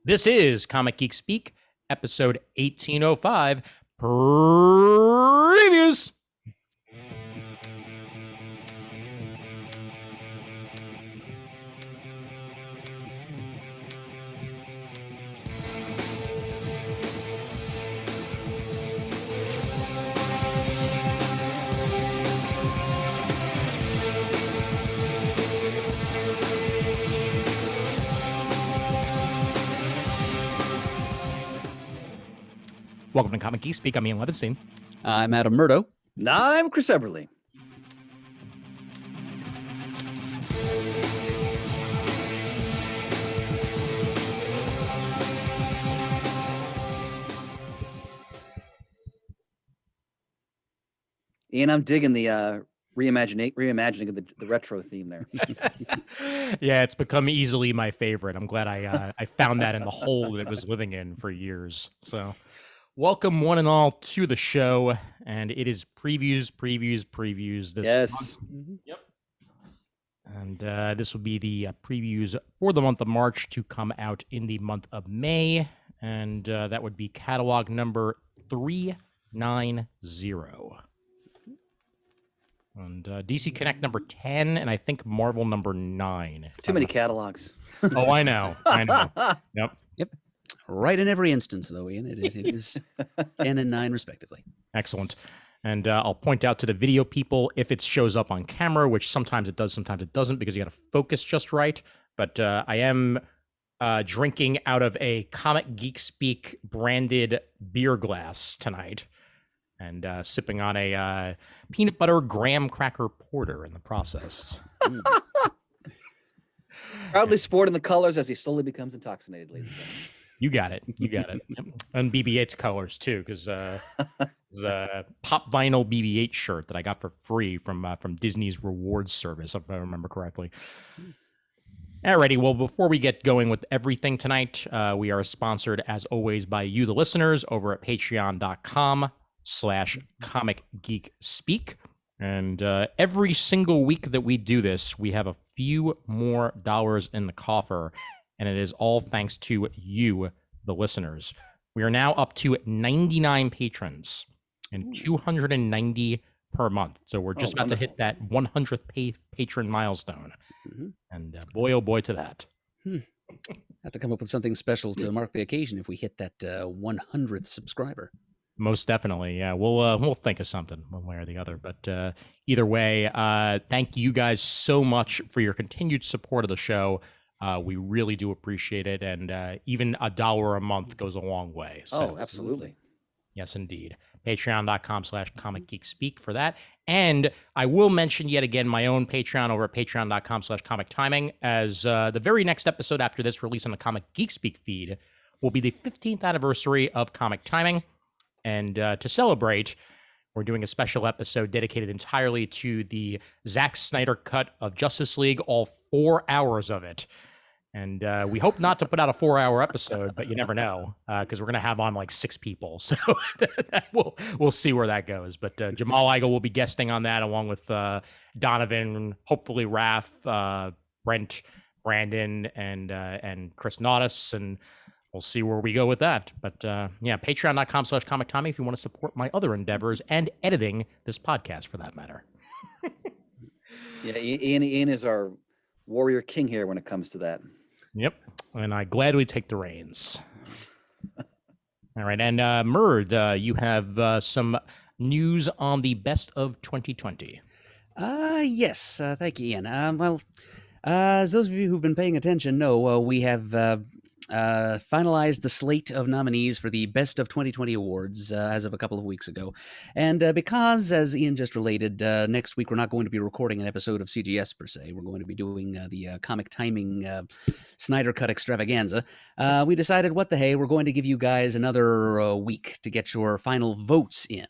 This is Comic Geek Speak, episode 1805, Previews. Welcome to Comic Geek Speak. I'm Ian Levinstein. I'm Adam Murdo. I'm Chris Eberly. Ian, I'm digging the reimagining of the retro theme there. Yeah, it's become easily my favorite. I'm glad I found that in the hole that it was living in for years. So welcome one and all to the show, and it is previews this Yes. month. Yep. And this will be the previews for the month of March to come out in the month of May, and that would be catalog number 390. And DC Connect number 10, and I think Marvel number 9. Too many catalogs. Oh, I know. Yep. Right in every instance, though, Ian. It is 10 and 9, respectively. Excellent. And I'll point out to the video people if it shows up on camera, which sometimes it does, sometimes it doesn't, because you got to focus just right. But I am drinking out of a Comic Geek Speak branded beer glass tonight, and sipping on a peanut butter graham cracker porter in the process. Proudly sporting the colors as he slowly becomes intoxicated, ladies and gentlemen. You got it. Yep. And BB-8's colors, too, because it's a pop vinyl BB-8 shirt that I got for free from Disney's rewards service, if I remember correctly. Alrighty, well, before we get going with everything tonight, we are sponsored, as always, by you, the listeners, over at patreon.com/Comic Geek Speak. And every single week that we do this, we have a few more dollars in the coffer, and it is all thanks to you, the listeners. We are now up to 99 patrons and 290 per month. So we're just about to hit that 100th patron milestone. Mm-hmm. And boy, oh boy, to that. Have to come up with something special to mark the occasion if we hit that 100th subscriber. Most definitely, yeah. We'll think of something one way or the other. But either way, thank you guys so much for your continued support of the show. We really do appreciate it, and even $1 a month goes a long way. So, absolutely. Yes, indeed. Patreon.com/Comic Geek Speak for that. And I will mention yet again my own Patreon over at patreon.com/Comic Timing, as the very next episode after this release on the Comic Geek Speak feed will be the 15th anniversary of Comic Timing. And to celebrate, we're doing a special episode dedicated entirely to the Zack Snyder cut of Justice League, all 4 hours of it. And we hope not to put out a 4-hour episode, but you never know, because we're going to have on like 6 people. So we'll see where that goes. But Jamal Igle will be guesting on that, along with Donovan, hopefully Raph, Brent, Brandon, and Chris Naudis, and we'll see where we go with that. But yeah, patreon.com/Comic Timing if you want to support my other endeavors and editing this podcast, for that matter. Yeah, Ian is our warrior king here when it comes to that. Yep, and I gladly take the reins. All right, and Murd, you have some news on the best of 2020. Yes, thank you, Ian. Well, as those of you who've been paying attention know, we have finalized the slate of nominees for the Best of 2020 awards as of a couple of weeks ago. And because, as Ian just related, next week we're not going to be recording an episode of CGS per se. We're going to be doing the Comic Timing Snyder Cut extravaganza. We decided, what the hey, we're going to give you guys another week to get your final votes in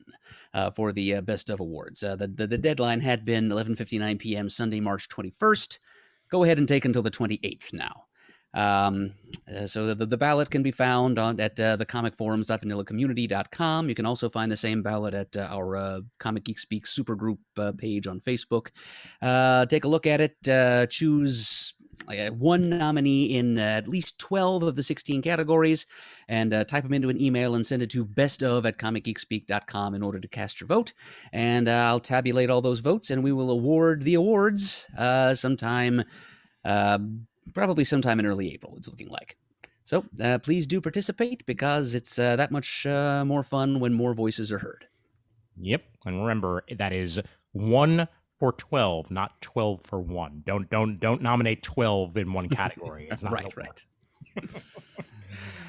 for the Best of awards. The deadline had been 11:59 p.m. Sunday, March 21st. Go ahead and take until the 28th now. So the ballot can be found at thecomicforums.vanillacommunity.com. You can also find the same ballot at our Comic Geek Speak supergroup page on Facebook. Take a look at it. Choose one nominee in at least 12 of the 16 categories, and type them into an email and send it to bestof@comicgeekspeak.com in order to cast your vote. And I'll tabulate all those votes, and we will award the awards sometime, probably sometime in early April, it's looking like. So please do participate, because it's that much more fun when more voices are heard. Yep. And remember, that is 1 for 12, not 12 for 1. Don't nominate 12 in one category. It's not right.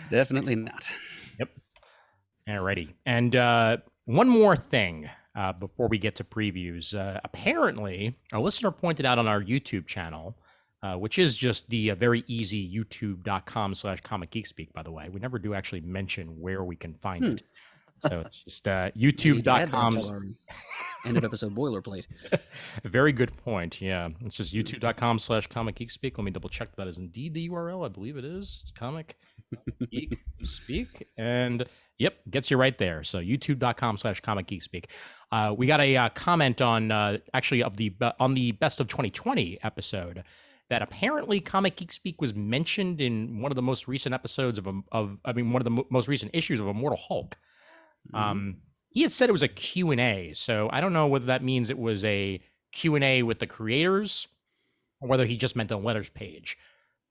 Definitely not. Yep. Alrighty. And one more thing before we get to previews. Apparently, a listener pointed out on our YouTube channel, which is just the very easy youtube.com/comicgeekspeak, by the way. We never do actually mention where we can find it. So it's just youtube.com. End of episode boilerplate. Very good point. Yeah. It's just youtube.com/comicgeekspeak. Let me double check that is indeed the URL. I believe it is. Comic Geek Speak. And yep, gets you right there. So youtube.com/comicgeekspeak. We got a comment on actually on the best of 2020 episode that apparently Comic Geek Speak was mentioned in one of the most recent episodes one of the most recent issues of Immortal Hulk. He had said it was a Q&A, so I don't know whether that means it was a Q&A with the creators or whether he just meant the letters page.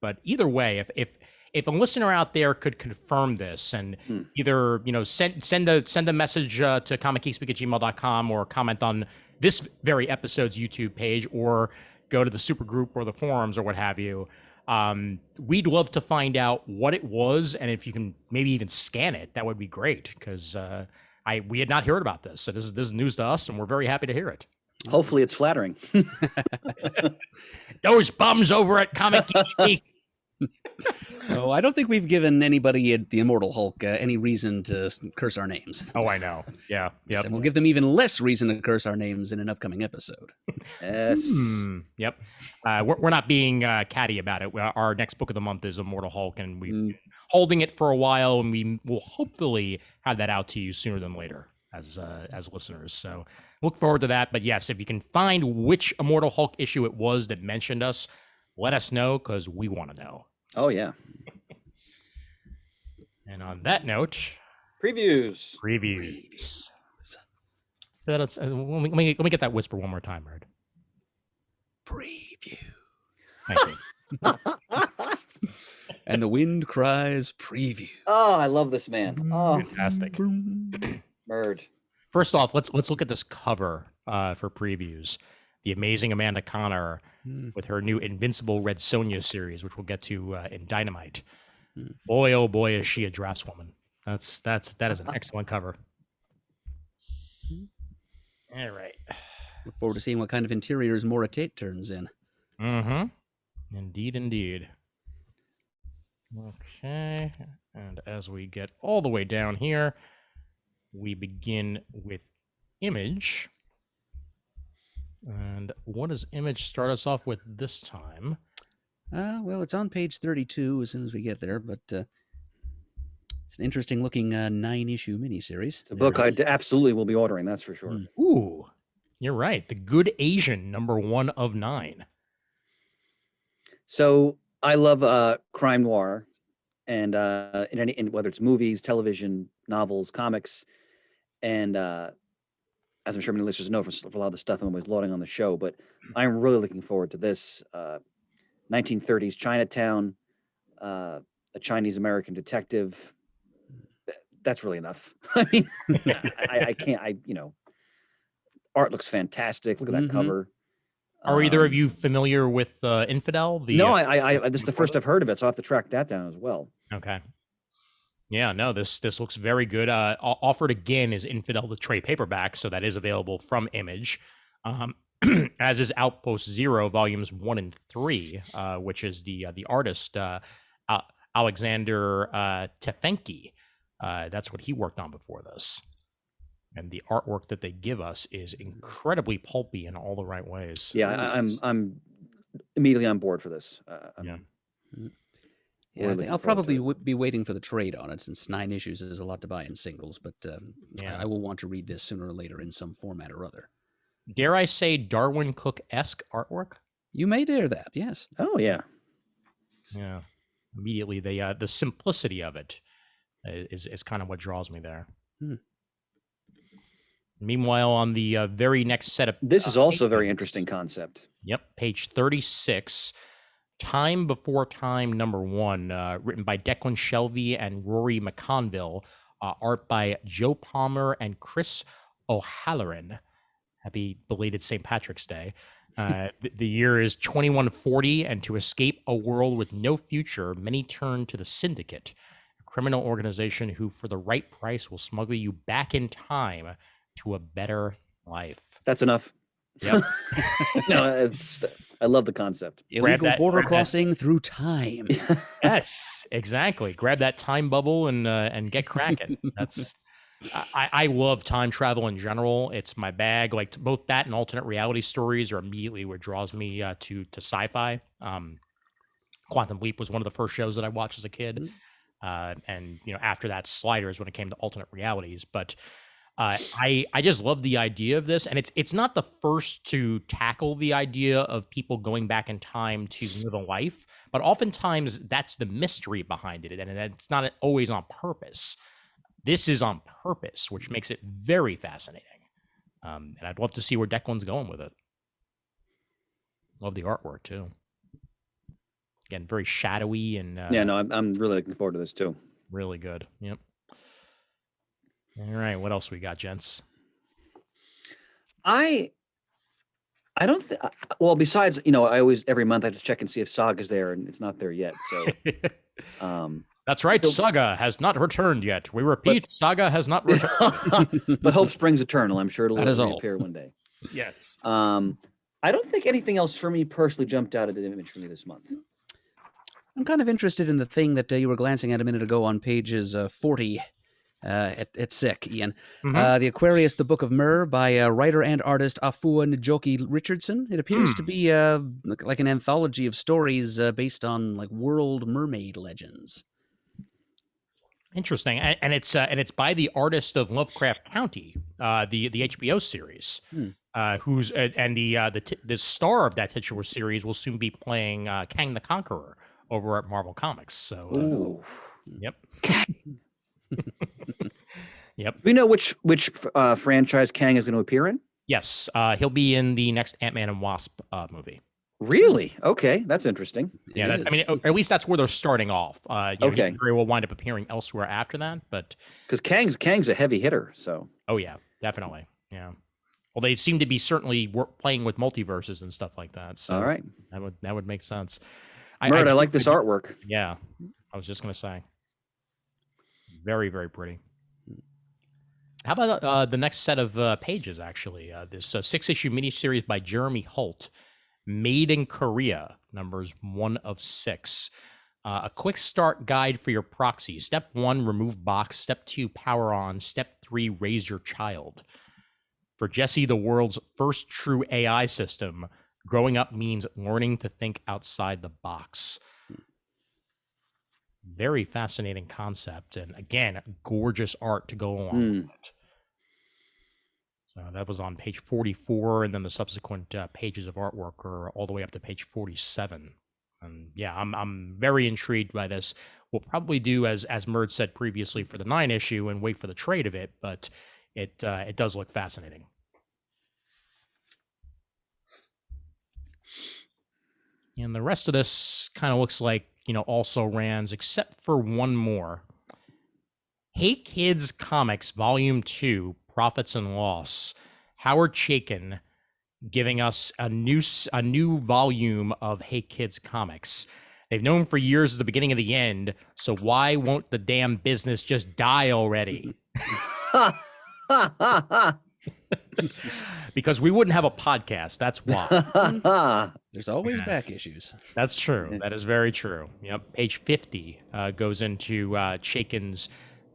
But either way, if a listener out there could confirm this and either send a message to comicgeekspeak@gmail.com or comment on this very episode's YouTube page or go to the super group or the forums or what have you, we'd love to find out what it was, and if you can maybe even scan it, that would be great, because we had not heard about this, so this is news to us, and we're very happy to hear it. Hopefully it's flattering. Those bums over at Comic Geek Speak. No, I don't think we've given anybody at the Immortal Hulk any reason to curse our names. Oh, I know. Yeah. Yep. And we'll give them even less reason to curse our names in an upcoming episode. Yes. Yep. We're not being catty about it. Our next book of the month is Immortal Hulk, and we've been holding it for a while, and we will hopefully have that out to you sooner than later as listeners. So look forward to that. But yes, if you can find which Immortal Hulk issue it was that mentioned us, let us know, because we want to know. Oh, yeah. And on that note, Previews. So let me get that whisper one more time, Murd. Preview. Thank you. And the wind cries preview. Oh, I love this man. Oh, Fantastic. Murd. First off, let's look at this cover for previews. The amazing Amanda Connor with her new Invincible Red Sonja series, which we'll get to in Dynamite. Boy, oh boy, is she a draftswoman. That is an excellent cover. All right. Look forward to seeing what kind of interiors Maura Tate turns in. Mm-hmm. Indeed. Okay. And as we get all the way down here, we begin with Image. And what does Image start us off with this time? Well, it's on page 32 as soon as we get there, but it's an interesting looking 9-issue miniseries. It's a book I absolutely will be ordering, that's for sure. Ooh, you're right. The Good Asian, #1 of 9. So I love crime noir, and in whether it's movies, television, novels, comics, and as I'm sure many listeners know for a lot of the stuff I'm always lauding on the show, but I'm really looking forward to this. 1930s Chinatown, a Chinese-American detective. That's really enough. I mean, I can't, art looks fantastic. Look at that cover. Are either of you familiar with Infidel? No, this is the first I've heard of it, so I'll have to track that down as well. Okay. Yeah, no, this looks very good. Offered again is Infidel, the trade paperback, so that is available from Image, as is Outpost Zero, volumes 1 and 3, which is the artist Alexander Tefenki. That's what he worked on before this, and the artwork that they give us is incredibly pulpy in all the right ways. Yeah, I'm immediately on board for this. Yeah, I'll probably be waiting for the trade on it, since 9 issues is a lot to buy in singles, but I will want to read this sooner or later in some format or other. Dare I say Darwin Cook-esque artwork? You may dare that, yes. Oh, yeah. Yeah. Immediately, the simplicity of it is kind of what draws me there. Hmm. Meanwhile, on the very next set of This is also a very pages- interesting concept. Yep, page 36, Time Before Time #1, written by Declan Shelvey and Rory McConville, art by Joe Palmer and Chris O'Halloran. Happy belated St. Patrick's Day. The year is 2140, and to escape a world with no future, many turn to the Syndicate, a criminal organization who, for the right price, will smuggle you back in time to a better life. That's enough. Yep. No, I love the concept. Illegal border grab that. crossing through time. Yes, exactly. Grab that time bubble and get cracking. That's I love time travel in general. It's my bag. Like both that and alternate reality stories are immediately what draws me to sci-fi. Quantum Leap was one of the first shows that I watched as a kid, and after that, Sliders when it came to alternate realities. But I just love the idea of this, and it's not the first to tackle the idea of people going back in time to live a life, but oftentimes that's the mystery behind it, and it's not always on purpose. This is on purpose, which makes it very fascinating, and I'd love to see where Declan's going with it. Love the artwork too. Again, very shadowy and Yeah, no, I'm really looking forward to this too. really good. Yep. All right, what else we got, gents? I don't think. Well, besides, I always every month I have to check and see if Saga's there, and it's not there yet. So, That's right. So- Saga has not returned yet. We repeat, Saga has not returned. but hope springs eternal. I'm sure it'll That is all. reappear one day. Yes. I don't think anything else for me personally jumped out at an image for me this month. I'm kind of interested in the thing that you were glancing at a minute ago on pages 40 at SICK, Ian. Mhm. The Aquarius, the Book of Myrrh by writer and artist Afua Njoki Richardson. It appears to be like an anthology of stories based on like world mermaid legends. Interesting, and it's by the artist of Lovecraft County, the HBO series, who's and the star of that titular series will soon be playing Kang the Conqueror over at Marvel Comics. So, Ooh. yep, yep, Do we know which franchise Kang is going to appear in? yes, he'll be in the next Ant-Man and Wasp movie. Really? Okay, that's interesting. Yeah, It I mean, is. at least that's where they're starting off. Okay. He very well wind up appearing elsewhere after that, but Because Kang's a heavy hitter. So oh yeah, definitely, yeah. Well, they seem to be certainly playing with multiverses and stuff like that. So all right, that would make sense. Murd, I like do- this artwork. Yeah, I was just gonna say, very very pretty. How about the next set of pages? Actually, this 6-issue miniseries by Jeremy Holt, Made in Korea, numbers 1 of 6. A quick start guide for your proxy. Step 1, remove box. Step 2, power on. Step 3, raise your child. For Jesse, the world's first true AI system, growing up means learning to think outside the box. Very fascinating concept, and again, gorgeous art to go along with it. So that was on page 44, and then the subsequent pages of artwork are all the way up to page 47. And yeah, I'm very intrigued by this. We'll probably do as Murd said previously for the 9 issue and wait for the trade of it, but it does look fascinating. And the rest of this kind of looks like, also rans, except for one more. Hey Kids Comics Volume 2, Profits and Loss. Howard Chaykin giving us a new volume of Hey Kids Comics. They've known for years the beginning of the end, so why won't the damn business just die already? Because we wouldn't have a podcast, that's why. There's always back issues. That's true. That is very true. Yep. Page 50 goes into Chaykin's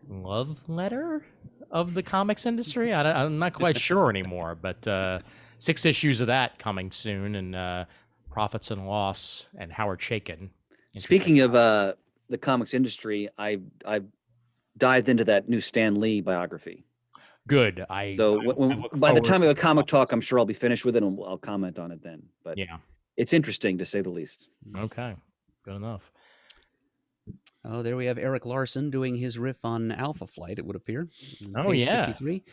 love letter of the comics industry. I'm not quite sure anymore, but 6 issues of that coming soon, and Profits and Loss and Howard Chaykin. Speaking of the comics industry, I dived into that new Stan Lee biography. Good. By forward the time of a comic talk, I'm sure I'll be finished with it, and I'll comment on it then. But Yeah. it's interesting to say the least. Okay. Good enough. Oh, there we have Eric Larson doing his riff on Alpha Flight, it would appear. Oh, Page yeah. 53.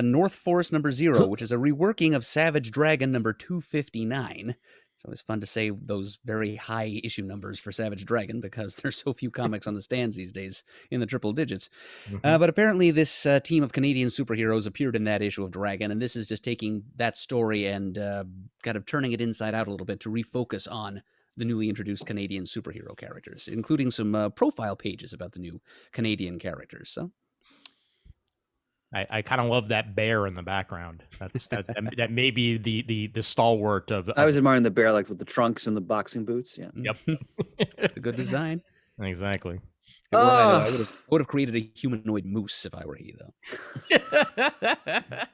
North Force number 0, which is a reworking of Savage Dragon number 259. So it's fun to say those very high issue numbers for Savage Dragon because there's so few comics on the stands these days in the triple digits. But apparently this team of Canadian superheroes appeared in that issue of Dragon, and this is just taking that story and kind of turning it inside out a little bit to refocus on the newly introduced Canadian superhero characters, including some profile pages about the new Canadian characters. So I kind of love that bear in the background. That may be the stalwart of. I was admiring the bear, like with the trunks and the boxing boots. Yeah. Yep. it's a good design. Exactly. I would have created a humanoid moose if I were he, though.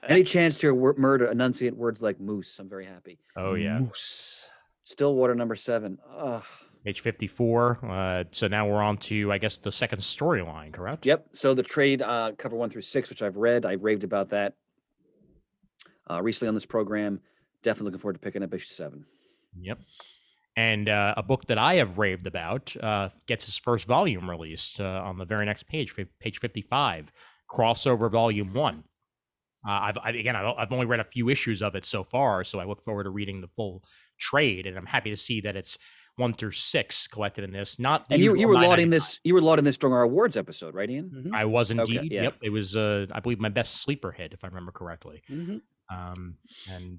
Any chance to hear Murd enunciate words like moose? I'm very happy. Oh yeah. Moose. Stillwater number 7. Page 54. So now we're on to, I guess, the second storyline, correct? Yep. So the trade cover 1 through 6, which I've read, I raved about that recently on this program. Definitely looking forward to picking up issue 7. Yep. And a book that I have raved about gets its first volume released on the very next page, page 55, Crossover Volume 1. I've only read a few issues of it so far, so I look forward to reading the full trade, and I'm happy to see that it's 1 through 6 collected in this. Not and you were lauding this. You were lauding this during our awards episode, right, Ian? Mm-hmm. I was indeed. Okay, yeah. Yep, it was. I believe my best sleeper hit, if I remember correctly. Mm-hmm.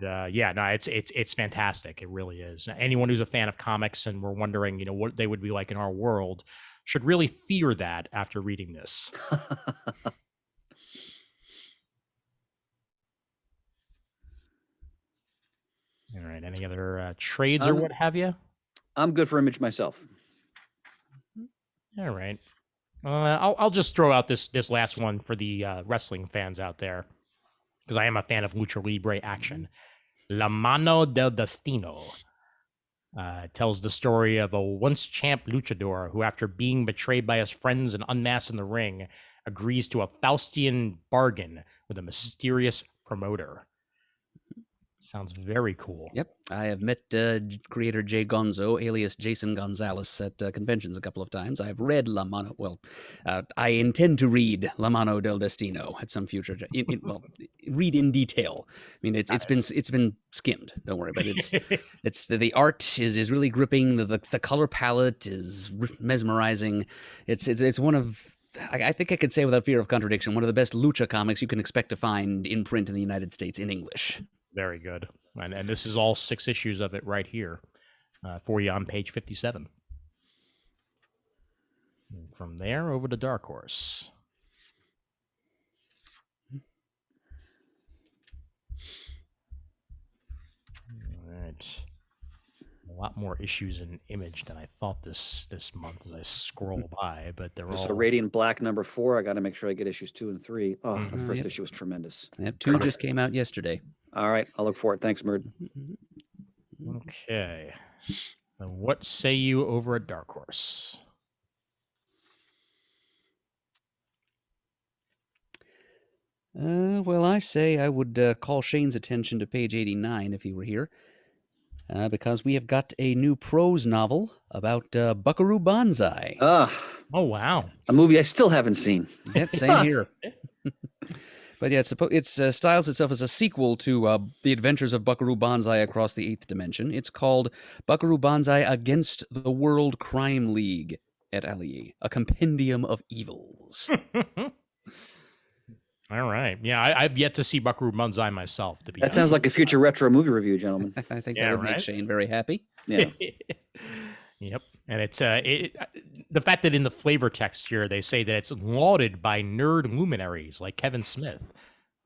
It's fantastic. It really is. Anyone who's a fan of comics and we're wondering, what they would be like in our world, should really fear that after reading this. All right. Any other trades or what have you? I'm good for Image myself. All right. I'll just throw out this last one for the wrestling fans out there, because I am a fan of Lucha Libre action. La Mano del Destino tells the story of a once champ luchador who, after being betrayed by his friends and unmasked in the ring, agrees to a Faustian bargain with a mysterious promoter. Sounds very cool. Yep. I have met creator Jay Gonzo, alias Jason Gonzalez, at conventions a couple of times. I've read La Mano. Well, I intend to read La Mano del Destino at some future. Read in detail. I mean, it's been skimmed. Don't worry, but it's the art is really gripping. The color palette is mesmerizing. It's one of, I think I could say without fear of contradiction, one of the best lucha comics you can expect to find in print in the United States in English. Very good. And this is all 6 issues of it right here for you on page 57. And from there, over to Dark Horse. All right. A lot more issues in Image than I thought this month as I scroll by, but they're Just all... a Radiant Black number 4. I got to make sure I get issues 2 and 3. Oh, the first Yep. issue was tremendous. Yep, 2 just came out yesterday. All right, I'll look for it. Thanks, Murd. Okay. So what say you over at Dark Horse? Well, I say I would call Shane's attention to page 89 if he were here, because we have got a new prose novel about Buckaroo Banzai. Oh, wow. A movie I still haven't seen. Yep, same here. But yeah, it styles itself as a sequel to The Adventures of Buckaroo Banzai Across the Eighth Dimension. It's called Buckaroo Banzai Against the World Crime League et al., a compendium of evils. All right. Yeah, I've yet to see Buckaroo Banzai myself, to be That honest. sounds like a future retro movie review, gentlemen. I think Yeah, that would right? make Shane very happy. Yeah. Yep. And it's the fact that in the flavor text here they say that it's lauded by nerd luminaries like Kevin Smith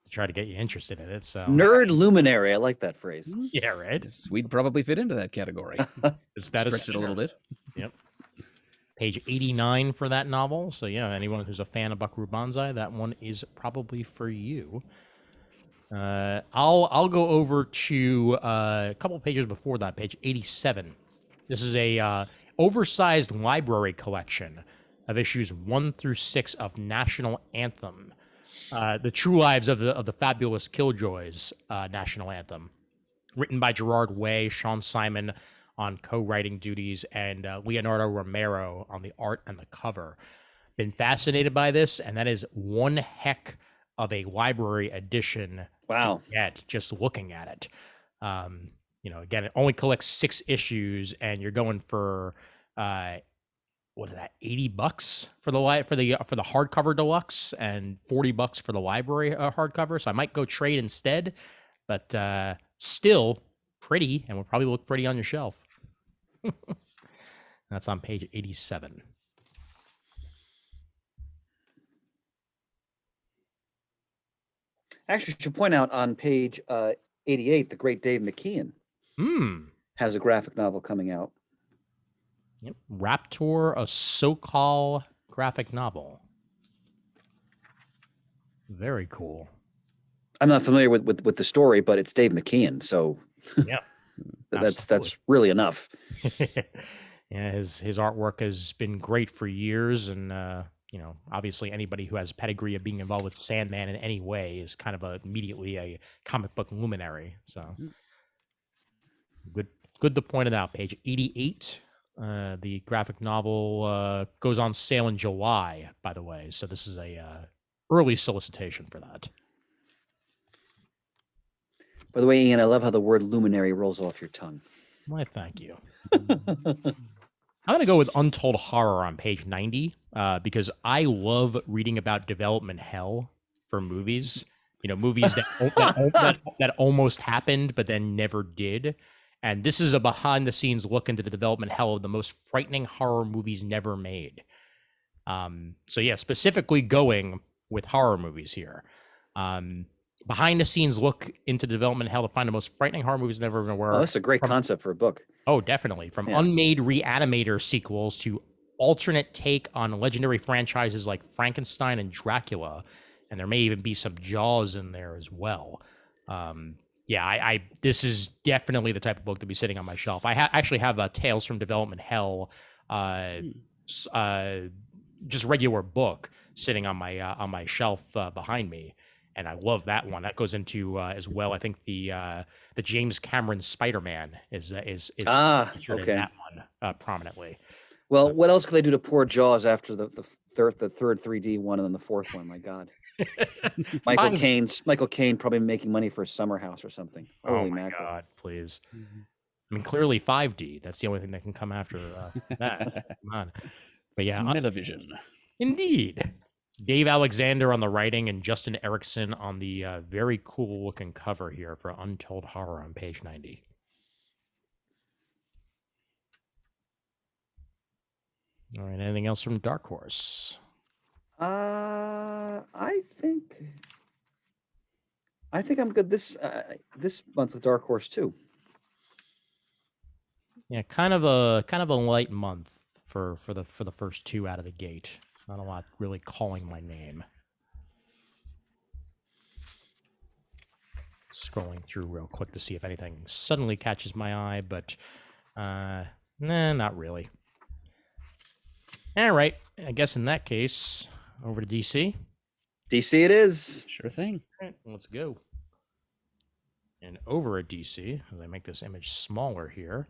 to try to get you interested in it. So Nerd luminary. I like that phrase. yeah, right. We'd probably fit into that category. That is Stretch it a little bit. Yep. Page 89 for that novel. So yeah, anyone who's a fan of Buckaroo Banzai, that one is probably for you. I'll go over to a couple pages before that, page 87. This is a oversized library collection of issues 1 through 6 of National Anthem, the True Lives of the Fabulous Killjoys National Anthem, written by Gerard Way, Sean Simon, on co-writing duties, and Leonardo Romero on the art and the cover. Been fascinated by this, and that is one heck of a library edition. Wow. Yet just looking at it. Again, it only collects 6 issues, and you're going for what is that, $80 for the hardcover deluxe and $40 for the library hardcover. So I might go trade instead, but still pretty, and will probably look pretty on your shelf. That's on page 87. Actually, I should point out on page 88, the great Dave McKeon has a graphic novel coming out. Yep. Raptor, a so-called graphic novel. Very cool. I'm not familiar with the story, but it's Dave McKeon, so yeah, that's really enough. Yeah, his artwork has been great for years, and obviously anybody who has pedigree of being involved with Sandman in any way is kind of immediately a comic book luminary. So good to point it out. Page 88. The graphic novel goes on sale in July, by the way. So this is a early solicitation for that. By the way, Ian, I love how the word luminary rolls off your tongue. Why, thank you. I'm going to go with Untold Horror on page 90 because I love reading about development hell for movies. Movies that almost happened but then never did. And this is a behind-the-scenes look into the development hell of the most frightening horror movies never made. So yeah, specifically going with horror movies here. Behind-the-scenes look into development hell to find the most frightening horror movies never were. Oh, that's a great concept for a book. Oh, definitely. From unmade Reanimator sequels to alternate take on legendary franchises like Frankenstein and Dracula. And there may even be some Jaws in there as well. This is definitely the type of book to be sitting on my shelf. I actually have Tales from Development Hell, just regular book sitting on my shelf behind me, and I love that one. That goes into as well. I think the James Cameron Spider-Man is featured in that one prominently. Well, what else could they do to poor Jaws after the third 3D one and then the fourth one? My God. Michael Caine probably making money for a summer house or something. Holy mackerel. God, please. I mean, clearly 5D. That's the only thing that can come after that. Come on. But yeah, Smell-o-vision. Indeed. Dave Alexander on the writing and Justin Erickson on the very cool looking cover here for Untold Horror on page 90. All right. Anything else from Dark Horse? I think I'm good this month with Dark Horse too. Yeah, kind of a light month for the first 2 out of the gate. Not a lot really calling my name. Scrolling through real quick to see if anything suddenly catches my eye, but nah, not really. All right, I guess in that case, over to DC. DC it is. Sure thing. All right, let's go. And over at DC, as I make this image smaller here,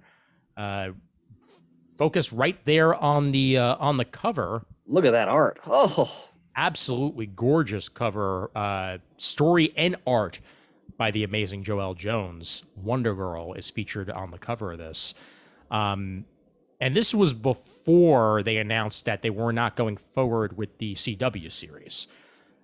focus right there on the cover. Look at that art. Oh, absolutely gorgeous cover, story and art by the amazing Joelle Jones. Wonder Girl is featured on the cover of this. And this was before they announced that they were not going forward with the CW series.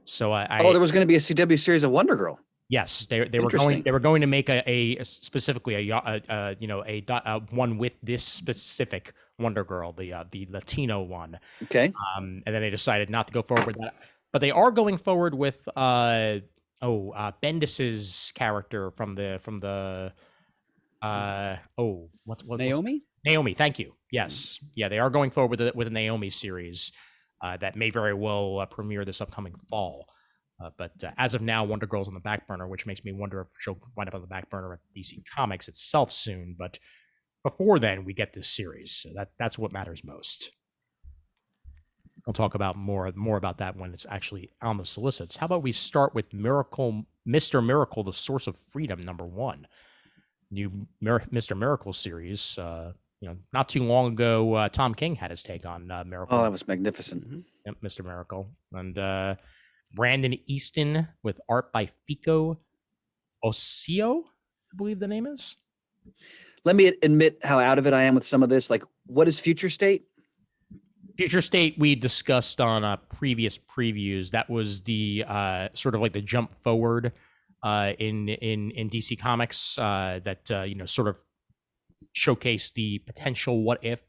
So there was going to be a CW series of Wonder Girl. Yes, they were going to make a specifically a one with this specific Wonder Girl, the Latino one. Okay. And then they decided not to go forward with that. But they are going forward with Bendis's character from the Naomi? Naomi, thank you. Yes. Yeah, they are going forward with a Naomi series that may very well premiere this upcoming fall. But as of now, Wonder Girl's on the back burner, which makes me wonder if she'll wind up on the back burner at DC Comics itself soon. But before then, we get this series. So that's what matters most. I'll talk about more about that when it's actually on the solicits. How about we start with Mr. Miracle, the Source of Freedom, #1. new Mr. Miracle series. Not too long ago, Tom King had his take on Miracle. Oh, that was magnificent. Mm-hmm. Yep, Mr. Miracle. And Brandon Easton with art by Fico Osio, I believe the name is. Let me admit how out of it I am with some of this. Like, what is Future State? Future State we discussed on previous previews. That was the sort of like the jump forward in DC Comics that sort of showcase the potential what if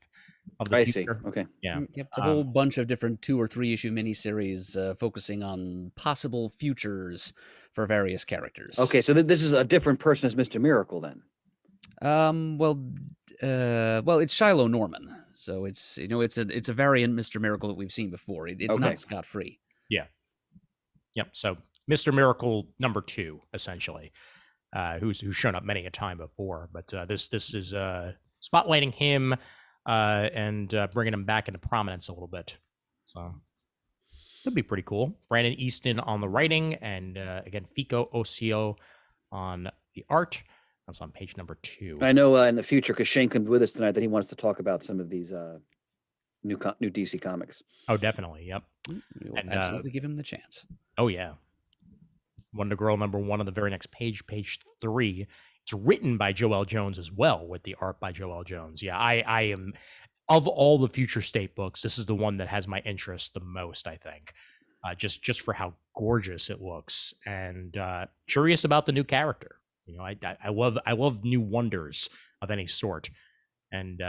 of the future. See. Okay. Yeah. Yep, it's a whole bunch of different 2 or 3 issue miniseries focusing on possible futures for various characters. Okay, so this is a different person as Mr. Miracle then. Well, it's Shiloh Norman, so it's it's a variant Mr. Miracle that we've seen before. It's Okay. not scot free. Yeah. Yep. So Mr. Miracle number 2, essentially, who's shown up many a time before, but this is spotlighting him and bringing him back into prominence a little bit. So could be pretty cool. Brandon Easton on the writing, and again Fico Osio on the art. That's on page number 2. I know in the future, because Shane comes with us tonight, that he wants to talk about some of these new DC comics. Oh, definitely. Yep. We'll absolutely give him the chance. Oh yeah. Wonder Girl number 1 on the very next page, page 3. It's written by Joel Jones as well, with the art by Joel Jones. Yeah, I am, of all the Future State books, this is the one that has my interest the most, I think. Just for how gorgeous it looks, and curious about the new character. I love new wonders of any sort, and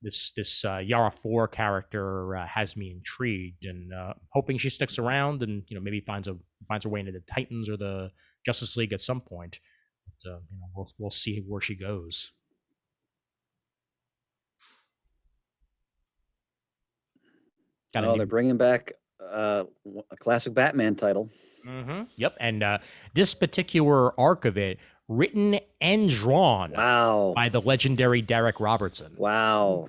this Yara 4 character has me intrigued, and hoping she sticks around and maybe finds her way into the Titans or the Justice League at some point. But, we'll see where she goes. They're bringing back a classic Batman title. Mm-hmm. Yep, and this particular arc of it, written and drawn by the legendary Derek Robertson. Wow.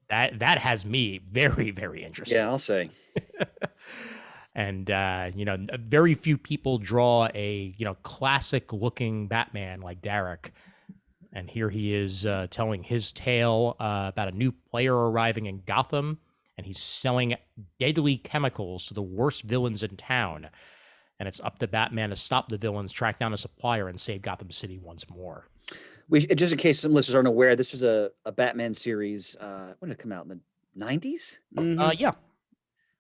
That has me very, very interested. Yeah, I'll say. And very few people draw a classic looking Batman like Derek, and here he is telling his tale about a new player arriving in Gotham, and he's selling deadly chemicals to the worst villains in town. And it's up to Batman to stop the villains, track down a supplier, and save Gotham City once more. Just in case some listeners aren't aware, this was a Batman series. When did it come out? In the 90s? Mm-hmm. Yeah.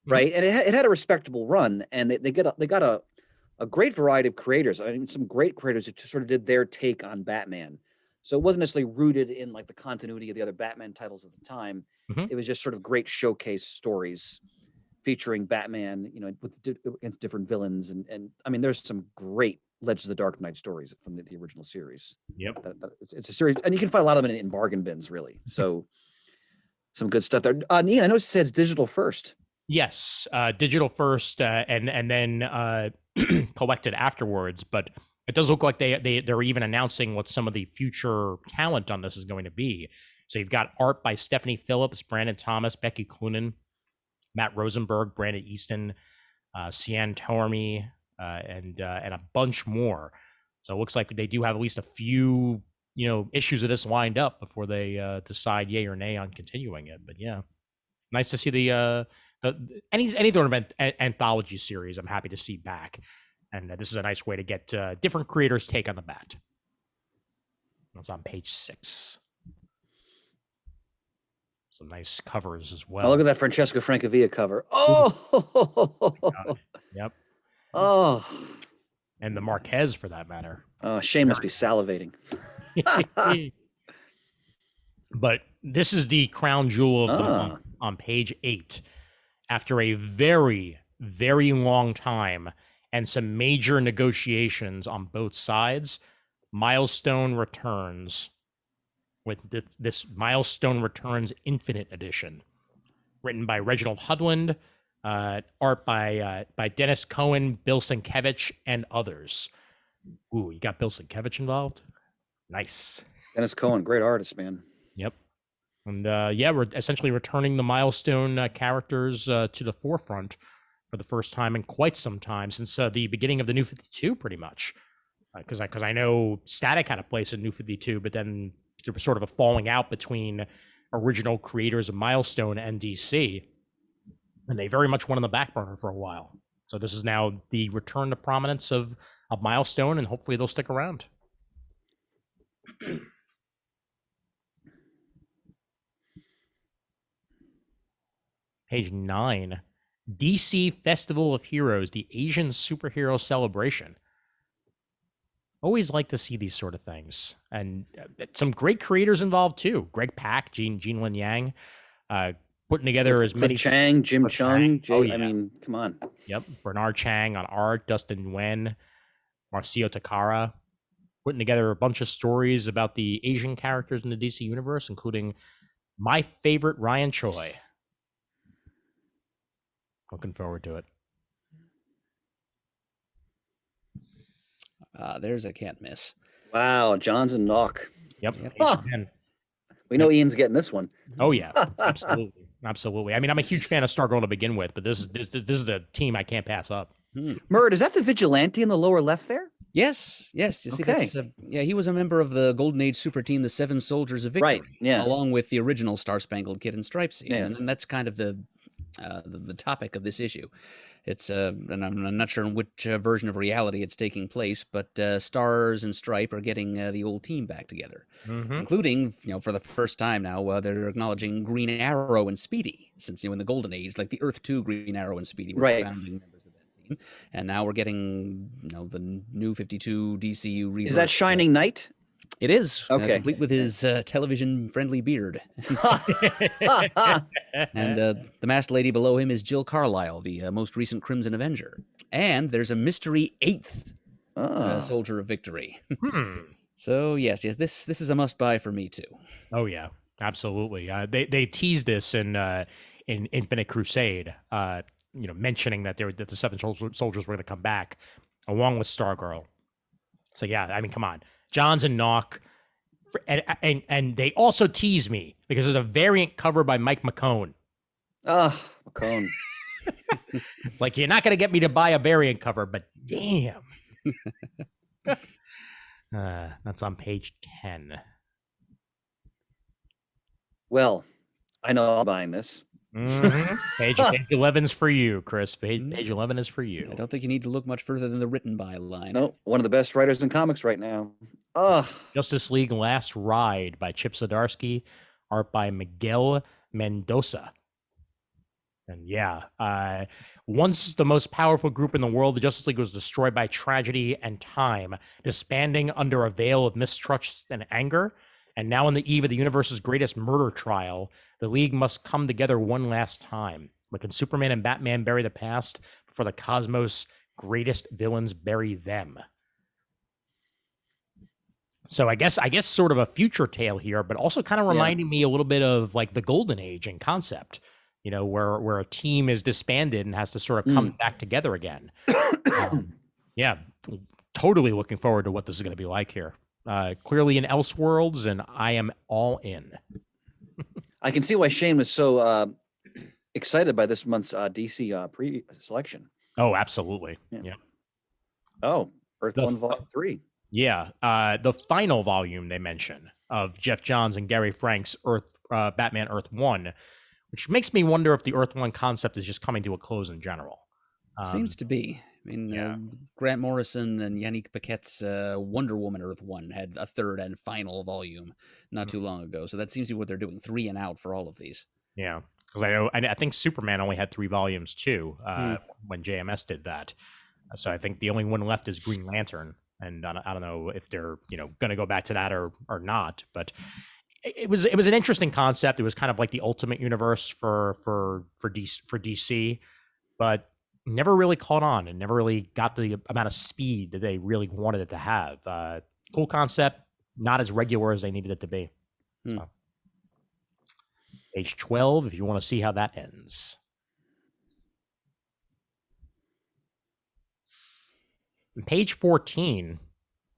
Right, and it had a respectable run, and they got a great variety of creators. I mean, some great creators who sort of did their take on Batman. So it wasn't necessarily rooted in like the continuity of the other Batman titles at the time. Mm-hmm. It was just sort of great showcase stories featuring Batman, against different villains, and I mean, there's some great Legends of the Dark Knight stories from the original series. Yep, it's a series, and you can find a lot of them in bargain bins, really. So some good stuff there. Ian, I know it says digital first. Yes, digital first, and then collected afterwards. But it does look like they're even announcing what some of the future talent on this is going to be. So you've got art by Stephanie Phillips, Brandon Thomas, Becky Cloonan, Matt Rosenberg, Brandon Easton, Cian Tormey, and a bunch more. So it looks like they do have at least a few issues of this lined up before they decide yay or nay on continuing it. But yeah, nice to see any sort of anthology series. I'm happy to see back, and this is a nice way to get different creators' take on the Bat. That's on page 6. Some nice covers as well. Oh, look at that Francesco Francavilla cover. Oh, yep. Oh, and the Marquez for that matter. Oh, Shane must be salivating. But this is the crown jewel of the month on page 8. After a very, very long time and some major negotiations on both sides, Milestone returns with this Milestone Returns Infinite Edition, written by Reginald Hudland, art by Dennis Cohen, Bill Sienkiewicz, and others. Ooh, you got Bill Sienkiewicz involved? Nice. Dennis Cohen, great artist, man. Yep. And we're essentially returning the Milestone characters to the forefront for the first time in quite some time, since the beginning of the New 52, pretty much. because I know Static had a place in New 52, but then there was sort of a falling out between original creators of Milestone and DC, and they very much went on the back burner for a while. So this is now the return to prominence of Milestone, and hopefully they'll stick around. Page 9, DC Festival of Heroes, the Asian Superhero Celebration. Always like to see these sort of things, and some great creators involved too. Greg Pak, Gene Lin Yang, putting together as many. Chang, Jim Cliff Chung. Chang. Oh, yeah. I mean, come on. Yep, Bernard Chang on art, Dustin Nguyen, Marcio Takara, putting together a bunch of stories about the Asian characters in the DC universe, including my favorite Ryan Choi. Looking forward to it. There's a can't miss. Wow, Johns and Knock. Yep. We know Ian's getting this one. Oh yeah, absolutely, absolutely. I mean, I'm a huge fan of Stargirl to begin with, but this is a team I can't pass up. Murd, is that the vigilante in the lower left there? Yes. You see, Okay. that's, he was a member of the Golden Age super team, the Seven Soldiers of Victory, Right, yeah. along with the original Star Spangled Kid and Stripesy, Yeah. and that's kind of the topic of this issue. It's and I'm not sure in which version of reality it's taking place, but Stars and Stripe are getting the old team back together, including, for the first time now, they're acknowledging Green Arrow and Speedy, since in the Golden Age, like the Earth 2 Green Arrow and Speedy were Right. founding members of that team, and now we're getting the new 52 DCU rebirth. Is that Shining Knight? It is, Okay. complete with his television-friendly beard. And the masked lady below him is Jill Carlisle, the most recent Crimson Avenger. And there's a mystery 8th Soldier of Victory. So yes, this is a must-buy for me too. Oh yeah, absolutely. They teased this in Infinite Crusade, mentioning that the Seven Soldiers were going to come back along with Stargirl. So yeah, I mean, come on, Johns and Knock, and they also tease me because there's a variant cover by Mike McCone. McCone. It's like, you're not going to get me to buy a variant cover, but damn. That's on page 10. Well, I know I'm buying this. Page 11's for you, Chris. Page 11 is for you. I don't think you need to look much further than the written by line. No, one of the best writers in comics right now. Justice League Last Ride by Chip Zdarsky, art by Miguel Mendoza. And yeah, once the most powerful group in the world, the Justice League was destroyed by tragedy and time, disbanding under a veil of mistrust and anger. And now on the eve of the universe's greatest murder trial, the League must come together one last time. But can Superman and Batman bury the past before the cosmos' greatest villains bury them? So I guess sort of a future tale here, but also kind of reminding me a little bit of like the Golden Age in concept, where a team is disbanded and has to sort of come back together again. Yeah, totally looking forward to what this is going to be like here. Clearly in Elseworlds, and I am all in. I can see why Shane was so excited by this month's DC pre-selection. Oh, absolutely. Yeah. Oh, Earth 1 Volume 3. Yeah, the final volume they mention of Jeff Johns and Gary Frank's Batman Earth 1, which makes me wonder if the Earth 1 concept is just coming to a close in general. Seems to be. I mean, Grant Morrison and Yannick Paquette's Wonder Woman Earth 1 had a third and final volume not too long ago. So that seems to be what they're doing, 3 and out for all of these. Yeah, because I think Superman only had 3 volumes too when JMS did that. So I think the only one left is Green Lantern. And I don't know if they're going to go back to that or not, but it was an interesting concept. It was kind of like the ultimate universe for DC, but never really caught on and never really got the amount of speed that they really wanted it to have. Cool concept, not as regular as they needed it to be. So, page 12, if you want to see how that ends. Page 14,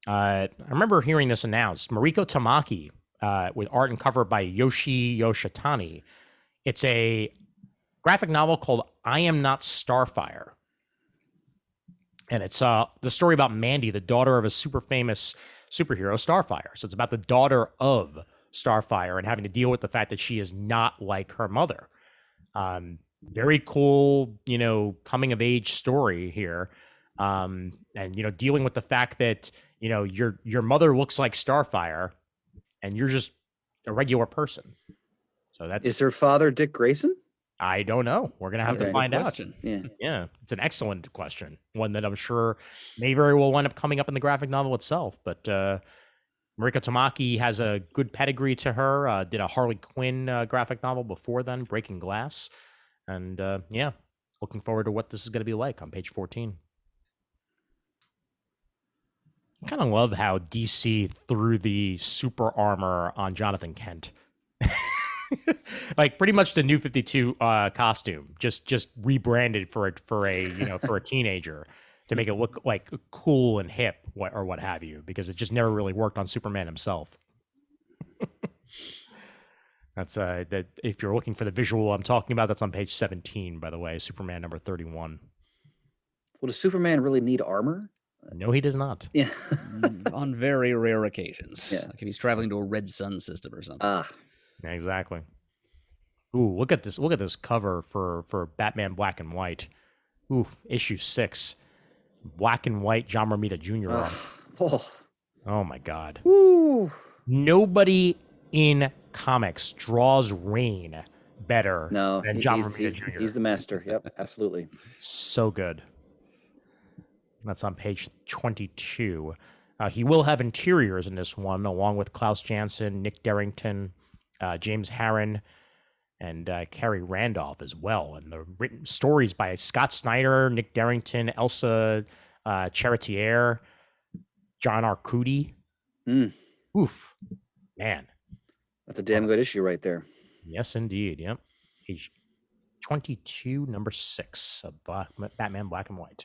I remember hearing this announced. Mariko Tamaki with art and cover by Yoshi Yoshitani. It's a graphic novel called I Am Not Starfire. and it's the story about Mandy, the daughter of a super famous superhero, Starfire. So it's about the daughter of Starfire and having to deal with the fact that she is not like her mother. Very cool, coming of age story here. And dealing with the fact that your mother looks like Starfire and you're just a regular person. So Is her father Dick Grayson? I don't know. We're gonna have to Okay. find out. Question. Yeah. It's an excellent question, one that I'm sure may very well wind up coming up in the graphic novel itself. But Mariko Tamaki has a good pedigree to her. Did a Harley Quinn graphic novel before then, Breaking Glass, and looking forward to what this is going to be like on page 14. I kind of love how DC threw the super armor on Jonathan Kent. Like pretty much the New 52 costume, just rebranded for a teenager to make it look like cool and hip or what have you, because it just never really worked on Superman himself. That's that if you're looking for the visual I'm talking about, that's on page 17, by the way, Superman number 31. Well, does Superman really need armor? No, he does not. Yeah. On very rare occasions. Yeah. Like if he's traveling to a red sun system or something. Yeah, exactly. Ooh, look at this! Look at this cover for Batman Black and White. Ooh, issue 6, Black and White, John Romita Jr. Oh my God! Woo. Nobody in comics draws rain better than John he's, Romita Jr. He's the master. Yep, absolutely. So good. That's on page 22. He will have interiors in this one, along with Klaus Janson, Nick Derrington, James Harron, and Carrie Randolph as well. And the written stories by Scott Snyder, Nick Derrington, Elsa Charretier, John Arcudi. Oof. Man. That's a damn good issue right there. Yes, indeed. Yep. Page 22, number 6 of Batman Black and White.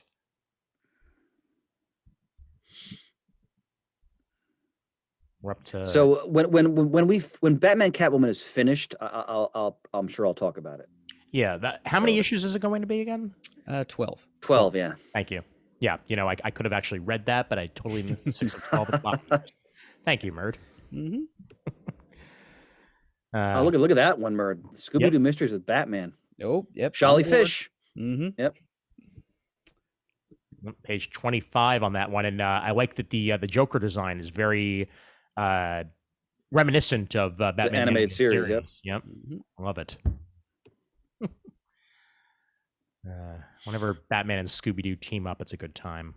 We're up to. So when Batman Catwoman is finished, I'm sure I'll talk about it. Yeah. How many issues is it going to be again? 12. 12, yeah. Thank you. Yeah, I could have actually read that, but I totally missed the 6 of 12 o'clock. Thank you, Murd. Mm-hmm. Look at that one, Murd. Scooby-Doo Mysteries with Batman. Oh, yep. Jolly Fish. Mm-hmm. Yep. Page 25 on that one, and I like that the Joker design is very reminiscent of Batman the animated series. Yep. Mm-hmm. Love it. Whenever Batman and Scooby-Doo team up, it's a good time.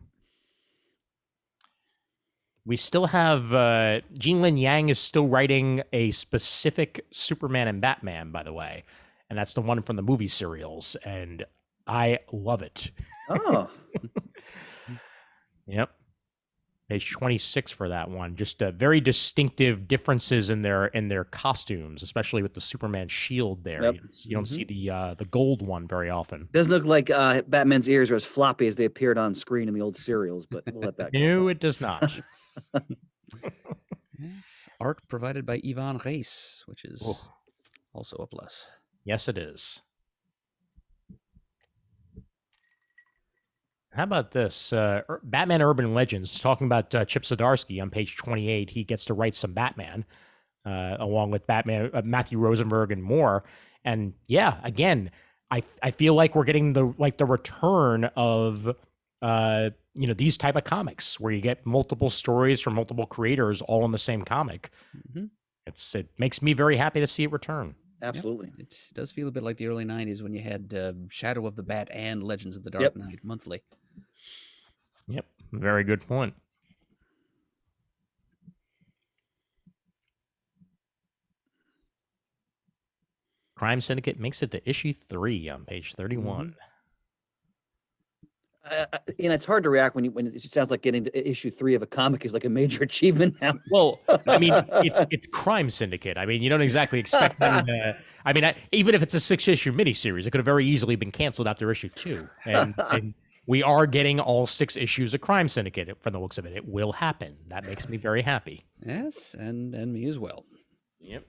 We still have Jean Lin Yang is still writing a specific Superman and Batman, by the way, and that's the one from the movie serials, and I love it. Oh. Yep. Page 26 for that one. Just very distinctive differences in their costumes, especially with the Superman shield there. Yep. You don't see the gold one very often. Doesn't look like Batman's ears are as floppy as they appeared on screen in the old serials, but we'll let that go. No, it does not. Yes. Art provided by Yvonne Reis, which is also a plus. Yes, it is. How about this? Batman Urban Legends, talking about Chip Zdarsky on page 28. He gets to write some Batman, along with Batman, Matthew Rosenberg, and more. And yeah, again, I feel like we're getting the return of these type of comics where you get multiple stories from multiple creators all in the same comic. Mm-hmm. It makes me very happy to see it return. Absolutely. Yep. It does feel a bit like the early 90s when you had Shadow of the Bat and Legends of the Dark Knight monthly. Yep. Very good point. Crime Syndicate makes it to issue 3 on page 31. It's hard to react when it sounds like getting to issue 3 of a comic is like a major achievement now. Well, I mean, it's Crime Syndicate. I mean, you don't exactly expect them to. I mean, even if it's a 6-issue miniseries, it could have very easily been canceled after issue 2. And we are getting all 6 issues of Crime Syndicate from the looks of it. It will happen. That makes me very happy. Yes, and me as well. Yep.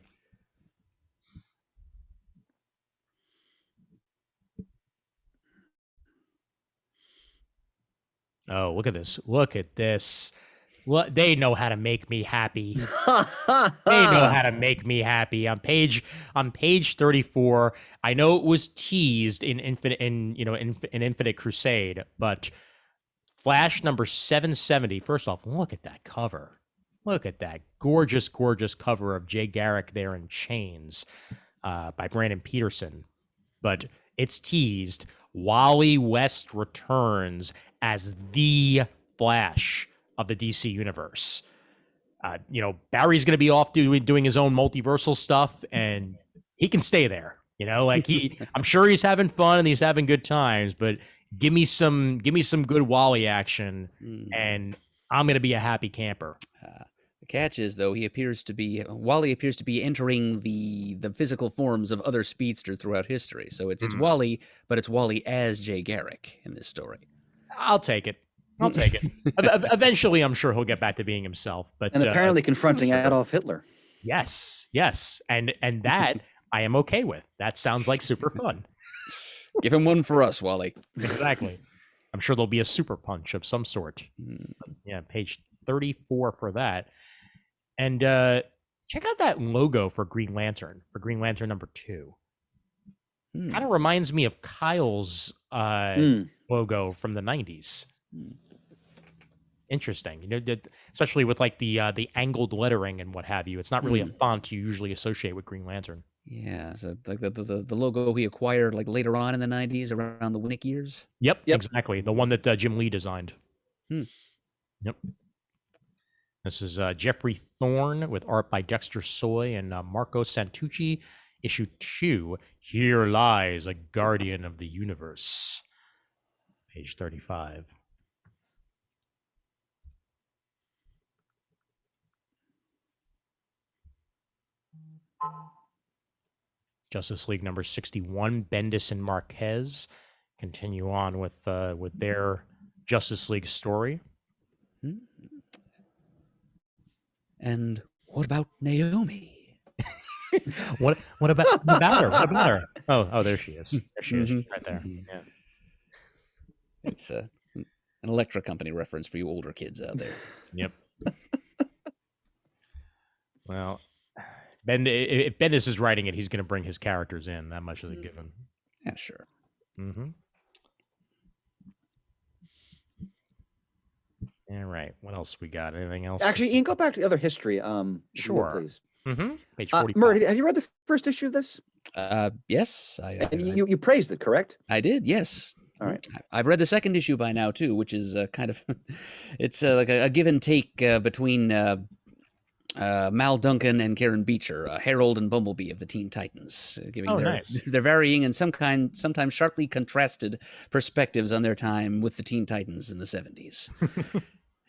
Oh, look at this. Look at this. What they know how to make me happy. They know how to make me happy. On page 34, I know it was teased in Infinite Crusade, but Flash number 770. First off, look at that cover. Look at that gorgeous, gorgeous cover of Jay Garrick there in chains by Brandon Peterson. But it's teased. Wally West returns as the Flash of the DC universe. Barry's going to be off doing his own multiversal stuff, and he can stay there. I'm sure he's having fun and he's having good times, but give me some good Wally action, and I'm going to be a happy camper. The catch is, though, Wally appears to be entering the physical forms of other speedsters throughout history. So it's Wally, but it's Wally as Jay Garrick in this story. I'll take it. Eventually, I'm sure he'll get back to being himself. But and apparently confronting Adolf Hitler. Yes, and that I am okay with. That sounds like super fun. Give him one for us, Wally. Exactly. I'm sure there'll be a super punch of some sort. Yeah, page 34 for that. And check out that logo for Green Lantern number 2. Kind of reminds me of Kyle's logo from the 90s. Interesting, especially with like the angled lettering and what have you. It's not really a font you usually associate with Green Lantern. Yeah, so like the logo we acquired like later on in the 90s around the Winnick years. Yep, exactly. The one that Jim Lee designed. Yep. This is Jeffrey Thorne with art by Dexter Soy and Marco Santucci. Issue 2. Here lies a guardian of the universe. Page 35. Justice League number 61, Bendis and Marquez continue on with their Justice League story. And what about Naomi? What about her? What about her? Oh, there she is. There she is, right there. Yeah. It's an Electra Company reference for you older kids out there. Yep. Well, if Bendis is writing it, he's going to bring his characters in. That much is a given. Yeah, sure. All right. What else we got? Anything else? Actually, Ian, go back to the other history. Sure. Please. Page 45. Murd, have you read the first issue of this? Yes. You praised it, correct? I did, yes. All right. I've read the second issue by now, too, which is kind of... it's like a give and take between Mal Duncan and Karen Beecher, Harold and Bumblebee of the Teen Titans, giving their varying and sometimes sharply contrasted perspectives on their time with the Teen Titans in the 70s.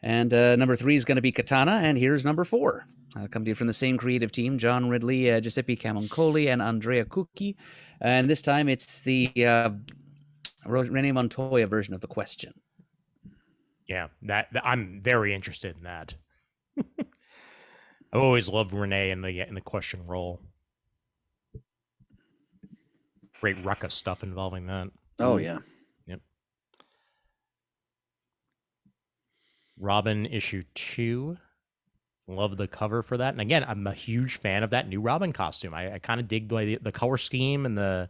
And number 3 is going to be Katana, and here's number 4. Coming from the same creative team, John Ridley, Giuseppe Camuncoli, and Andrea Cucchi. And this time it's the Renee Montoya version of The Question. Yeah, that I'm very interested in that. I've always loved Renee in the Question role. Great ruckus stuff involving that. Oh, yeah. Yep. Robin issue 2. Love the cover for that. And again, I'm a huge fan of that new Robin costume. I kind of dig the color scheme and the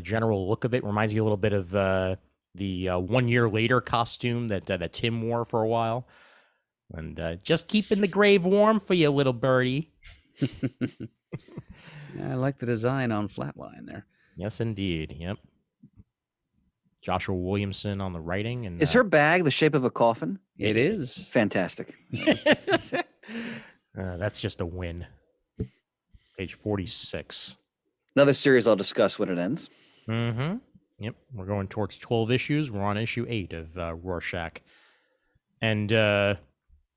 general look of it. Reminds me a little bit of the 1 year later costume that Tim wore for a while. And just keeping the grave warm for you, little birdie. I like the design on Flatline there. Yes, indeed. Yep. Joshua Williamson on the writing. And is her bag the shape of a coffin? It is. Fantastic. That's just a win. Page 46. Another series I'll discuss when it ends. Yep. We're going towards 12 issues. We're on issue 8 of Rorschach. And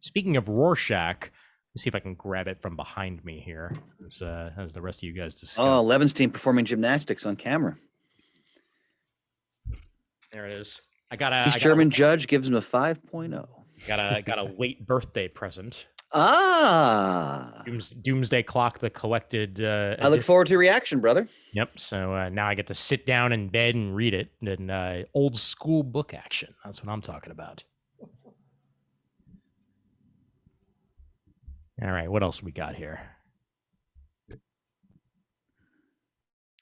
speaking of Rorschach, let's see if I can grab it from behind me here as the rest of you guys discuss. Oh, Levinstein performing gymnastics on camera. There it is. His German judge gives him a 5.0. Got a late birthday present. Ah, Doomsday Clock, the collected. I look forward to your reaction, brother. Yep. So now I get to sit down in bed and read it in old school book action. That's what I'm talking about. All right, what else we got here?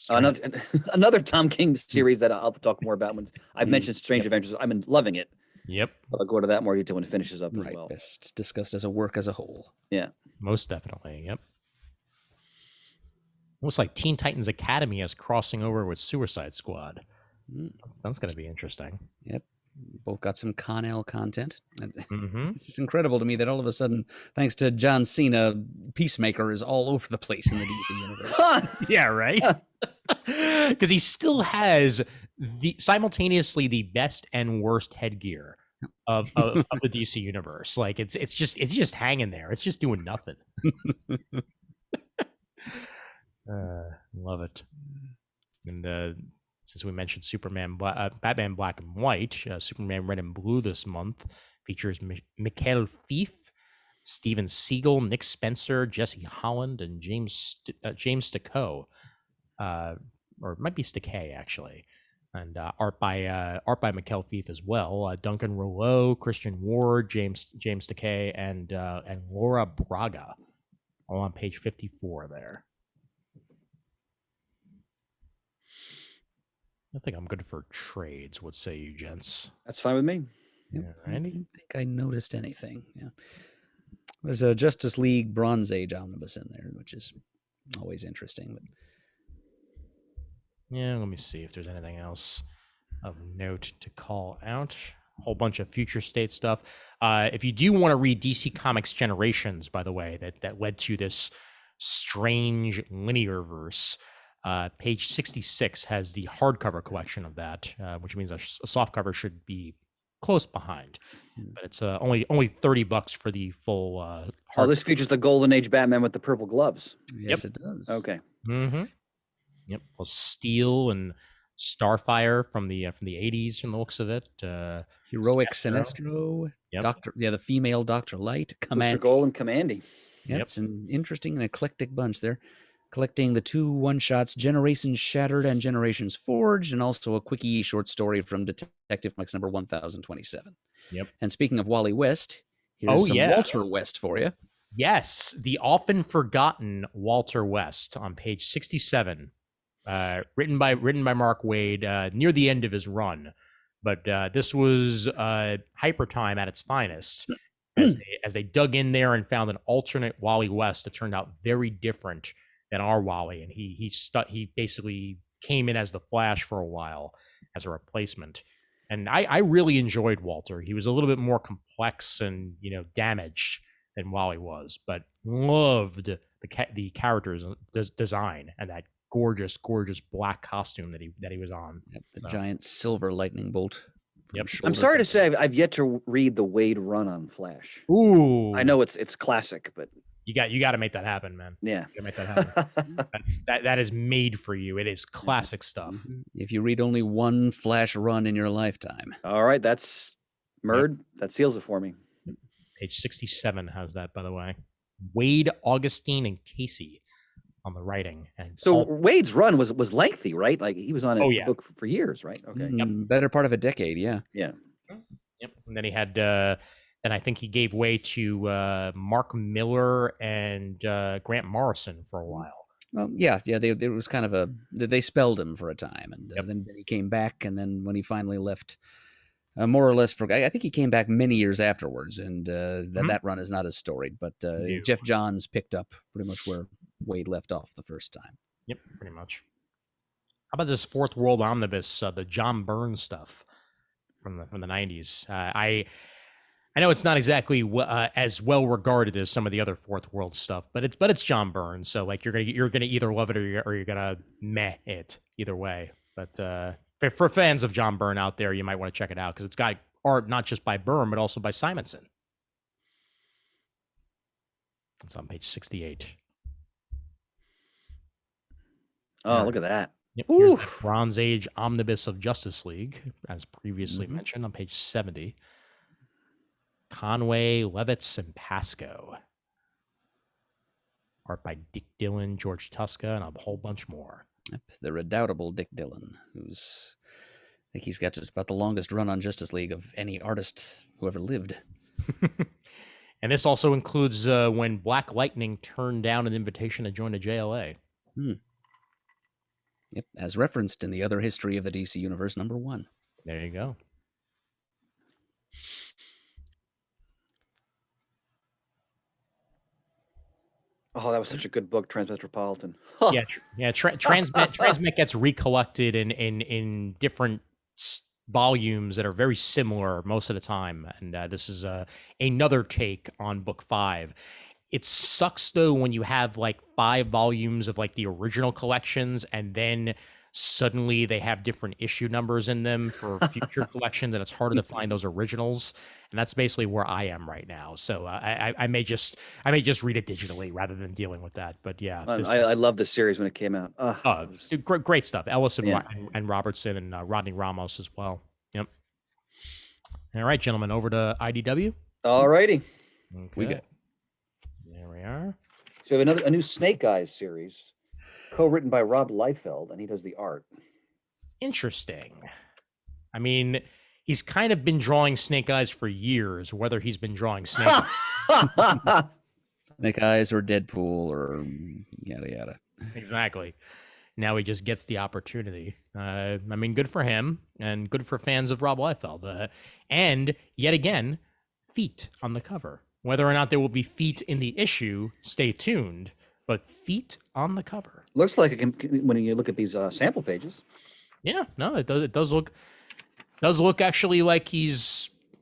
Another Tom King series that I'll talk more about when I've mentioned Strange Adventures. I've been loving it. Yep, But I'll go into that more detail when it finishes up as Right, well. best discussed as a work as a whole. Yeah. most definitely. Yep. Looks like Teen Titans Academy is crossing over with Suicide Squad. That's going to be interesting. Yep. Both got some Con-El content. Mm-hmm. It's just incredible to me that all of a sudden, thanks to John Cena, Peacemaker is all over the place in the DC universe. Yeah, right. Because he still has simultaneously the best and worst headgear of the DC universe. Like it's just hanging there. It's just doing nothing. Love it. And since we mentioned Batman Black and White, Superman Red and Blue this month features Mikael Fief, Steven Seagal, Nick Spencer, Jesse Holland, and James Stakao, or it might be Stakay actually, and art by Mikael Fief as well. Duncan Rouleau, Christian Ward, James Stakay, and Laura Braga, all on page 54 there. I think I'm good for trades. What say you, gents? That's fine with me. Yep. Alrighty. I don't think I noticed anything. Yeah. There's a Justice League Bronze Age omnibus in there, which is always interesting. But yeah, let me see if there's anything else of note to call out. A whole bunch of future state stuff. If you do want to read DC Comics Generations, by the way, that led to this strange linear verse. Page 66 has the hardcover collection of that, which means a softcover should be close behind. But it's only $30 for the full. This features the Golden Age Batman with the purple gloves. yes, it does. Okay. Mm-hmm. Yep. Well, Steel and Starfire from the 80s, from the looks of it. Heroic Sinestro. Yep. The female Dr. Light. Mr. Gold and Commandy. Yep. It's an interesting and eclectic bunch there. Collecting the 2 one-shots, Generations Shattered and Generations Forged, and also a quickie short story from Detective Comics number 1027. Yep. And speaking of Wally West, here's some Walter West for you. Yes, the often forgotten Walter West on page 67, written by Mark Waid near the end of his run. But this was Hyper Time at its finest, as they dug in there and found an alternate Wally West that turned out very different than our Wally, and he basically came in as the Flash for a while as a replacement. And I really enjoyed Walter. He was a little bit more complex and damaged than Wally was, but loved the character's design and that gorgeous black costume that he was on. Yep, the giant silver lightning bolt. Yep. I'm sorry to say I've yet to read the Wade run on Flash. Ooh, I know it's classic, but you got to make that happen, man. Yeah, you got to make that happen. that is made for you. It is classic stuff. If you read only one Flash run in your lifetime. All right, that's Murd. Yep. That seals it for me. Page 67 has that, by the way. Wade, Augustine, and Casey on the writing. And so Wade's run was lengthy, right? Like he was on a book for years, right? Okay. Yep. Better part of a decade, yeah. Yeah. Yep. And then he had then I think he gave way to Mark Miller and Grant Morrison for a while. Well, yeah. There was kind of they spelled him for a time, and then he came back, and then when he finally left, more or less I think he came back many years afterwards, and that run is not as storied. But Jeff Johns picked up pretty much where Wade left off the first time. Yep, pretty much. How about this Fourth World Omnibus, the John Byrne stuff from the 90s? I know it's not exactly as well regarded as some of the other Fourth World stuff, but it's John Byrne, so like you're gonna either love it or you're gonna meh it either way. But for fans of John Byrne out there, you might want to check it out because it's got art not just by Byrne but also by Simonson. It's on page 68. Oh, look at that! Yep, Bronze Age Omnibus of Justice League, as previously mentioned, on page 70. Conway, Levitz, and Pasco. Art by Dick Dillon, George Tuska, and a whole bunch more. Yep, the redoubtable Dick Dillon, I think he's got just about the longest run on Justice League of any artist who ever lived. And this also includes when Black Lightning turned down an invitation to join the JLA. Yep, as referenced in the Other History of the DC Universe #1. There you go. Oh, that was such a good book, Transmetropolitan. Yeah. Transmet gets recollected in different volumes that are very similar most of the time, and this is another take on book 5. It sucks though when you have like 5 volumes of like the original collections, and then suddenly they have different issue numbers in them for future collections, and it's harder to find those originals. And that's basically where I am right now. So I may just read it digitally rather than dealing with that. But yeah, I love the series when it came out. Great stuff. Ellison Yeah. and Robertson and Rodney Ramos as well. Yep. All right, gentlemen, over to IDW. All righty. Okay. We got There we are. So we have a new Snake Eyes series, co-written by Rob Liefeld, and he does the art. Interesting. I mean, he's kind of been drawing Snake Eyes for years, whether he's been drawing Snake Snake Eyes or Deadpool or yada yada. Exactly. Now he just gets the opportunity. I mean, good for him and good for fans of Rob Liefeld. And yet again, feet on the cover. Whether or not there will be feet in the issue, stay tuned. But feet on the cover. Looks like it can, when you look at these sample pages. Yeah, no, it does look actually like he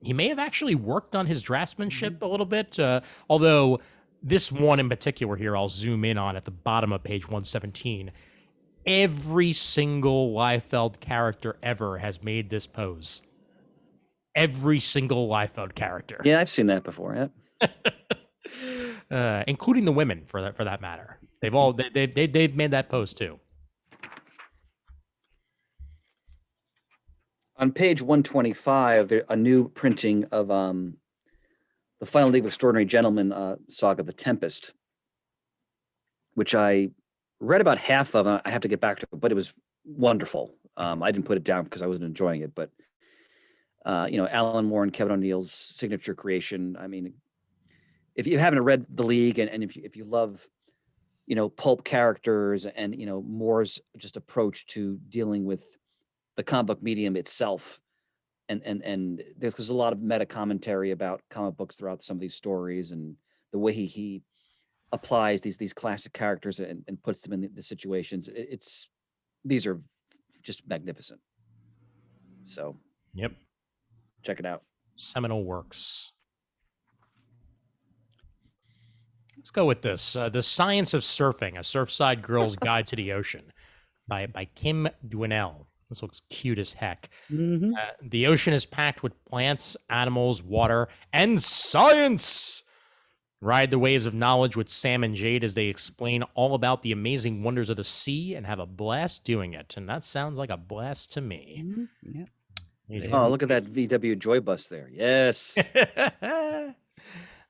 may have actually worked on his draftsmanship a little bit. Although this one in particular here, I'll zoom in on at the bottom of page 117. Every single Liefeld character ever has made this pose. Every single Liefeld character. Yeah, I've seen that before. Yeah. Including the women, for that matter. They've made that pose too. On page 125, a new printing of the Final League of Extraordinary Gentlemen saga, The Tempest, which I read about half of. I have to get back to it, but it was wonderful. I didn't put it down because I wasn't enjoying it, but Alan Moore and Kevin O'Neill's signature creation. I mean, if you haven't read The League and if you love, pulp characters and, Moore's just approach to dealing with the comic book medium itself, and there's a lot of meta commentary about comic books throughout some of these stories and the way he applies these classic characters and puts them in the situations. These are just magnificent. So, yep, check it out. Seminal works. Let's go with this. The Science of Surfing, a Surfside Girl's Guide to the Ocean by Kim Dwinell. This looks cute as heck. Mm-hmm. The ocean is packed with plants, animals, water, and science. Ride the waves of knowledge with Sam and Jade as they explain all about the amazing wonders of the sea and have a blast doing it. And that sounds like a blast to me. Mm-hmm. Yeah. Oh, look at that VW Joy Bus there. Yes.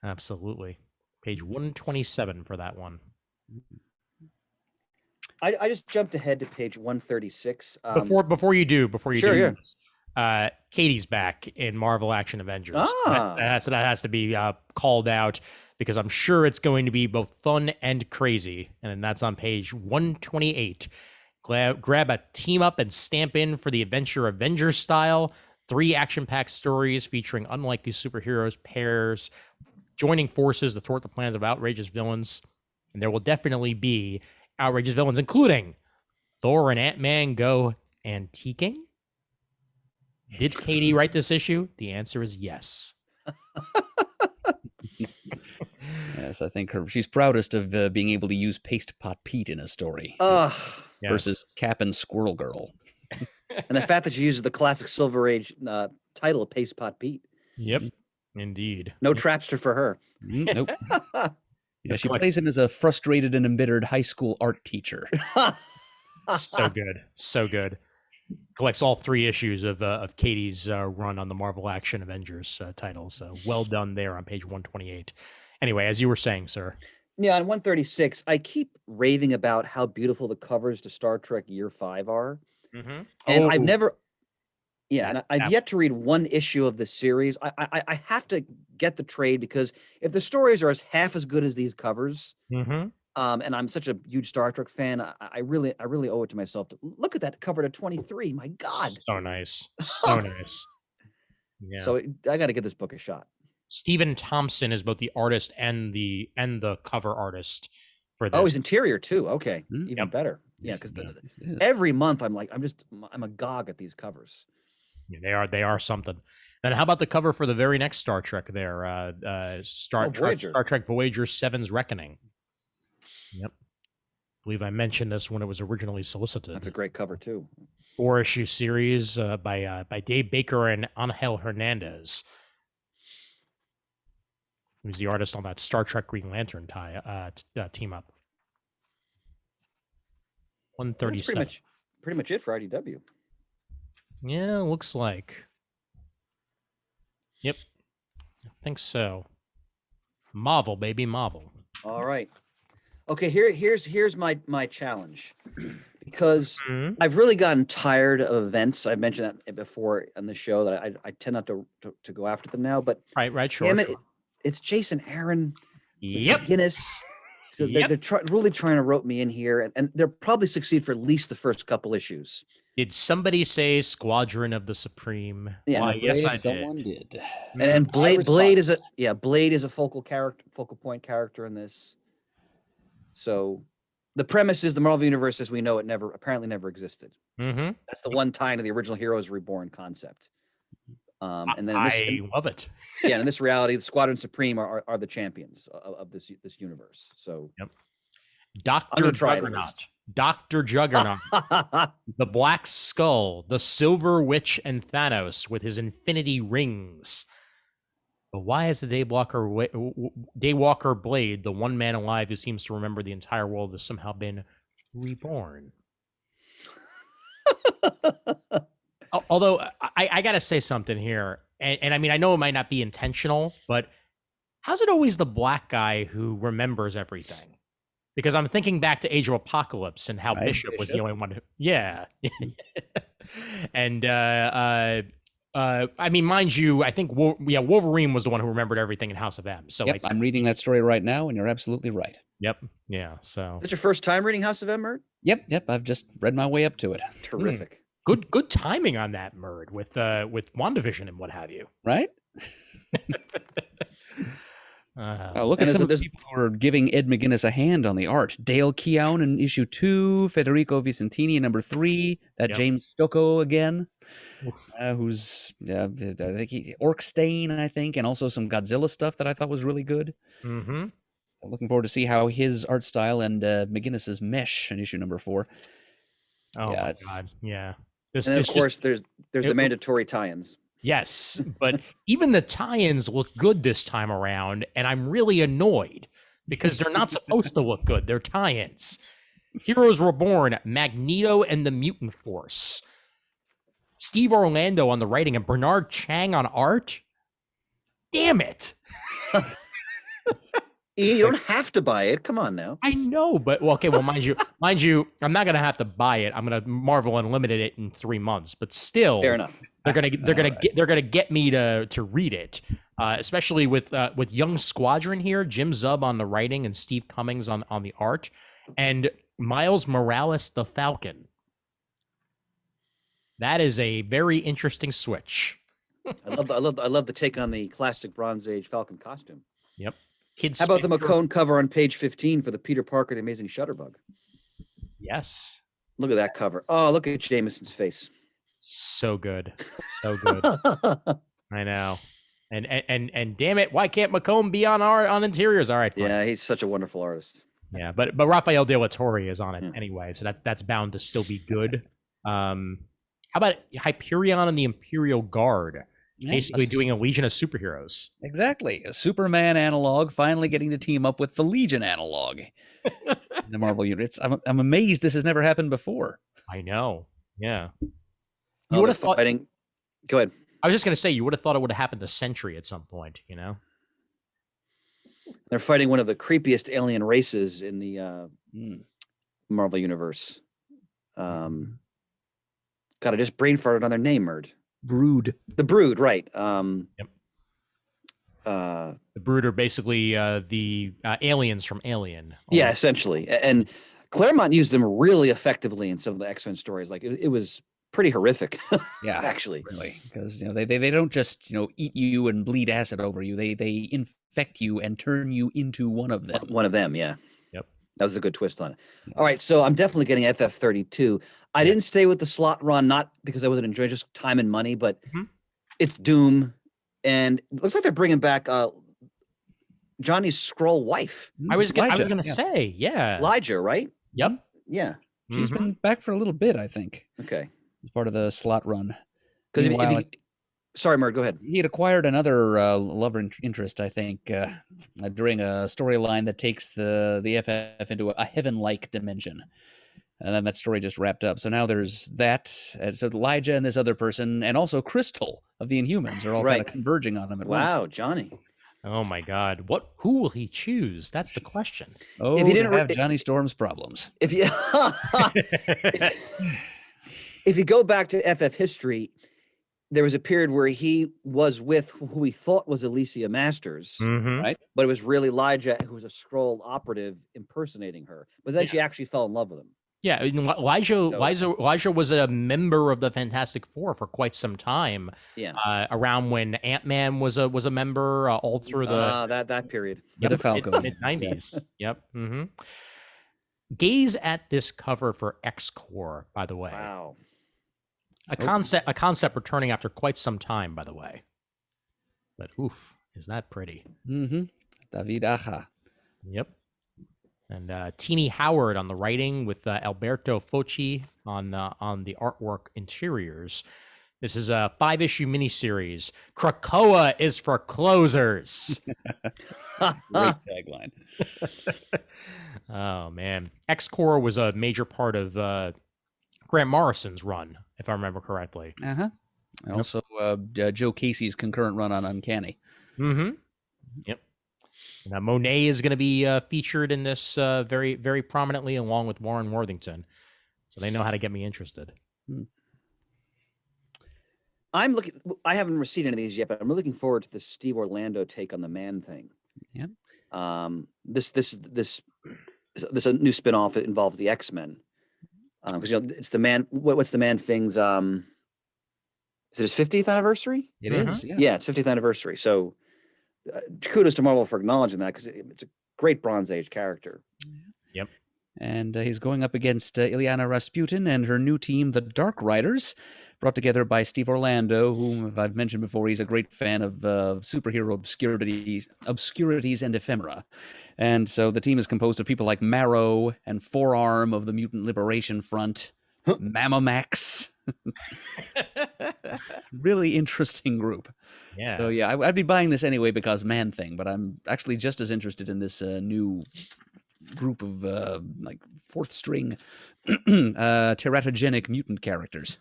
Absolutely. Page 127 for that one. I just jumped ahead to page 136. Before you do, Sure. Katie's back in Marvel Action Avengers. Ah. That has to be called out because I'm sure it's going to be both fun and crazy. And that's on page 128. Grab a team up and stamp in for the adventure Avengers style. 3 action-packed stories featuring unlikely superheroes pairs joining forces to thwart the plans of outrageous villains. And there will definitely be outrageous villains, including Thor and Ant-Man go antiquing. Did Katie write this issue? The answer is yes. Yes, I think she's proudest of being able to use Paste Pot Pete in a story versus Cap and Squirrel Girl. And the fact that she uses the classic Silver Age title of Paste Pot Pete. Yep, indeed. No trapster for her. Nope. Yeah, she plays him as a frustrated and embittered high school art teacher. So good. Collects all 3 issues of Katie's run on the Marvel Action Avengers title. So well done there on page 128. Anyway, as you were saying, sir. Yeah, on 136, I keep raving about how beautiful the covers to Star Trek Year 5 are. Mm-hmm. And I've never Yeah, and I've yet to read one issue of this series. I have to get the trade because if the stories are half as good as these covers, Mm-hmm. and I'm such a huge Star Trek fan, I really owe it to myself to look at that cover to 23. My God, So nice, so nice. Yeah. So I got to give this book a shot. Stephen Thompson is both the artist and the cover artist for this. Oh, his interior too. Okay, even better. Yeah, because every month I'm agog at these covers. Yeah, they are something. And how about the cover for the very next Star Trek there? Star Trek Voyager 7's Reckoning. Yep. I believe I mentioned this when it was originally solicited. That's a great cover too. 4-issue series by Dave Baker and Angel Hernandez, who's the artist on that Star Trek Green Lantern team up. 137. That's pretty much it for IDW. Yeah, looks like. Yep, I think so. Marvel, baby, Marvel. All right. Okay, here's my challenge, because I've really gotten tired of events. I've mentioned that before on the show that I tend not to go after them now. But right, sure. Damn it, it's Jason Aaron. Yep. Guinness. So they're really trying to rope me in here, and they'll probably succeed for at least the first couple issues. Did somebody say Squadron of the Supreme? Yeah, why, yes, I someone did. And Blade is a focal point character in this. So the premise is the Marvel Universe as we know it apparently never existed. Mm-hmm. That's the one tie to the original Heroes Reborn concept. And then I love it. Yeah, in this reality, the Squadron Supreme are the champions of this universe. So Dr. Juggernaut. Dr. Juggernaut. The Black Skull, the Silver Witch, and Thanos with his infinity rings. But why is the Daywalker Blade, the one man alive who seems to remember the entire world, has somehow been reborn? Although I gotta say something here, and I mean I know it might not be intentional, but how's it always the black guy who remembers everything? Because I'm thinking back to Age of Apocalypse and how Bishop was the only one who, and I mean, mind you, I think Wolverine was the one who remembered everything in House of M. So I'm reading that story right now, and you're absolutely right. Yep. Yeah. So is that your first time reading House of M, Murd? Yep. I've just read my way up to it. Terrific. Good timing on that, Murd, with WandaVision and what have you. Right. Look at some of the people who are giving Ed McGuinness a hand on the art. Dale Keown in issue 2, Federico Vicentini in number 3, James Stocco again, who's I think Orc Stain, I think, and also some Godzilla stuff that I thought was really good. Mm-hmm. I'm looking forward to see how his art style and McGuinness's mesh in issue number 4. Oh my God! Yeah. And of course, there's the mandatory tie-ins. Yes, but even the tie-ins look good this time around, and I'm really annoyed because they're not supposed to look good. They're tie-ins. Heroes Reborn, Magneto and the Mutant Force. Steve Orlando on the writing and Bernard Chang on art. Damn it. You don't have to buy it. Come on now. I know, but mind you, I'm not gonna have to buy it. I'm gonna Marvel Unlimited it in 3 months. But still, fair enough. They're gonna get me to read it, especially with Young Squadron here, Jim Zub on the writing and Steve Cummings on the art, and Miles Morales the Falcon. That is a very interesting switch. I love the take on the classic Bronze Age Falcon costume. Yep. How about the McCone cover on page 15 for the Peter Parker, the Amazing Shutterbug? Yes. Look at that cover. Oh, look at Jameson's face. So good. So good. I know. And damn it, why can't McComb be on interiors? All right. Fine. Yeah, he's such a wonderful artist. Yeah, but Raphael De La Torre is on it anyway, so that's bound to still be good. How about Hyperion and the Imperial Guard? Basically doing a Legion of Superheroes. Exactly. A Superman analog finally getting to team up with the Legion analog in the Marvel Universe. I'm amazed this has never happened before. I know. Yeah. You would have thought. Go ahead. I was just going to say, you would have thought it would have happened to Sentry at some point, you know? They're fighting one of the creepiest alien races in the Marvel Universe. God, I just brain farted on their name, Murd. Brood. The Brood, right? Yep. Uh, The Brood are basically the aliens from Alien. yeah, essentially. And Claremont used them really effectively in some of the X-Men stories. Like it was pretty horrific. Yeah, actually. really, because they don't just eat you and bleed acid over you. They infect you and turn you into one of them. One of them, yeah. Yep. That was a good twist on it. All right, so I'm definitely getting FF32. I Yeah. didn't stay with the slot run, not because I wasn't enjoying just time and money, but Mhm. it's Doom, and it looks like they're bringing back Johnny's Skrull wife, I was going Elijah, to say, yeah. Elijah, right? Yep. Yeah. She's Mhm. been back for a little bit, I think, Okay. as part of the slot run. Because if Meanwhile, you, sorry, Murd, go ahead. he had acquired another love interest, I think, during a storyline that takes the FF into a heaven-like dimension. And then that story just wrapped up. So now there's that. So Elijah and this other person, and also Crystal of the Inhumans are all kind of Right. converging on him at once. Wow, Johnny. Oh my God! Who will he choose? That's the question. Oh, If he didn't to have Johnny Storm's problems. If you if you go back to FF history, there was a period where he was with who he thought was Alicia Masters, Mhm. Right. but it was really Elijah who was a Skrull operative impersonating her. But then Yeah. she actually fell in love with him. Yeah, I mean, Elijah was a member of the Fantastic Four for quite some time. Yeah. Around when Ant-Man was a member, all through the that period. The DeFalco. mid 90s. Yep. Hmm. Gaze at this cover for X-Core, by the way. Wow. A concept returning after quite some time, by the way. But oof, is that pretty? Mm-hmm. David Aja. Yep. And Teeny Howard on the writing with Alberto Focci on the artwork interiors. This is a 5-issue miniseries. Krakoa is for closers. Great tagline. Oh man, X-Core was a major part of Grant Morrison's run, if I remember correctly. Uh-huh. And also Joe Casey's concurrent run on Uncanny. Mm-hmm. Yep. Now Monet is going to be featured in this very, very prominently, along with Warren Worthington. So they know how to get me interested. I'm looking. I haven't received any of these yet, but I'm really looking forward to the Steve Orlando take on the Man Thing. Yeah. This a new spinoff. It involves the X-Men. Because it's the Man. What's the Man Thing's? Is it his 50th anniversary? It is. Yeah. Yeah, it's 50th anniversary. So kudos to Marvel for acknowledging that, because it's a great Bronze Age character. Yep. And he's going up against Ilyana Rasputin and her new team, the Dark Riders, brought together by Steve Orlando, whom I've mentioned before. He's a great fan of superhero obscurities and ephemera. And so the team is composed of people like Marrow and Forearm of the Mutant Liberation Front, Mammomax. Really interesting group. Yeah. So yeah, I'd be buying this anyway because Man Thing, but I'm actually just as interested in this new group of like fourth string teratogenic mutant characters.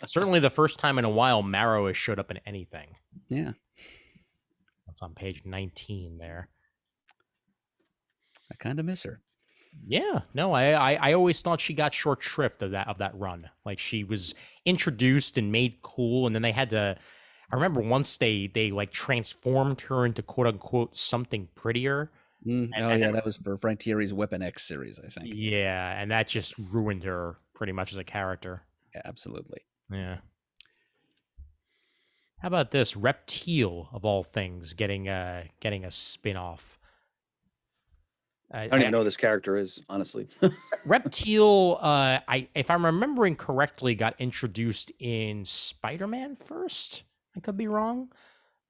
Certainly the first time in a while Marrow has showed up in anything. Yeah. That's on page 19 there. I kind of miss her. Yeah, no, I always thought she got short shrift of that run. Like she was introduced and made cool, and then they had to. I remember once they like transformed her into quote unquote something prettier. That was for Frank Thierry's Weapon X series, I think. Yeah, and that just ruined her pretty much as a character. Yeah, absolutely. Yeah. How about this Reptile of all things getting a spin-off? I don't even know who this character is, honestly. Reptile, if I'm remembering correctly, got introduced in Spider-Man first. I could be wrong,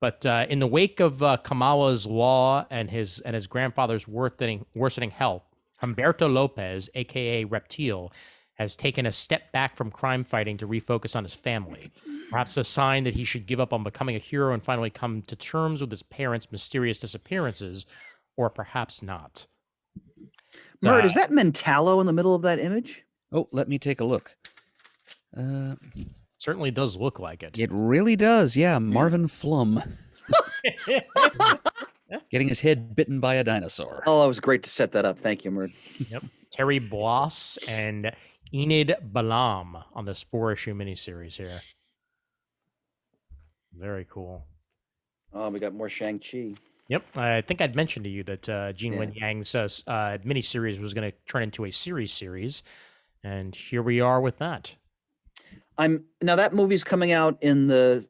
but in the wake of Kamala's law and his grandfather's worsening health, Humberto Lopez, aka Reptile, has taken a step back from crime fighting to refocus on his family. Perhaps a sign that he should give up on becoming a hero and finally come to terms with his parents' mysterious disappearances, or perhaps not. Murd, is that Mentallo in the middle of that image? Oh, let me take a look. Certainly does look like it. It really does. Yeah, Marvin Flum. Getting his head bitten by a dinosaur. Oh, it was great to set that up. Thank you, Murd. Yep. Terry Bloss and Enid Balam on this 4-issue miniseries here. Very cool. Oh, we got more Shang-Chi. Yep, I think I'd mentioned to you that Gene Yeah. Lin Yang's miniseries was going to turn into a series, and here we are with that. Now that movie's coming out in the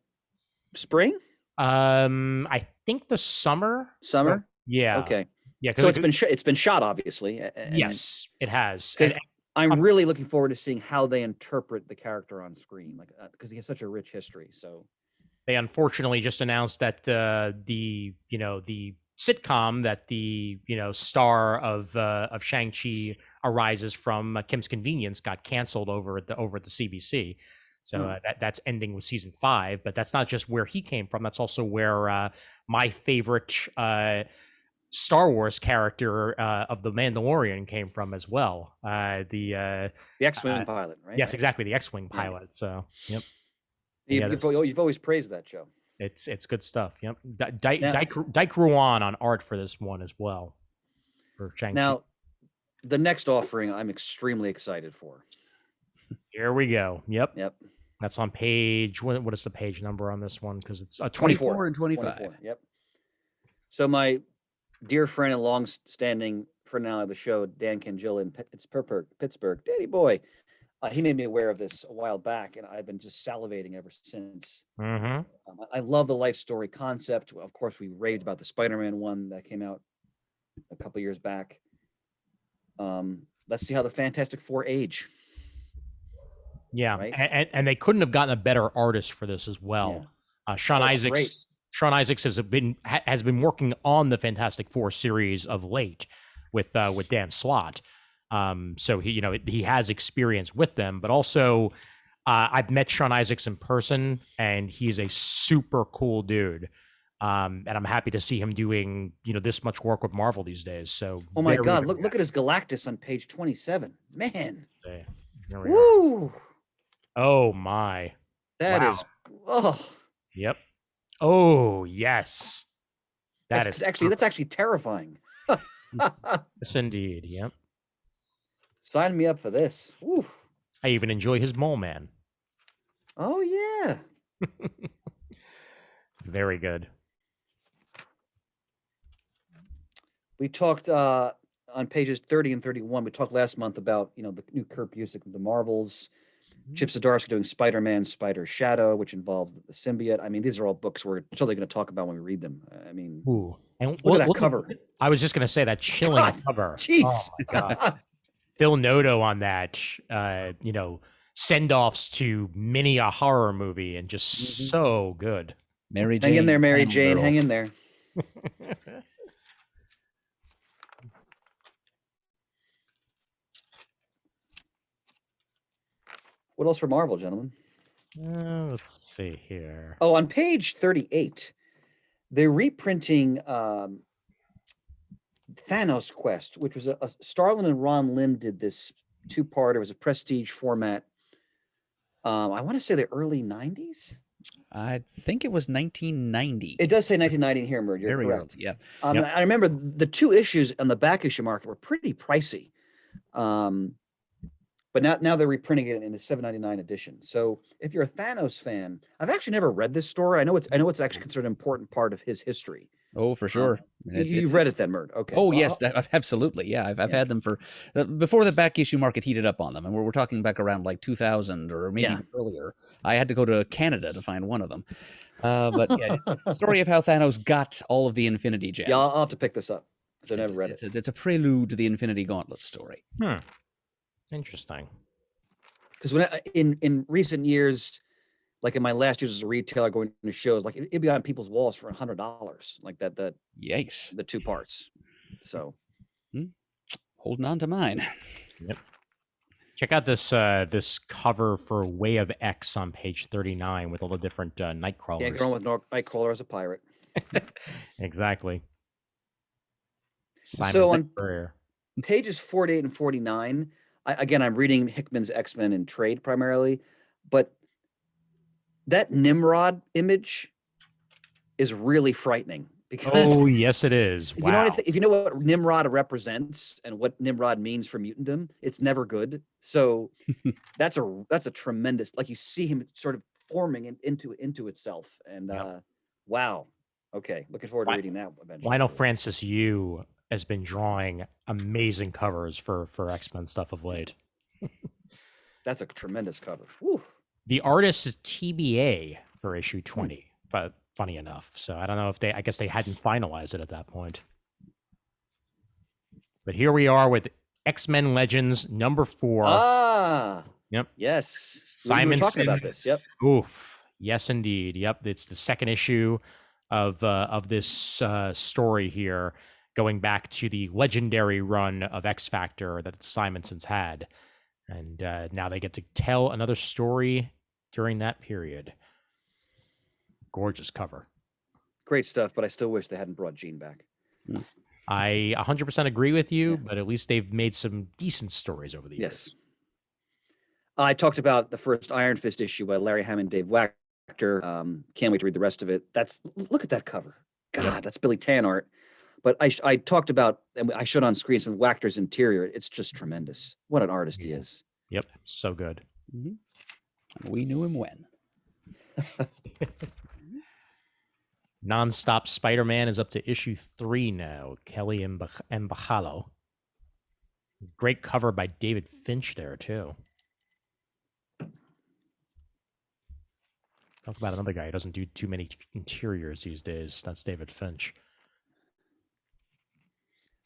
spring, I think the summer. summer. Yeah, Okay. yeah. So Because it's been shot, obviously. yes, it has. Because I'm um, really looking forward to seeing how they interpret the character on screen, like because he has such a rich history. So they unfortunately just announced that the sitcom that the star of Shang-Chi arises from, Kim's Convenience, got canceled over at the CBC. So that's ending with season 5, but that's not just where he came from. That's also where my favorite Star Wars character of the Mandalorian came from as well. The X-Wing pilot, right? yes, exactly, the X-Wing Yeah. pilot. So yep. You've always praised that show. It's good stuff. Yep. Dike Ruan on art for this one as well. For Shang-Chi. Now, the next offering I'm extremely excited for. Here we go. Yep. Yep. That's on page. What is the page number on this one? Because it's 24 and 25. 24. Yep. So my dear friend and long-standing friend now of the show, Dan Cangill in Pittsburgh, Daddy boy, he made me aware of this a while back, and I've been just salivating ever since. Mm-hmm. I love the life story concept. Of course, we raved about the Spider-Man one that came out a couple years back. Let's see how the Fantastic Four age. Yeah, right? and they couldn't have gotten a better artist for this as well. Yeah. Sean Isaacs has been working on the Fantastic Four series of late with Dan Slott. So he has experience with them, but also I've met Sean Isaacs in person, and he's a super cool dude. And I'm happy to see him doing this much work with Marvel these days. So oh my God, look at his Galactus on page 27, man. Woo! Oh my, that is yep. Oh yes, that's actually terrifying. Yes, indeed. Yep. Sign me up for this. Woo. I even enjoy his Mole Man. Oh yeah. Very good. We talked on pages 30 and 31. We talked last month about the new Kurt Busiek of the Marvels. Chip Zdarsky doing Spider-Man, Spider Shadow, which involves the symbiote. I mean, these are all books we're totally going to talk about when we read them. I mean, and look at that cover. I was just going to say that chilling cover. Jeez. Oh my God. Phil Noto on that, send-offs to many a horror movie, and just so good. Mary Jane. Hang in there, Mary Jane. Hang in there. What else for Marvel, gentlemen? Let's see here. Oh, on page 38, they're reprinting Thanos Quest, which was a Starlin and Ron Lim did this two-part. It was a prestige format. I want to say the early 90s. I think it was 1990. It does say 1990 here, Murd. You're correct. Early, yeah. I remember the 2 issues on the back issue market were pretty pricey. But now they're reprinting it in a $7.99 edition. So if you're a Thanos fan, I've actually never read this story. I know it's actually considered an important part of his history. Oh, for sure. You've read it then, Murd. Okay. Oh, so yes, absolutely. Yeah, I've had them for before the back issue market heated up on them, and we're talking back around like 2000 or maybe even earlier. I had to go to Canada to find one of them. But yeah, it's the story of how Thanos got all of the Infinity Gems. Yeah, I'll have to pick this up because I never read it. It's a prelude to the Infinity Gauntlet story. Interesting. Because when in recent years, like in my last years as a retailer, going to shows, like it'd be on people's walls for $100, like that. Yikes! The 2 parts. So, holding on to mine. Yep. Check out this cover for Way of X on page 39 with all the different Nightcrawlers. Can't go wrong with Nightcrawler as a pirate. Exactly. So on pages 48 and 49. I'm reading Hickman's X-Men in trade primarily, but that Nimrod image is really frightening because yes, it is. Wow. If you know what Nimrod represents and what Nimrod means for mutantdom, it's never good. So that's a tremendous, like you see him sort of forming into itself. And wow, okay, looking forward to reading that eventually. Lionel Francis Yu has been drawing amazing covers for X-Men stuff of late. That's a tremendous cover. Whew. The artist is TBA for issue 20, but funny enough. So I don't know if I guess they hadn't finalized it at that point. But here we are with X-Men Legends number 4. Ah. Yep. Yes. Simon we were talking about this. Yep. Oof. Yes, indeed. Yep. It's the second issue of this story here, going back to the legendary run of X Factor that the Simonsons had. And now they get to tell another story during that period. Gorgeous cover. Great stuff, but I still wish they hadn't brought Jean back. I 100% agree with you, but at least they've made some decent stories over the years. Yes. I talked about the first Iron Fist issue by Larry Hammond, Dave Wachter. Can't wait to read the rest of it. Look at that cover. God, that's Billy Tan art. But I talked about, and I showed on screen some Wachter's interior. It's just tremendous. What an artist he is. Yep, so good. Mm-hmm. We knew him when. Nonstop Spider-Man is up to issue 3 now. Kelly Mbachalo. Great cover by David Finch there, too. Talk about another guy who doesn't do too many interiors these days. That's David Finch.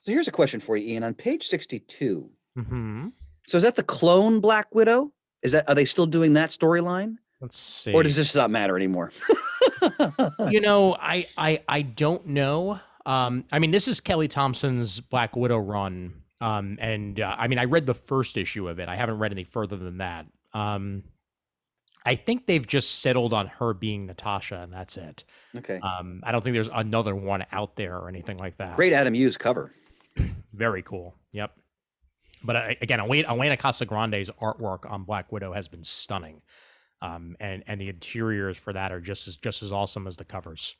So here's a question for you, Ian. On page 62, so is that the clone Black Widow? Are they still doing that storyline? Let's see. Or does this not matter anymore? I don't know. I mean, this is Kelly Thompson's Black Widow run. I mean, I read the first issue of it. I haven't read any further than that. I think they've just settled on her being Natasha, and that's it. Okay. I don't think there's another one out there or anything like that. Great Adam Hughes cover. Very cool. Yep. But again, Elena Casagrande's artwork on Black Widow has been stunning. And the interiors for that are just as awesome as the covers.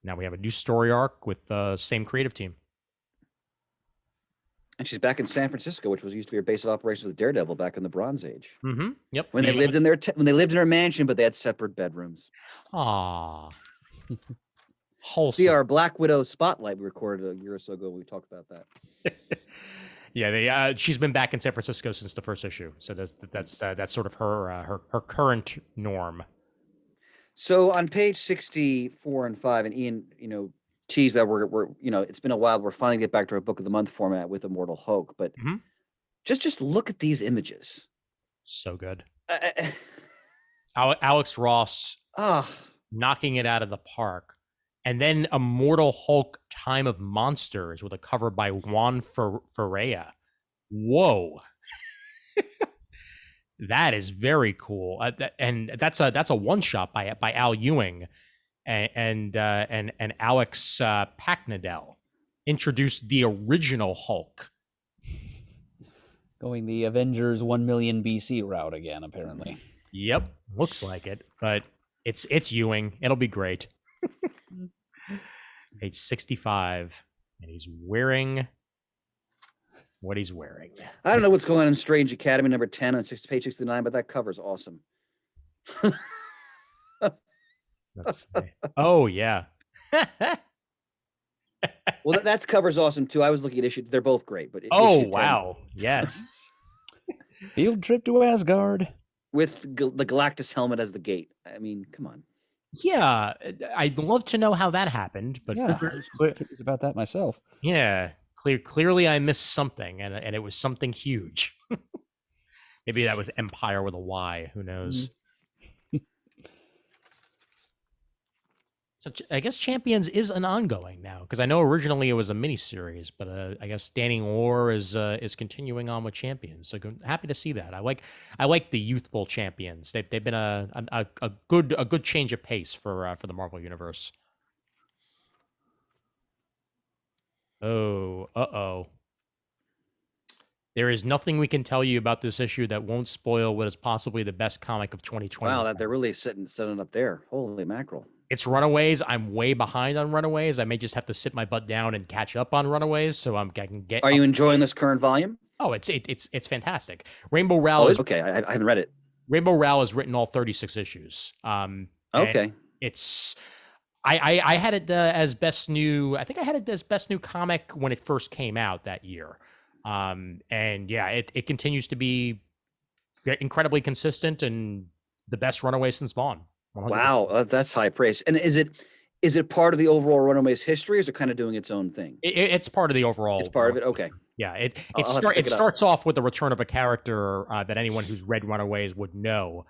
Now we have a new story arc with the same creative team. And she's back in San Francisco, which used to be her base of operations with Daredevil back in the Bronze Age. Mm-hmm. Yep. When they lived in her mansion, but they had separate bedrooms. Ah. See our Black Widow spotlight we recorded a year or so ago. We talked about that. Yeah, she's been back in San Francisco since the first issue, so that's sort of her current norm. So on page 64 and 5, and Ian, tease that we're it's been a while. We're finally get back to our book of the month format with Immortal Hulk, but just look at these images. So good. Alex Ross knocking it out of the park. And then Immortal Hulk Time of Monsters with a cover by Juan Ferreira. Whoa. That is very cool. And that's a one-shot by Al Ewing and Alex Packnadel. Introduced the original Hulk. Going the Avengers 1 million BC route again, apparently. Yep, looks like it. But it's Ewing. It'll be great. Page 65, and he's wearing what he's wearing. I don't know what's going on in Strange Academy number 10 on page 69, but that cover's awesome. Let's see. Oh, yeah. Well, that cover's awesome, too. I was looking at issue. They're both great. But oh, wow. Yes. Field trip to Asgard. With the Galactus helmet as the gate. I mean, come on. Yeah, I'd love to know how that happened, but yeah, I was curious about that myself. Yeah, clearly I missed something, and it was something huge. Maybe that was Empire with a Y. Who knows? So I guess Champions is an ongoing now, because I know originally it was a miniseries, but I guess Danny Orr is continuing on with Champions. So happy to see that. I like the youthful Champions. They've been a good change of pace for the Marvel universe. Oh, There is nothing we can tell you about this issue that won't spoil what is possibly the best comic of 2020. Wow, they're really setting up there. Holy mackerel. It's Runaways. I'm way behind on Runaways. I may just have to sit my butt down and catch up on Runaways, so I can get. Are you enjoying this current volume? Oh, it's fantastic. Rainbow Rowell. Okay. I haven't read it. Rainbow Rowell has written all 36 issues. And Okay. it's I had it as best new. I think I had it as best new comic when it first came out that year. And yeah, it continues to be incredibly consistent and the best runaway since Vaughn. 100%. Wow, that's high praise. And is it part of the overall Runaways history, or is it kind of doing its own thing? It's part of the overall. It's part of it. Okay. Yeah, it I'll have to pick it up. starts off with the return of a character that anyone who's read Runaways would know.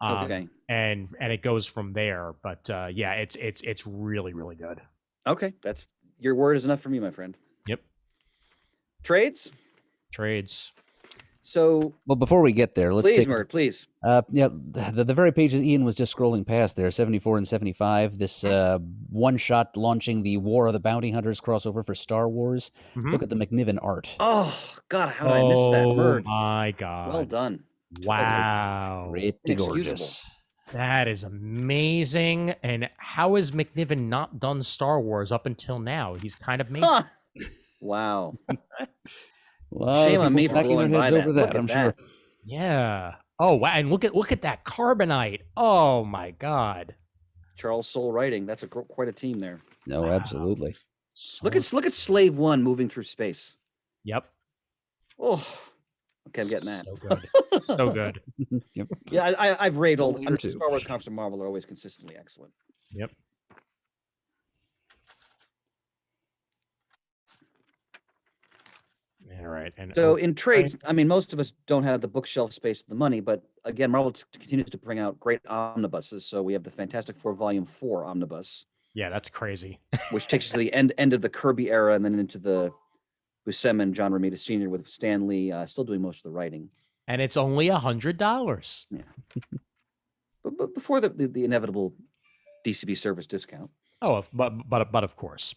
Okay. And it goes from there. But yeah, it's really, really good. Okay, that's your word is enough for me, my friend. Yep. Trades. So, Well, before we get there, let's please, take. Murd, please. Yeah, the very pages Ian was just scrolling past there, 74 and 75. This one shot launching the War of the Bounty Hunters crossover for Star Wars. Mhm. Look at the McNiven art. Oh God, how did I miss that, Murd? Oh my God! Well done. Wow, Pretty inexcusable. gorgeous. that is amazing. And how has McNiven not done Star Wars up until now? He's kind of made. Huh. Wow. Well, Shame on people me for smacking their blowing heads by over that. Look that. at I'm that. sure. Yeah. Oh wow! And look at that carbonite. Oh my God! Charles Soule writing. That's quite a team there. No, Wow. absolutely. So, Look at Slave One moving through space. Yep. Oh, okay, I'm getting that. So good. So good. Yep. Yeah, I've raved all. Soul Eater too. Star Wars comics and Marvel are always consistently excellent. Yep. All right. And So in trades, I mean, most of us don't have the bookshelf space, the money, but again, Marvel continues to bring out great omnibuses. So we have the Fantastic Four Volume 4 omnibus, yeah, that's crazy. which takes us to the end of the Kirby era and then into the Buscema and John Romita Sr. with Stan Lee still doing most of the writing. And it's only $100. But before the inevitable DCB service discount. Oh, but of course.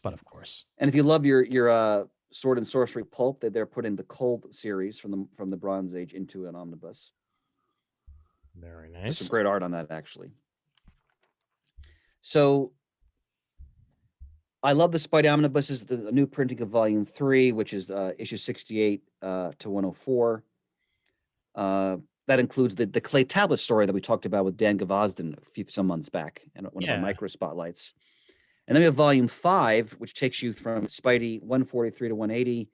And if you love your Sword and Sorcery pulp, they're putting the Cold series from the Bronze Age into an omnibus. Very Just nice. some great art on that, actually. So I love the Spidey omnibuses, the new printing of Volume 3, which is issue 68 to 104. That includes the Clay Tablet story that we talked about with Dan Gavosden some months back, and one of our micro spotlights. And then we have Volume 5, which takes you from Spidey 143 to 180,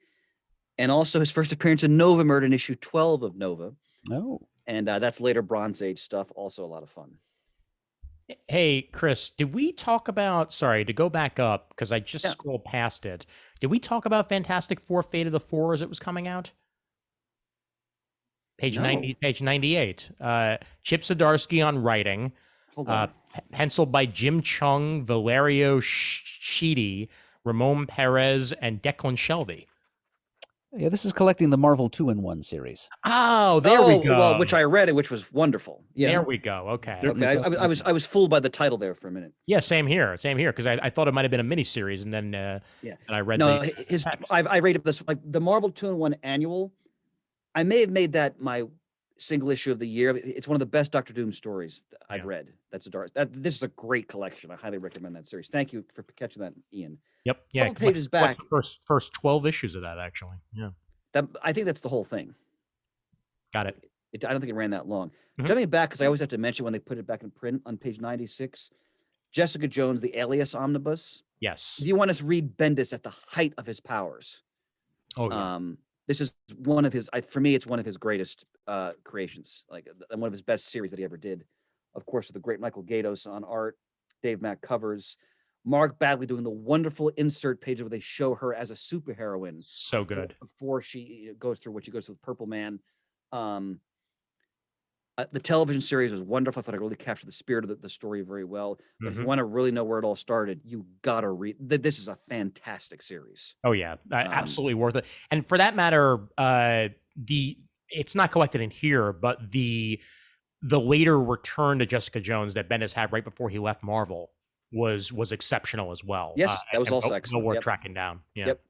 and also his first appearance in Nova Murd in issue 12 of Nova. Oh. And that's later Bronze Age stuff, also a lot of fun. Hey, Chris, did we talk about, sorry, to go back up, because I just scrolled past it. Did we talk about Fantastic Four Fate of the Four as it was coming out? Page 98. Chip Zdarsky on writing. Hold on. Penciled by Jim Chung, Valerio Sheedy, Ramon Perez, and Declan Shelby. Yeah, this is collecting the Marvel 2-in-1 series. Oh, there we go. Well, which I read and which was wonderful. Yeah. There we go. Okay. Okay. I was fooled by the title there for a minute. Yeah, same here. Because I thought it might have been a miniseries, and then and I read. No, I rated this like the Marvel 2-in-1 annual. I may have made that my single issue of the year. It's one of the best Doctor Doom stories I've read. This is a great collection. I highly recommend that series. Thank you for catching that, Ian. Yep. Yeah. A couple pages back. First 12 issues of that, actually. Yeah. I think that's the whole thing. Got it. I don't think it ran that long. Mhm. Jumping back, because I always have to mention when they put it back in print on page 96, Jessica Jones, the Alias Omnibus. Yes. If you want to read Bendis at the height of his powers, Oh, yeah. this is one of his. For me, it's one of his greatest creations, and one of his best series that he ever did. Of course, with the great Michael Gaydos on art, Dave Mack covers, Mark Bagley doing the wonderful insert page where they show her as a superheroine. So good. Before she goes through what she goes through with Purple Man. The television series was wonderful. I thought it really captured the spirit of the story very well. But if you want to really know where it all started, you got to read. This is a fantastic series. Oh, yeah. Absolutely worth it. And for that matter, it's not collected in here, but the later return to Jessica Jones that Bendis had right before he left Marvel was exceptional as well. Yes, that was also excellent. Well worth tracking down. Yeah. Yep.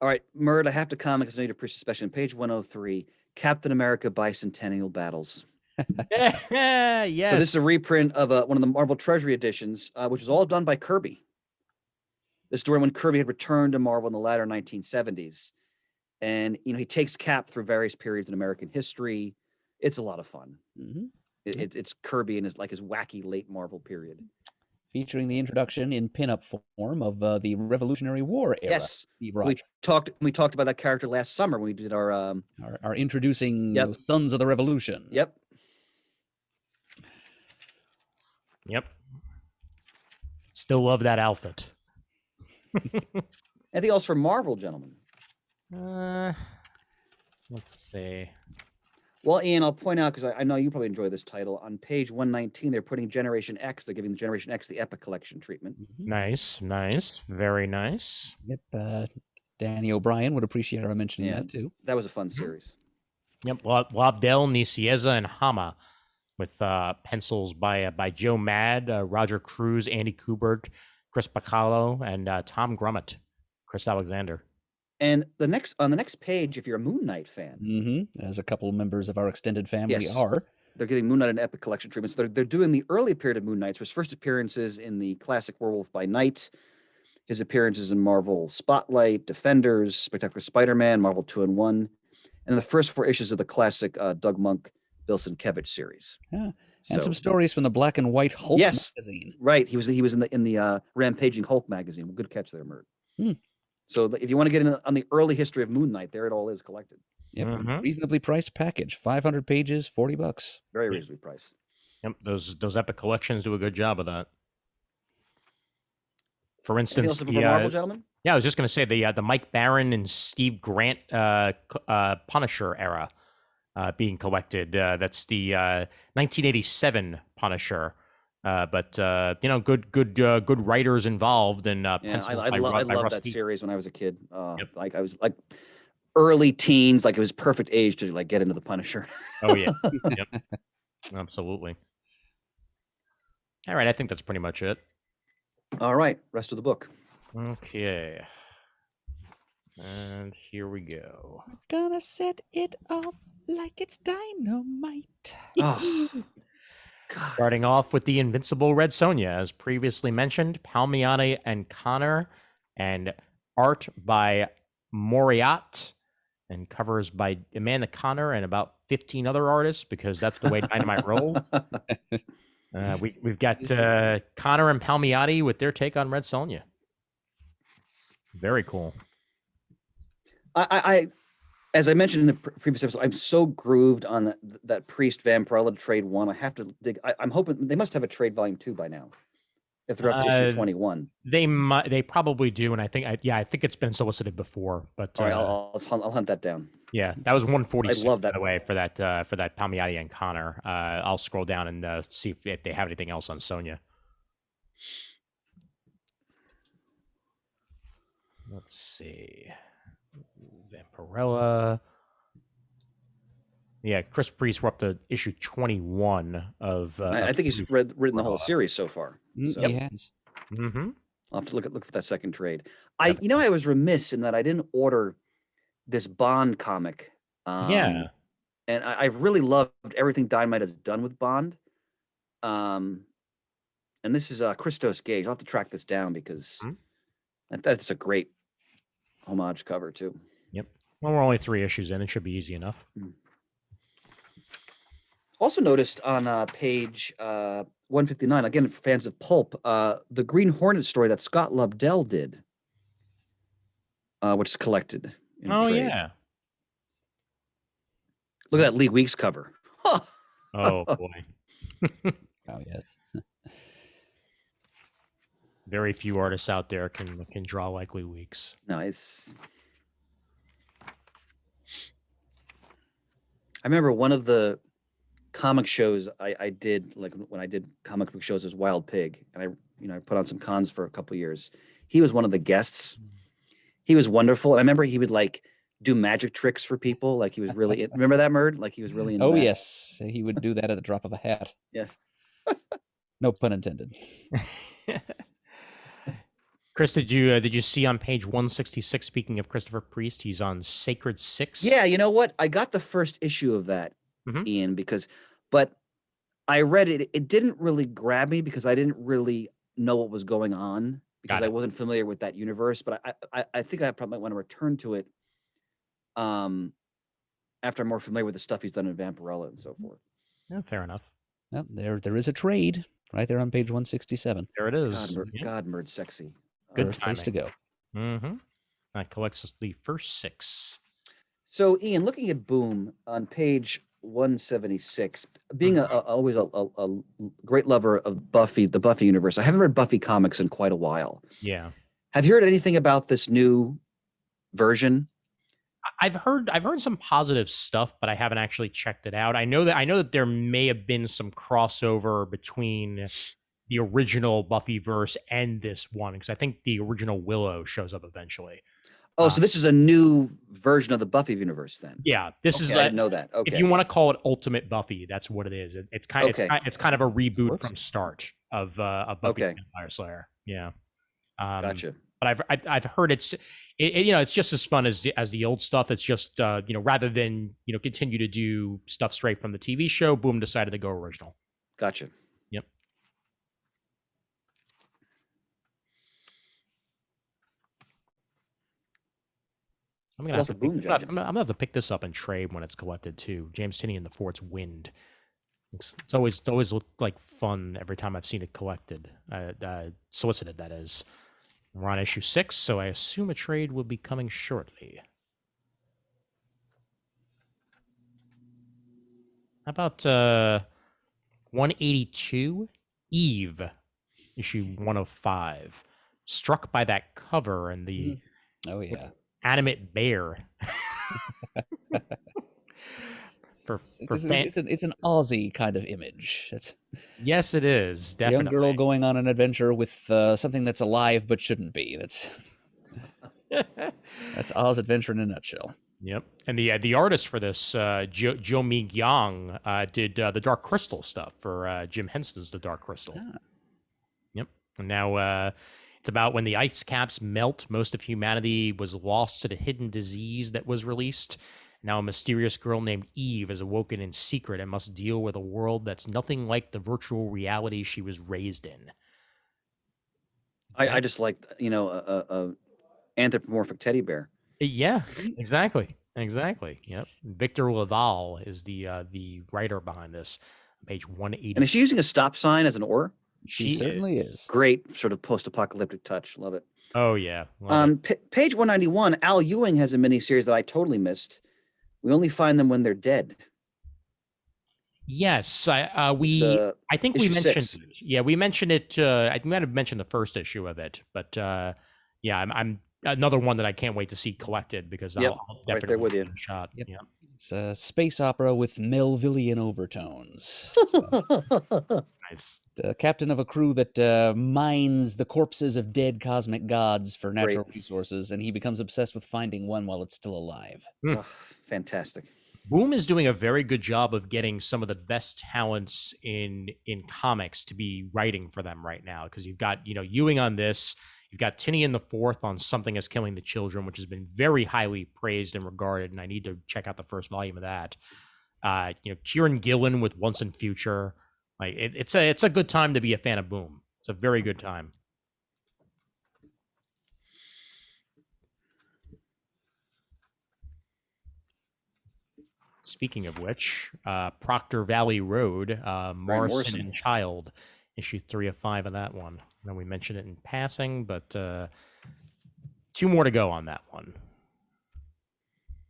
All right, Murd, I have to comment because I need to appreciate, especially on page 103, Captain America Bicentennial Battles. Yes. So this is a reprint of one of the Marvel Treasury editions, which was all done by Kirby. This is during when Kirby had returned to Marvel in the latter 1970s. And, he takes Cap through various periods in American history, It's a lot of fun. Mm-hmm. It's Kirby in his wacky late Marvel period. Featuring the introduction in pinup form of the Revolutionary War era. Yes, Steve we Rogers. talked about that character last summer when we did our introducing Sons of the Revolution. Yep. Still love that outfit. Anything else for Marvel, gentlemen? Let's see. Well, Ian, I'll point out, because I know you probably enjoy this title. On page 119, they're putting Generation X. They're giving Generation X the Epic Collection treatment. Nice. Very nice. Yep. Danny O'Brien would appreciate our mentioning that, too. That was a fun series. Yep. Lobdell, Nicieza, and Hama, with pencils by Joe Mad, Roger Cruz, Andy Kubert, Chris Bacalo, and Tom Grummett, Chris Alexander. And on the next page, if you're a Moon Knight fan, as a couple of members of our extended family are, they're getting Moon Knight and Epic Collection treatments. They're doing the early period of Moon Knight's, his first appearances in the classic Werewolf by Night, his appearances in Marvel Spotlight, Defenders, Spectacular Spider-Man, Marvel 2-in-1, and the first 4 issues of the classic Doug Monk, Bill Sienkiewicz series. Yeah, and some stories from the Black and White Hulk magazine. Right. He was in the Rampaging Hulk magazine. Good catch there, Murd. So if you want to get in on the early history of Moon Knight, there it all is collected. Yep, reasonably priced package, 500 pages, $40. Very reasonably priced. Yep, those Epic Collections do a good job of that. For instance, for Marvel, gentlemen? Yeah, I was just going to say the Mike Barron and Steve Grant Punisher era being collected. That's the 1987 Punisher. But good writers involved, and I loved that series when I was a kid. Like I was like early teens, like it was perfect age to like get into the Punisher. Oh yeah, yep. Absolutely. All right, I think that's pretty much it. All right, rest of the book. Okay, and here we go. We're gonna set it off like it's dynamite. Oh. God. Starting off with the Invincible Red Sonja, as previously mentioned, Palmiotti and Connor, and art by Moriat, and covers by Amanda Connor and about 15 other artists, because that's the way Dynamite rolls. We've got Connor and Palmiotti with their take on Red Sonja. Very cool. I as I mentioned in the previous episode, I'm so grooved on that Priest Vampirella trade 1. I have to dig. I'm hoping they must have a trade volume 2 by now, if they're up to issue 21. They probably do, and I think it's been solicited before. But all right, I'll hunt that down. Yeah, that was 146. I love that, by the way, for that Palmiotti and Connor. I'll scroll down and see if they have anything else on Sonja. Let's see. Vampirella. Yeah, Chris Priest, we're up to issue 21 of. I think he's written the whole series so far. So. He has. I'll have to look for that second trade. I was remiss in that I didn't order this Bond comic. And I really loved everything Dynamite has done with Bond. And this is Christos Gage. I'll have to track this down because that's a great homage cover too. Yep. Well, we're only 3 issues in. It should be easy enough. Also noticed on page 159, again, for fans of pulp, the Green Hornet story that Scott Lobdell did, which is collected. Oh, yeah. Look at that Lee Weeks cover. Huh. Oh, boy. Oh, yes. Very few artists out there can draw like Lee Weeks. Nice. I remember one of the comic shows I did, like when I did comic book shows, as Wild Pig, and I put on some cons for a couple of years. He was one of the guests. He was wonderful. And I remember he would like do magic tricks for people. Like he was really remember that, Murd? Like he was really into that. Yes, he would do that at the drop of a hat. Yeah. No pun intended. Chris, did you see on page 166? Speaking of Christopher Priest, he's on Sacred 6. Yeah, you know what? I got the first issue of that, Ian, but I read it. It didn't really grab me because I didn't really know what was going on because I wasn't familiar with that universe. But I think I probably might want to return to it. after I'm more familiar with the stuff he's done in Vampirella and so forth. Yeah, fair enough. Well, there is a trade right there on page 167. There it is. Yeah. God, Murd sexy. Good First place to timing. go. Mm-hmm. That collects the first 6. So, Ian, looking at Boom on page 176, being always a great lover of Buffy, the Buffy universe, I haven't read Buffy comics in quite a while. Yeah. Have you heard anything about this new version? I've heard some positive stuff, but I haven't actually checked it out. I know that there may have been some crossover between the original Buffyverse and this one, because I think the original Willow shows up eventually. Oh, so this is a new version of the Buffy universe then? Yeah, this is. I didn't know that. Okay. If you want to call it Ultimate Buffy, that's what it is. It's kind of a reboot from start of Buffy the Vampire Slayer. Yeah. Gotcha. But I've heard it's just as fun as the old stuff. It's just rather than continue to do stuff straight from the TV show, Boom decided to go original. Gotcha. Yep. I'm gonna have to pick this up and trade when it's collected too. James Tinney and the Fort's Wind. It's always looked like fun every time I've seen it collected, solicited. That is. We're on issue 6, so I assume a trade will be coming shortly. How about 182? Eve, issue 105. Struck by that cover and the animate bear. It's an Aussie kind of image. Yes, it is. Definitely. A young girl going on an adventure with something that's alive but shouldn't be. That's Oz Adventure in a nutshell. Yep. And the artist for this, Jo Mi Gyang, did the Dark Crystal stuff for Jim Henson's The Dark Crystal. Ah. Yep. And now it's about when the ice caps melt, most of humanity was lost to the hidden disease that was released. Now a mysterious girl named Eve is awoken in secret and must deal with a world that's nothing like the virtual reality she was raised in. I just like, a anthropomorphic teddy bear. Yeah, exactly. Yep. Victor Laval is the writer behind this. Page 180. And is she using a stop sign as an oar? She certainly is. Great sort of post-apocalyptic touch. Love it. Oh, yeah. On page 191, Al Ewing has a miniseries that I totally missed. We only find them when they're dead. Yes, I think we mentioned 6. Yeah, we mentioned it. I might have mentioned the first issue of it, but yeah, I'm another one that I can't wait to see collected because I'll definitely right there with you. Shot. Yep. Yeah. It's a space opera with Melvillian overtones. Nice. The captain of a crew that mines the corpses of dead cosmic gods for natural resources, and he becomes obsessed with finding one while it's still alive. Oh, fantastic. Boom is doing a very good job of getting some of the best talents in comics to be writing for them right now, because you've got Ewing on this, you've got Tinney in the Fourth on Something Is Killing the Children, which has been very highly praised and regarded, and I need to check out the first volume of that. Kieran Gillen with Once and Future. Like it's a good time to be a fan of Boom. It's a very good time. Speaking of which, Proctor Valley Road, Morrison and Child, issue 3 of 5 of that one. I know we mentioned it in passing, but 2 more to go on that one.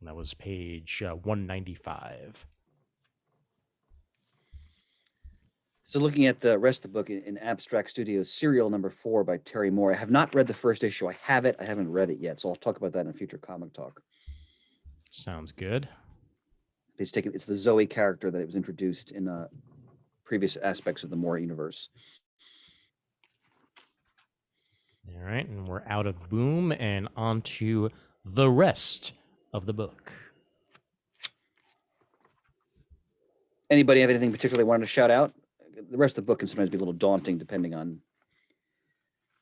And that was page 195. So looking at the rest of the book in Abstract Studios, Serial number 4 by Terry Moore. I have not read the first issue. I have it. I haven't read it yet, so I'll talk about that in a future comic talk. Sounds good. It's the Zoe character that it was introduced in previous aspects of the Moore universe. All right, and we're out of Boom and on to the rest of the book. Anybody have anything particularly wanted to shout out? The rest of the book can sometimes be a little daunting depending on.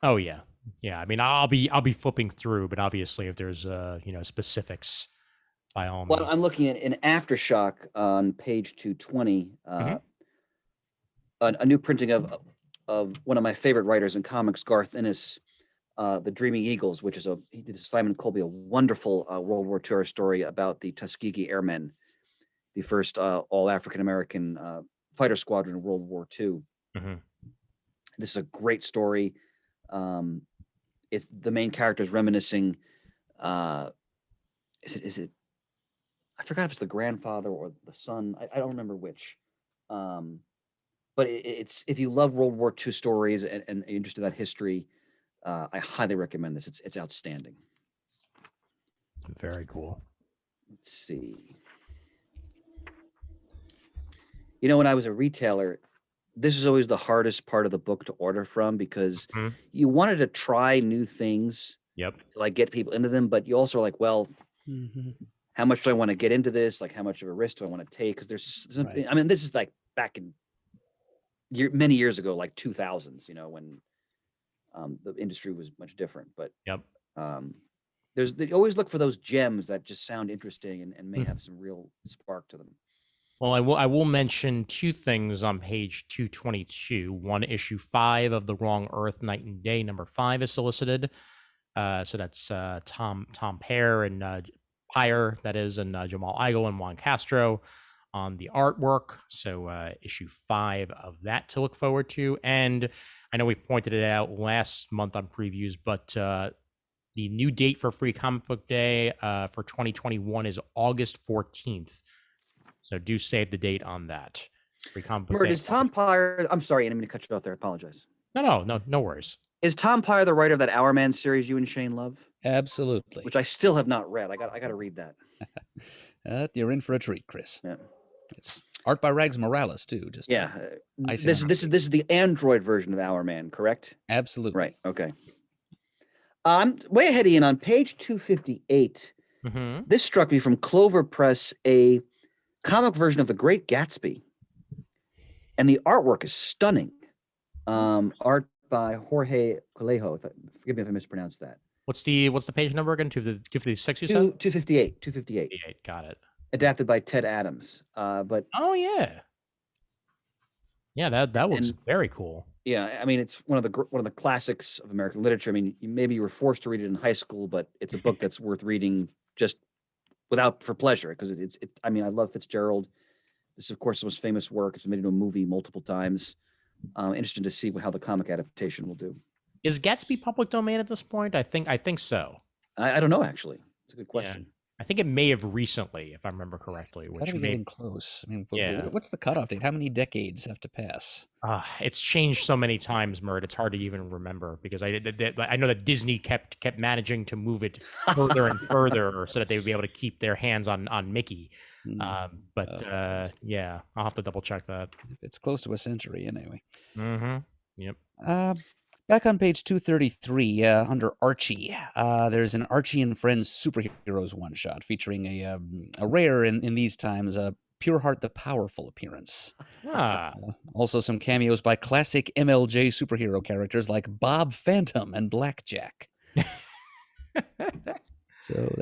Oh yeah. I mean, I'll be flipping through, but obviously if there's specifics, by all means. Well, I'm looking at in Aftershock on page 220, a new printing of one of my favorite writers in comics, Garth Ennis, The Dreaming Eagles, which is he did Simon Colby, a wonderful World War II story about the Tuskegee Airmen. the first all African American fighter squadron in World War II. Mm-hmm. This is a great story. It's the main character is reminiscing. Is it? I forgot if it's the grandfather or the son. I don't remember which. But it's if you love World War II stories and you're interested in that history, I highly recommend this. It's outstanding. Very cool. Let's see. You know, when I was a retailer, this is always the hardest part of the book to order from because Mhm. you wanted to try new things, Yep. to like get people into them, but you also are like, well, how much do I want to get into this? Like, how much of a risk do I want to take? Because there's something. Right. I mean, this is like back in many years ago, like 2000s. You know, when the industry was much different. But Yep. they always look for those gems that just sound interesting and may Mhm. have some real spark to them. Well, I will mention two things on page 222. One, issue 5 of The Wrong Earth, Night and Day, number 5 is solicited. So that's Tom Pear and Pyre, that is, and Jamal Igle and Juan Castro on the artwork. So issue 5 of that to look forward to. And I know we pointed it out last month on previews, but the new date for Free Comic Book Day for 2021 is August 14th. So do save the date on that. Free Comic Book Murd, Day. is Tom Pyre? I'm sorry, I didn't mean to cut you off there. I apologize. No worries. Is Tom Pyre the writer of that Our Man series you and Shane love? Absolutely. Which I still have not read. I got to read that. You're in for a treat, Chris. Yeah. It's art by Rags Morales too. Just Yeah. icing This on is the Android version of Our Man, correct? absolutely Right. Okay. I'm way ahead, Ian. On page 258, Mm-hmm. this struck me from Clover Press, a comic version of The Great Gatsby, and the artwork is stunning. Art by Jorge Coelho. Forgive me if I mispronounced that. What's the page number again? 256, you said? 258. 58. Got it. Adapted by Ted Adams. But Oh yeah. Yeah, that looks very cool. yeah, I mean, it's one of the classics of American literature. I mean, maybe you were forced to read it in high school, but it's a book that's worth reading just for pleasure because it's. I mean, I love Fitzgerald. This is, of course, the most famous work. It's been made into a movie multiple times. Interesting to see how the comic adaptation will do. Is Gatsby public domain at this point? I think so. I don't know, actually. It's a good question. I think it may have recently, if I remember correctly. Gotta Which be may getting close. I mean, Yeah. what's the cutoff date? How many decades have to pass? It's changed so many times, Murd. It's hard to even remember because I know that Disney kept managing to move it further and further so that they would be able to keep their hands on Mickey. Yeah, I'll have to double check that. It's close to a century, anyway. Mm-hmm. Yep. Back on page 233, under Archie, there's an Archie and Friends Superheroes one-shot featuring a rare, in these times, Pureheart the Powerful appearance. Also some cameos by classic MLJ superhero characters like Bob Phantom and Blackjack. So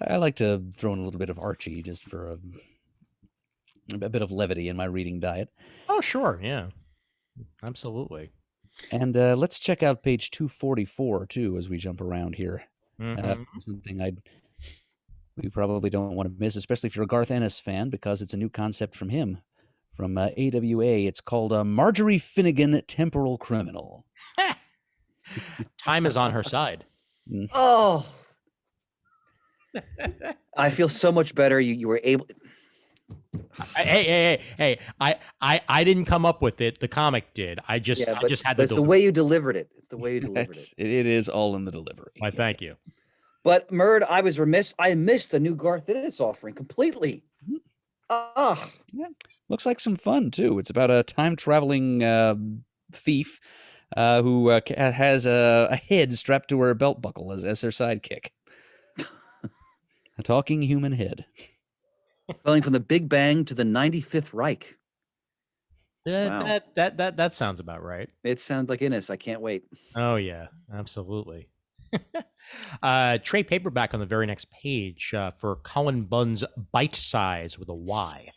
I like to throw in a little bit of Archie just for a bit of levity in my reading diet. Oh, sure. Yeah. Absolutely. And let's check out page 244 too as we jump around here. Mhm. Something we probably don't want to miss, especially if you're a Garth Ennis fan, because it's a new concept from him, from AWA. It's called Marjorie Finnegan, Temporal Criminal. Time is on her side. Oh, I feel so much better. You were able. Hey! I didn't come up with it. The comic did. I just had But it's the way you delivered it. It's the way you delivered it. It is all in the delivery. Why, thank you. But Murd, I was remiss. I missed the new Garth Ennis offering completely. Yeah, looks like some fun too. It's about a time-traveling thief who has a head strapped to her belt buckle as her sidekick. A talking human head. Going from the Big Bang to the 95th Reich. Wow. That sounds about right. It sounds like Ennis. I can't wait. Oh yeah, absolutely. Trade paperback on the very next page for Cullen Bunn's Bite Size with a Y.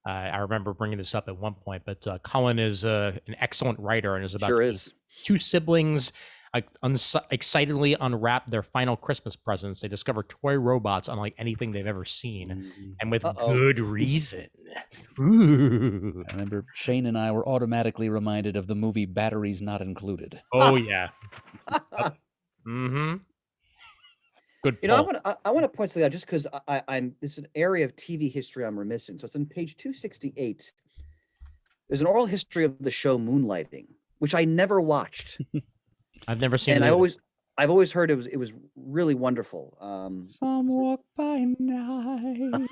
I remember bringing this up at one point, but Cullen is an excellent writer and is about Sure is. two siblings excitedly unwrap their final Christmas presents, they discover toy robots unlike anything they've ever seen, and with good reason. Ooh. I remember Shane and I were automatically reminded of the movie Batteries Not Included. Oh yeah. Mm-hmm. Good. You know, I want to point something out just because I'm this is an area of TV history I'm remiss in. So it's on page 268. There's an oral history of the show Moonlighting, which I never watched. I've never seen and it. I've always heard it was really wonderful. Some walk by night,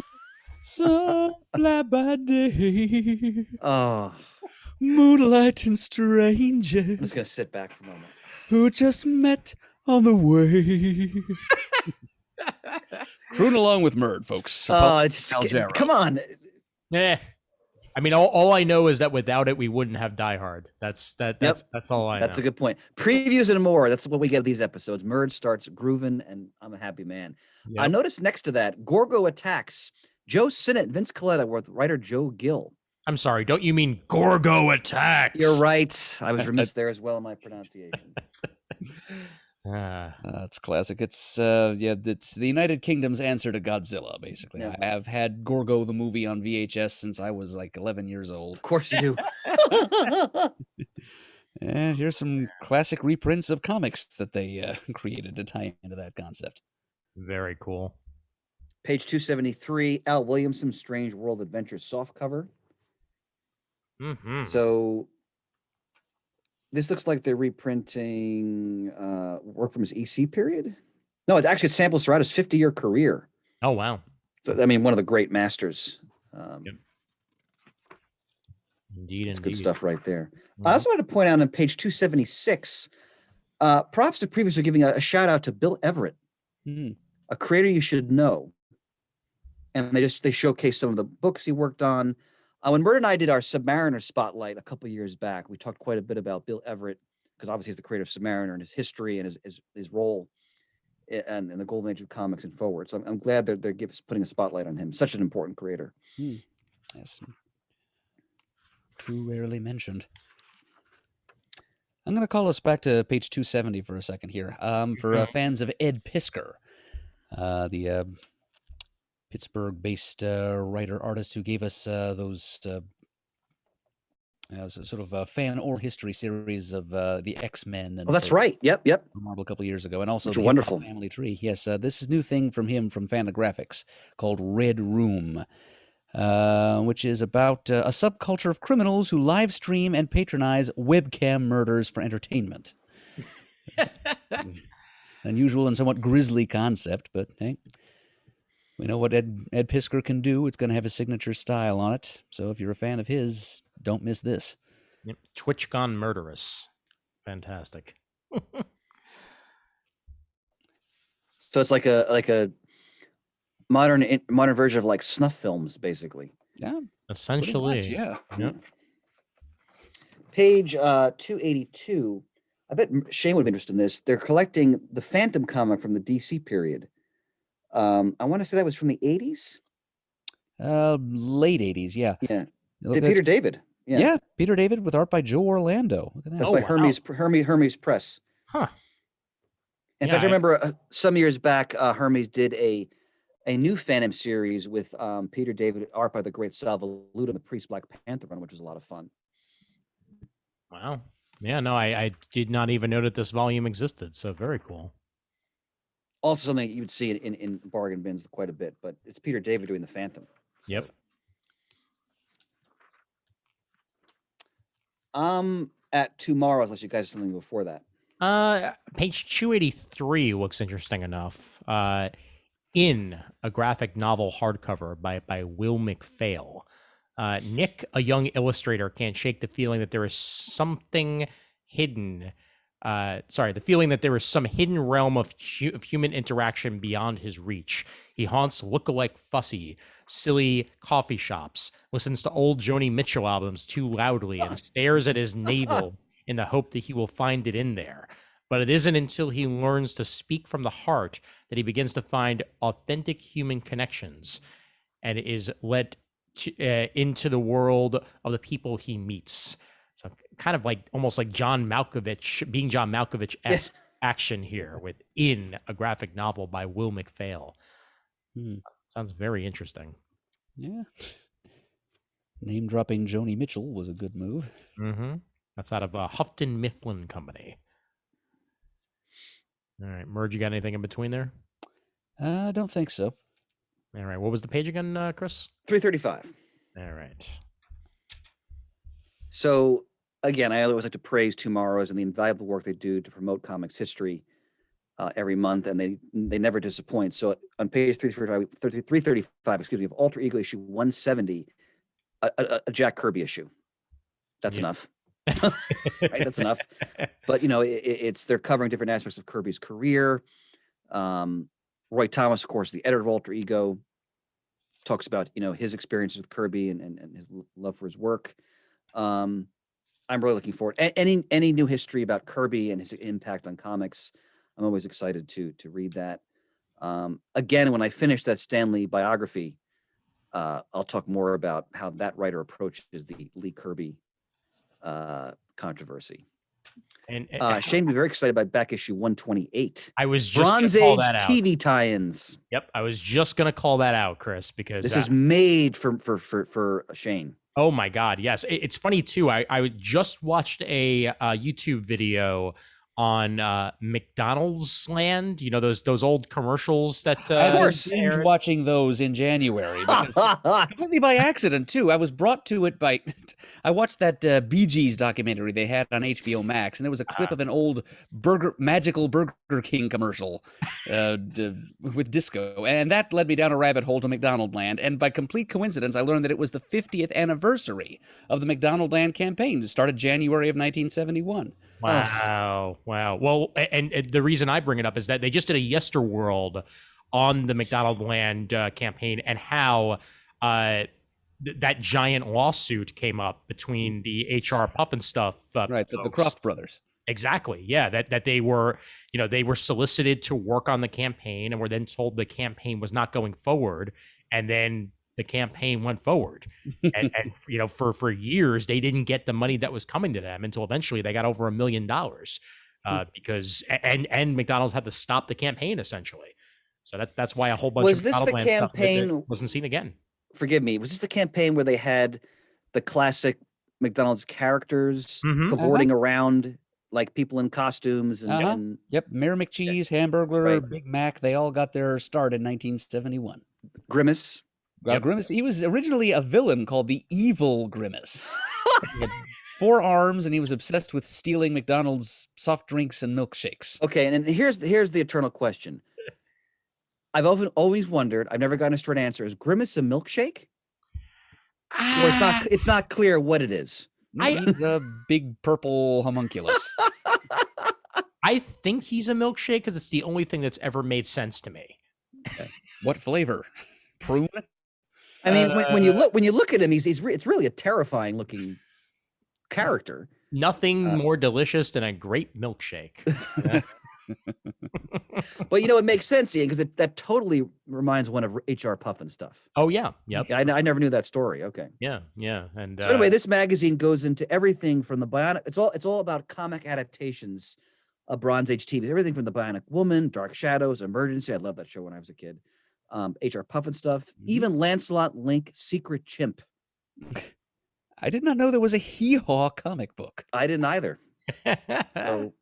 some fly by day. Oh, moonlight and strangers. I'm just gonna sit back for a moment. Who just met on the way. Croon along with Murd, folks. Come on. Yeah. I mean, all I know is that without it, we wouldn't have Die Hard. That's all I know. That's a good point. Previews and more. That's what we get of these episodes. Murd starts grooving, and I'm a happy man. Yep. I noticed next to that, Gorgo Attacks. Joe Sinnott, Vince Coletta with writer Joe Gill. I'm sorry. Don't you mean Gorgo Attacks? You're right. I was remiss there as well in my pronunciation. It's classic. It's it's the United Kingdom's answer to Godzilla, basically. Yeah. I have had Gorgo the movie on VHS since I was like 11 years old. Of course you do. And here's some classic reprints of comics that they created to tie into that concept. Very cool. Page 273, Al Williamson's Strange World Adventures softcover. Mm-hmm. So this looks like they're reprinting work from his EC period. No, it actually samples throughout his 50-year career. Oh, wow. So, I mean, one of the great masters. Yep. Indeed. It's good stuff right there. Mm-hmm. I also wanted to point out on page 276, props to previous are giving a shout out to Bill Everett, a creator you should know. And they showcase some of the books he worked on. When Murd and I did our Submariner spotlight a couple of years back, we talked quite a bit about Bill Everett, because obviously he's the creator of Submariner and his history and his role in the golden age of comics and forward. So I'm glad they're putting a spotlight on him. Such an important creator. Yes. Too rarely mentioned. I'm going to call us back to page 270 for a second here. For fans of Ed Piskor, the Pittsburgh-based writer-artist who gave us those sort of fan oral history series of the X-Men. And that's right. Yep. Marvel a couple of years ago, and also the wonderful Family Tree. Yes, this is a new thing from him from Fantagraphics called Red Room, which is about a subculture of criminals who live stream and patronize webcam murders for entertainment. Unusual and somewhat grisly concept, but hey. We know what Ed Piskor can do. It's going to have his signature style on it. So if you're a fan of his, don't miss this. Yep. Twitch Gone Murderous. Fantastic. So it's like a modern version of like snuff films, basically. Yeah. Essentially. Much, yeah. Yep. Page 282. I bet Shane would be interested in this. They're collecting the Phantom comic from the DC period. I want to say that was from the 80s. Late 80s, yeah. Yeah. Peter David. Yeah, Peter David with art by Joe Orlando. Look at that. That's by Hermes Press. Huh. In fact, I remember some years back, Hermes did a new Phantom series with Peter David, art by the great Sal Valuta, and the Priest Black Panther run, which was a lot of fun. Wow. Yeah, no, I did not even know that this volume existed, so very cool. Also something you would see in bargain bins quite a bit, but it's Peter David doing the Phantom. Yep. At tomorrow, unless you guys have something before that. Page 283 looks interesting enough. In a graphic novel hardcover by Will McPhail. Nick, a young illustrator, can't shake the feeling that there is something hidden. The feeling that there is some hidden realm of human interaction beyond his reach. He haunts look-alike fussy, silly coffee shops, listens to old Joni Mitchell albums too loudly, and stares at his navel in the hope that he will find it in there. But it isn't until he learns to speak from the heart that he begins to find authentic human connections and is led into the world of the people he meets. So kind of like almost like John Malkovich, being John Malkovich-esque action here within a graphic novel by Will McPhail. Sounds very interesting. Yeah. Name dropping Joni Mitchell was a good move. Mm-hmm. That's out of Houghton Mifflin Company. All right, Murd, you got anything in between there? I don't think so. All right, what was the page again, Chris? 335. All right. So again, I always like to praise Tomorrows and the invaluable work they do to promote comics history every month, and they never disappoint. So on page 335, excuse me, of Alter Ego issue 170, a Jack Kirby issue. That's enough. Right, that's enough. But it's they're covering different aspects of Kirby's career. Roy Thomas, of course, the editor of Alter Ego, talks about his experiences with Kirby and his love for his work. I'm really looking forward. Any new history about Kirby and his impact on comics, I'm always excited to read that. Again, when I finish that Stan Lee biography, I'll talk more about how that writer approaches the Lee Kirby controversy. And Shane, be very excited about back issue 128. I was just Bronze call Age that out. TV tie-ins. Yep, I was just gonna call that out, Chris, because this is made for Shane. Oh my God, yes. It's funny too. I just watched a YouTube video on McDonald's Land. Those old commercials that I was watching those in January, completely by accident too. I was brought to it by I watched that Bee Gees documentary they had on HBO Max, and there was a clip of an old magical Burger King commercial with disco, and that led me down a rabbit hole to McDonald Land. And by complete coincidence, I learned that it was the 50th anniversary of the McDonald Land campaign. It started January of 1971. Wow. Well, and the reason I bring it up is that they just did a Yesterworld on the McDonald Land campaign, and how that giant lawsuit came up between the HR Puffin stuff. Right, the Croft brothers. Exactly. Yeah, that they were, they were solicited to work on the campaign and were then told the campaign was not going forward, and then the campaign went forward. and for years they didn't get the money that was coming to them until eventually they got over $1 million because and McDonald's had to stop the campaign essentially. So that's why a whole bunch of this the campaign wasn't seen again. Forgive me. Was this the campaign where they had the classic McDonald's characters cavorting around like people in costumes and Yep, Mayor McCheese, Hamburglar, Big Mac, they all got their start in 1971. Grimace. Grimace, he was originally a villain called the Evil Grimace. He had 4 arms, and he was obsessed with stealing McDonald's soft drinks and milkshakes. Okay, and here's the eternal question. I've always wondered, I've never gotten a straight answer. Is Grimace a milkshake? Or it's not clear what it is. He's a big purple homunculus. I think he's a milkshake because it's the only thing that's ever made sense to me. What flavor? Prune? I mean, when you look at him, it's really a terrifying looking character. Nothing more delicious than a great milkshake. But it makes sense, Ian, because that totally reminds one of HR Puffin stuff. Oh yeah, yep. I never knew that story. Okay. Yeah. And so anyway, this magazine goes into everything from the Bionic. It's all about comic adaptations of Bronze Age TV. Everything from the Bionic Woman, Dark Shadows, Emergency. I loved that show when I was a kid. HR Puffin stuff, even Lancelot Link, Secret Chimp. I did not know there was a Hee-Haw comic book. I didn't either. So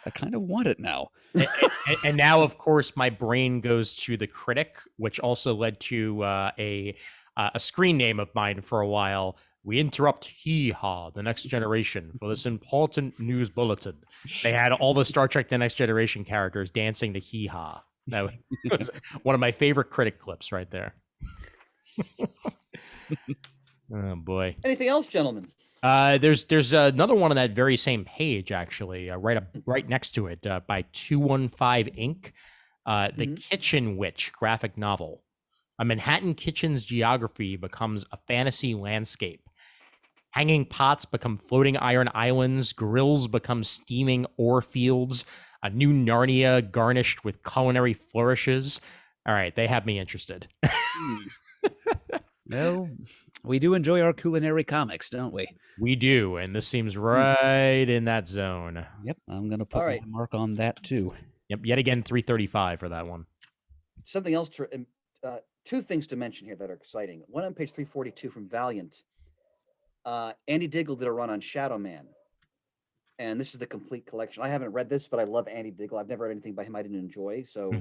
I kind of want it now. and now, of course, my brain goes to The Critic, which also led to a screen name of mine for a while. We interrupt Hee-Haw, The Next Generation, for this important news bulletin. They had all the Star Trek The Next Generation characters dancing to Hee-Haw. That was one of my favorite Critic clips right there. Oh boy. Anything else, gentlemen? There's another one on that very same page, actually, right next to it, by 215 Inc. The Kitchen Witch graphic novel. A Manhattan kitchen's geography becomes a fantasy landscape. Hanging pots become floating iron islands. Grills become steaming ore fields. A new Narnia garnished with culinary flourishes. All right, they have me interested. Well, We do enjoy our culinary comics, don't we? We do, and this seems right in that zone. Yep, I'm going to put All right. my mark on that too. Yep, yet again 335 for that one. Something else to two things to mention here that are exciting. One on page 342 from Valiant. Andy Diggle did a run on Shadow Man, and this is the complete collection. I haven't read this, but I love Andy Diggle. I've never read anything by him I didn't enjoy, so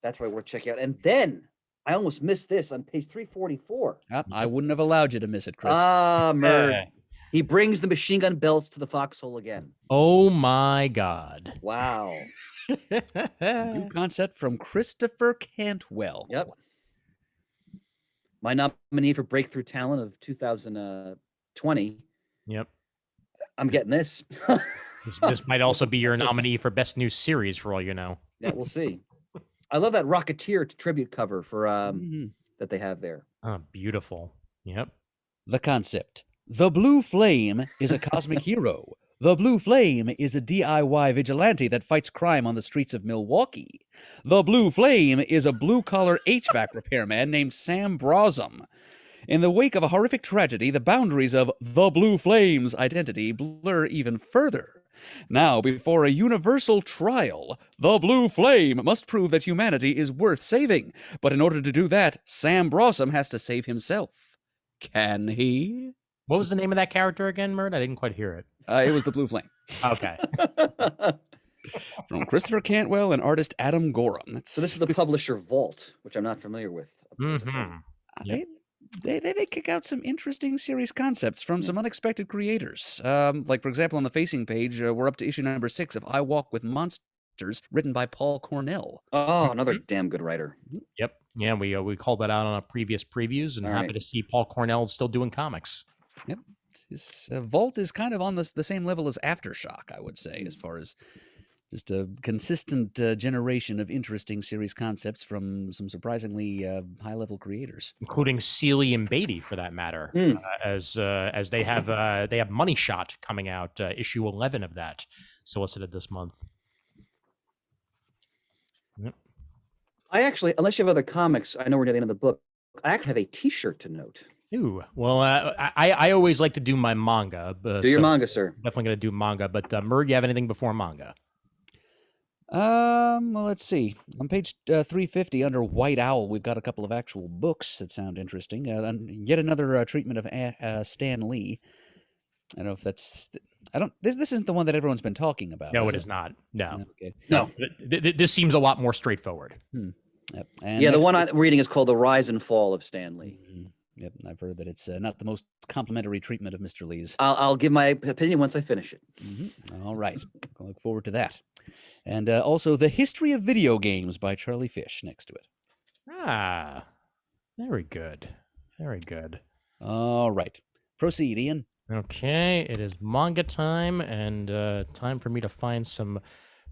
that's why worth checking out. And then I almost missed this on page 344. I wouldn't have allowed you to miss it, Chris. Murd. He brings the machine gun belts to the foxhole again. Oh my God. Wow. New concept from Christopher Cantwell. Yep. My nominee for Breakthrough Talent of 2020. Yep. I'm getting this. This might also be your nominee for Best New Series, for all you know. Yeah, we'll see. I love that Rocketeer tribute cover for that they have there. Oh, beautiful. Yep. The concept. The Blue Flame is a cosmic hero. The Blue Flame is a DIY vigilante that fights crime on the streets of Milwaukee. The Blue Flame is a blue-collar HVAC repairman named Sam Brosum. In the wake of a horrific tragedy, the boundaries of the Blue Flame's identity blur even further. Now, before a universal trial, the Blue Flame must prove that humanity is worth saving. But in order to do that, Sam Brosum has to save himself. Can he? What was the name of that character again, Murd? I didn't quite hear it. It was the Blue Flame. Okay. From Christopher Cantwell and artist Adam Gorham. So this is the publisher Vault, which I'm not familiar with. Yep. They kick out some interesting series concepts from some unexpected creators. Like, for example, on the facing page, we're up to issue number 6 of I Walk with Monsters, written by Paul Cornell. Oh, another damn good writer. Yep. Yeah, we called that out on a previous previews, and happy to see Paul Cornell still doing comics. Yep. His Vault is kind of on the same level as Aftershock, I would say, as far as just a consistent generation of interesting series concepts from some surprisingly high-level creators, including Seeley and Beatty, for that matter, as they have Money Shot coming out, issue 11 of that, solicited this month. Yep. I actually, unless you have other comics, I know we're near the end of the book. I actually have a T-shirt to note. Ooh, well, I always like to do my manga. Do your manga, sir. Definitely going to do manga, but Murd, you have anything before manga? Well, let's see. On page 350, under White Owl, we've got a couple of actual books that sound interesting. And yet another treatment of Stan Lee. I don't know if that's. This isn't the one that everyone's been talking about. No, it is not. No. Okay. No. This seems a lot more straightforward. Yep. And yeah, the one I'm reading is called The Rise and Fall of Stan Lee. Yep, I've heard that it's not the most complimentary treatment of Mr. Lee's. I'll give my opinion once I finish it. All right. I look forward to that. And also The History of Video Games by Charlie Fish next to it. Ah, very good. Very good. All right. Proceed, Ian. Okay, it is manga time, and time for me to find some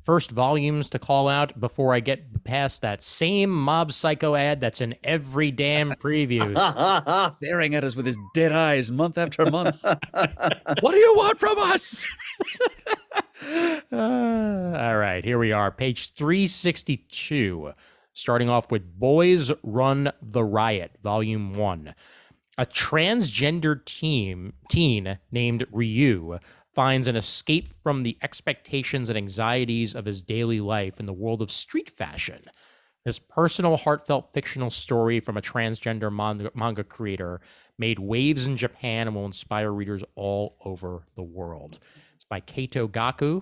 first volumes to call out before I get past that same Mob Psycho ad that's in every damn preview. Staring at us with his dead eyes month after month. What do you want from us? All right, here we are, page 362, starting off with Boys Run the Riot, Volume 1. A transgender teen named Ryu finds an escape from the expectations and anxieties of his daily life in the world of street fashion. This personal, heartfelt, fictional story from a transgender manga creator made waves in Japan and will inspire readers all over the world. It's by Kato Gaku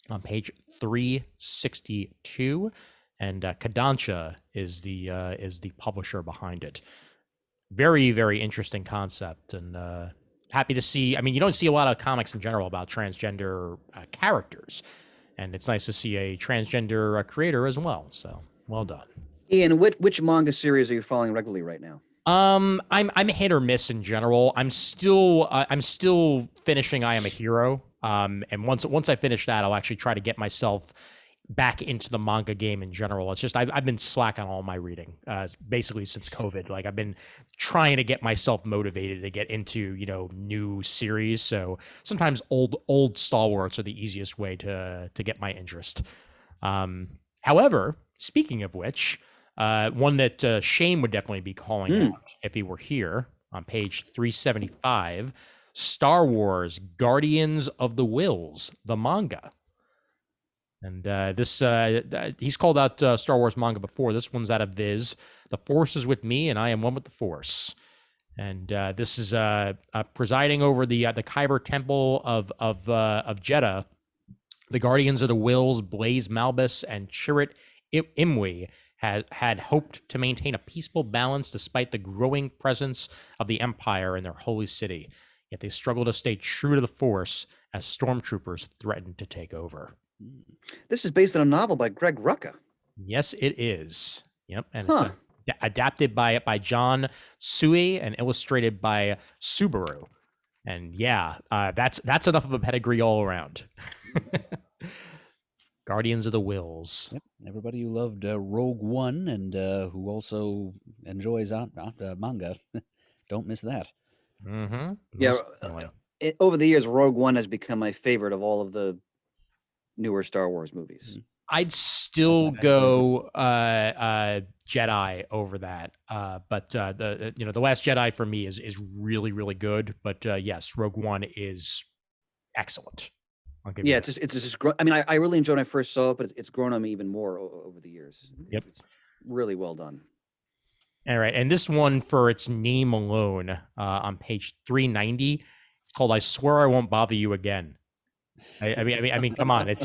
on page 362, and Kodansha is the publisher behind it. Very, very interesting concept, and happy to see. I mean, you don't see a lot of comics in general about transgender characters, and it's nice to see a transgender creator as well. So, well done. Ian, which manga series are you following regularly right now? I'm hit or miss in general. I'm still finishing I Am a Hero. And once I finish that, I'll actually try to get myself back into the manga game in general. It's just I've been slack on all my reading, basically since COVID. Like, I've been trying to get myself motivated to get into new series. So sometimes old stalwarts are the easiest way to get my interest. However, speaking of which, one that Shane would definitely be calling out if he were here on page 375, Star Wars Guardians of the Wills, the manga. And he's called out Star Wars manga before. This one's out of Viz. The Force is with me, and I am one with the Force. And this is presiding over the Kyber Temple of Jeddah. The Guardians of the Wills, Blaze Malbus, and Chirrut Imwe had hoped to maintain a peaceful balance despite the growing presence of the Empire in their holy city. Yet they struggle to stay true to the Force as stormtroopers threaten to take over. This is based on a novel by Greg Rucka. Yes, it is. Yep, and it's adapted by John Sui and illustrated by Subaru. And yeah, that's enough of a pedigree all around. Guardians of the Wills. Yep. Everybody who loved Rogue One and who also enjoys manga, don't miss that. Mm-hmm. Yeah, over the years, Rogue One has become my favorite of all of the newer Star Wars movies. I'd still go Jedi over that, but the Last Jedi for me is really, really good. But yes, Rogue One is excellent. Yeah, it's just I mean, I really enjoyed when I first saw it, but it's grown on me even more over the years. Yep, it's really well done. All right, and this one, for its name alone, on page 390, it's called "I Swear I Won't Bother You Again." I mean, come on, it's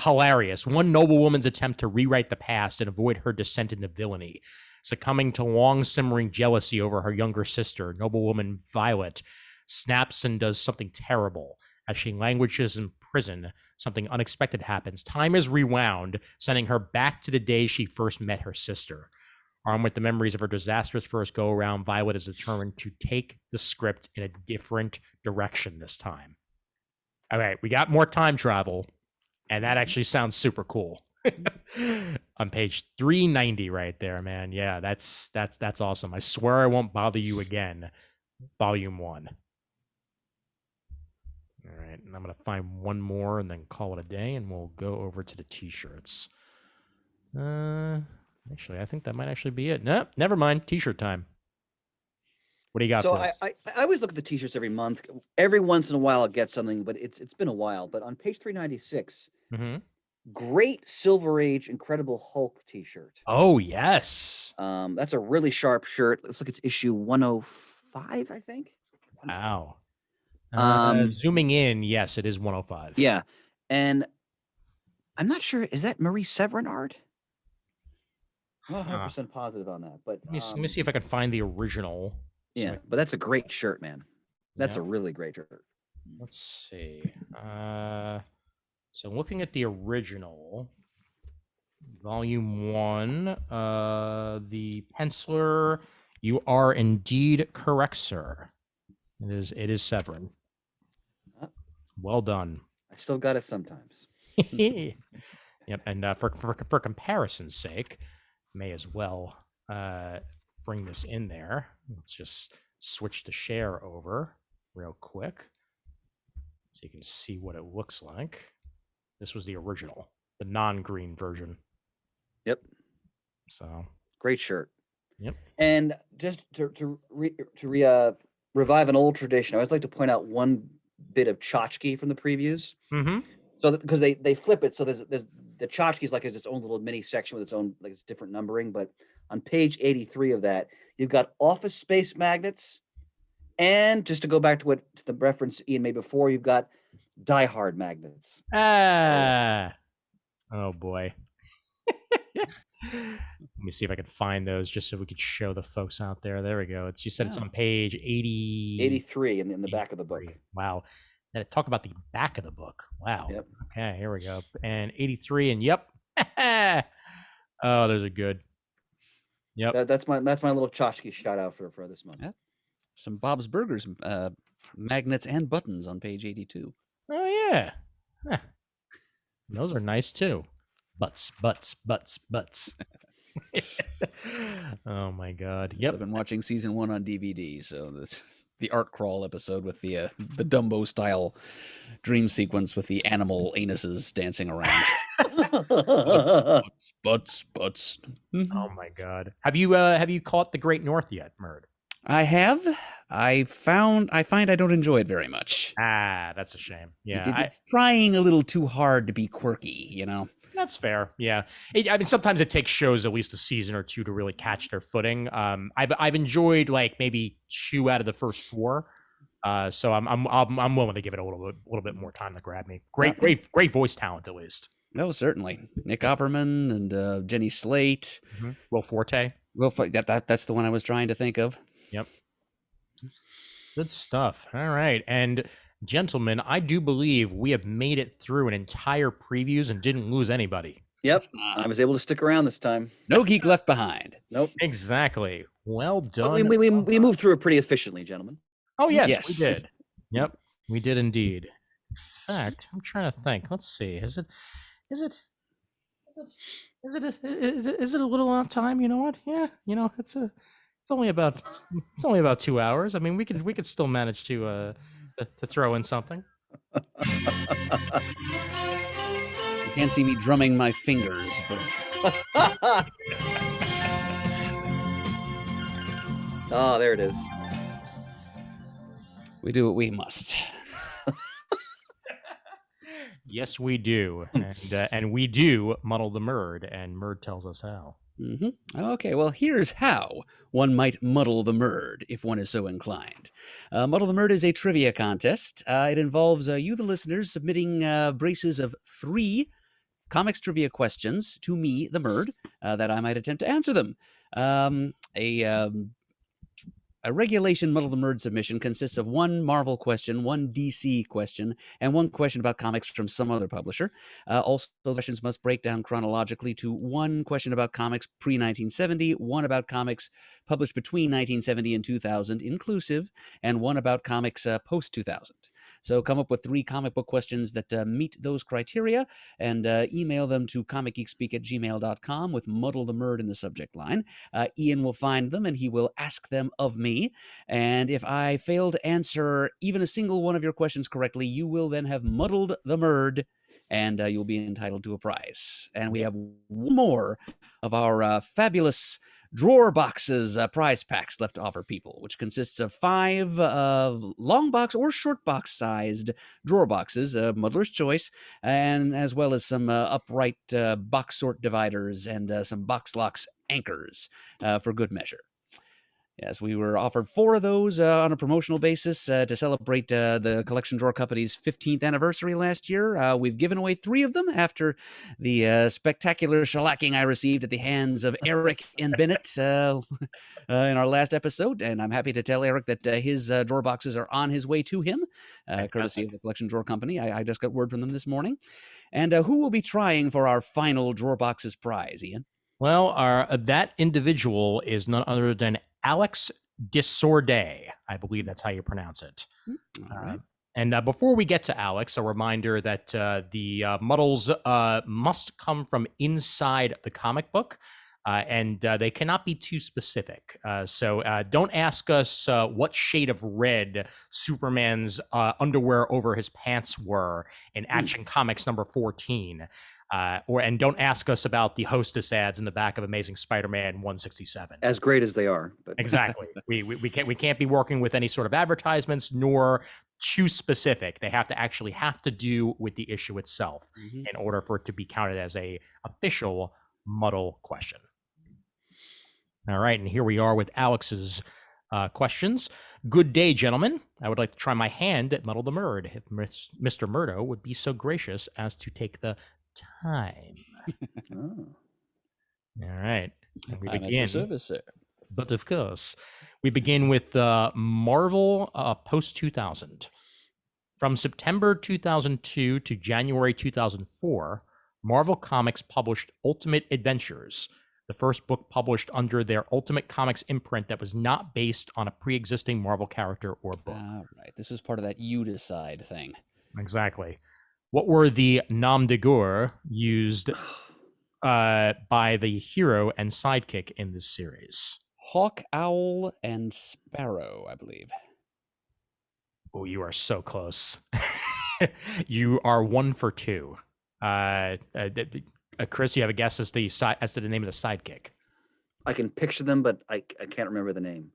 hilarious. One noblewoman's attempt to rewrite the past and avoid her descent into villainy, succumbing to long simmering jealousy over her younger sister, noblewoman Violet, snaps and does something terrible. As she languishes in prison, something unexpected happens. Time is rewound, sending her back to the day she first met her sister. Armed with the memories of her disastrous first go-around, Violet is determined to take the script in a different direction this time. All right, we got more time travel, and that actually sounds super cool. On page 390 right there, man. Yeah, that's awesome. I Swear I Won't Bother You Again, Volume 1. All right, and I'm going to find one more and then call it a day, and we'll go over to the T-shirts. Actually, I think that might actually be it. No, never mind. T-shirt time. What do you got? So for us? I always look at the T-shirts every month. Every once in a while, I'll get something, but it's been a while. But on page 396, great Silver Age Incredible Hulk T-shirt. Oh yes, that's a really sharp shirt. Looks like it's issue 105, I think. Wow. Zooming in, yes, it is 105. Yeah, and I'm not sure. Is that Marie Severin art? I'm not 100% positive on that, but let me see if I can find the original. Yeah, but that's a great shirt, man. That's a really great shirt. Let's see. So looking at the original, Volume 1, the penciler, you are indeed correct, sir. It is Severin. Well done. I still got it sometimes. Yep, and for comparison's sake, may as well bring this in there. Let's just switch the share over real quick so you can see what it looks like. This was the original, the non-green version. Yep. So great shirt. Yep. And just to revive an old tradition, I always like to point out one bit of tchotchke from the previews. So because they flip it, so there's the tchotchke is like its own little mini section with its own like it's different numbering, but on page 83 of that, you've got Office Space magnets, and just to go back to the reference Ian made before, you've got Die Hard magnets. Oh boy. Let me see if I can find those just so we could show the folks out there. There we go. You said it's on page 83 in the back of the book. Wow. And talk about the back of the book. Wow. Yep. Okay, here we go. And 83, and yep. Oh, those are good. Yep. That's my little tchotchke shout out for this month. Yep. Some Bob's Burgers magnets and buttons on page 82. Oh yeah. Huh. Those are nice too. Butts. Oh my god. Yep. I've been watching season 1 on DVD, so that's the art crawl episode with the Dumbo style dream sequence with the animal anuses dancing around. Butts. Oh my god. Have you caught The Great North yet, Murd? I have. I find I don't enjoy it very much. Ah, that's a shame. Yeah, It's trying a little too hard to be quirky, you know. that's fair. Yeah, I mean, sometimes it takes shows at least a season or two to really catch their footing. I've enjoyed like maybe 2 out of the first 4. So I'm willing to give it a little bit more time to grab me. Great voice talent at least. No, certainly. Nick Offerman and Jenny Slate. Will Forte. That's the one I was trying to think of. Yep. Good stuff. All right. And gentlemen, I do believe we have made it through an entire previews and didn't lose anybody. Yep, I was able to stick around this time. No geek left behind. Nope. Exactly. Well But done. we moved through it pretty efficiently, gentlemen. Oh, yes, Yes. we did. Yep, we did indeed. In fact, I'm trying to think. Let's see. Is it a little off time? You know what? Yeah, it's only about 2 hours. I mean, we could still manage to throw in something. You can't see me drumming my fingers, but Oh, there it is. we do what we must. Yes, we do, and we do muddle the Murd, and Murd tells us how. Okay, well, here's how one might muddle the Murd if one is so inclined. Muddle the Murd is a trivia contest. It involves you, the listeners, submitting braces of 3 comics trivia questions to me, the Murd, that I might attempt to answer them. A regulation Muddle the Murd submission consists of 1 Marvel question, 1 DC question, and 1 question about comics from some other publisher. Also, the questions must break down chronologically to 1 question about comics pre-1970, 1 about comics published between 1970 and 2000 inclusive, and 1 about comics post-2000. So come up with 3 comic book questions that meet those criteria and email them to comicgeekspeak@gmail.com with Muddle the Murd in the subject line. Ian will find them and he will ask them of me. And if I fail to answer even a single one of your questions correctly, you will then have muddled the Murd and you'll be entitled to a prize. And we have 1 more of our fabulous drawer boxes prize packs left to offer people, which consists of 5 long box or short box sized drawer boxes, Muddler's Choice, and as well as some upright box sort dividers and some box locks anchors for good measure. Yes, we were offered 4 of those on a promotional basis to celebrate the Collection Drawer Company's 15th anniversary last year. We've given away 3 of them after the spectacular shellacking I received at the hands of Eric and Bennett in our last episode. And I'm happy to tell Eric that his drawer boxes are on his way to him, courtesy of the Collection Drawer Company. I just got word from them this morning. And who will be trying for our final drawer boxes prize, Ian? Well, that individual is none other than Alex Disorde. I believe that's how you pronounce it. All right. And before we get to Alex, a reminder that the muddles must come from inside the comic book, and they cannot be too specific. So don't ask us what shade of red Superman's underwear over his pants were in Action Comics number 14. And don't ask us about the hostess ads in the back of Amazing Spider-Man 167. As great as they are, but Exactly. we can't be working with any sort of advertisements nor too specific. They have to do with the issue itself in order for it to be counted as a official muddle question. All right, and here we are with Alex's questions. Good day, gentlemen. I would like to try my hand at Muddle the Murd if Mr. Murdo would be so gracious as to take the time. Oh. All right. And we I'm at begin. your service, sir. But of course, we begin with Marvel post 2000. From September 2002 to January 2004, Marvel Comics published Ultimate Adventures, the first book published under their Ultimate Comics imprint that was not based on a pre-existing Marvel character or book. All right. This is part of that you decide thing. Exactly. What were the nom de guerre used by the hero and sidekick in this series? Hawk, Owl, and Sparrow, I believe. Oh, you are so close. You are 1 for 2. Chris, you have a guess as to the name of the sidekick? I can picture them, but I can't remember the name.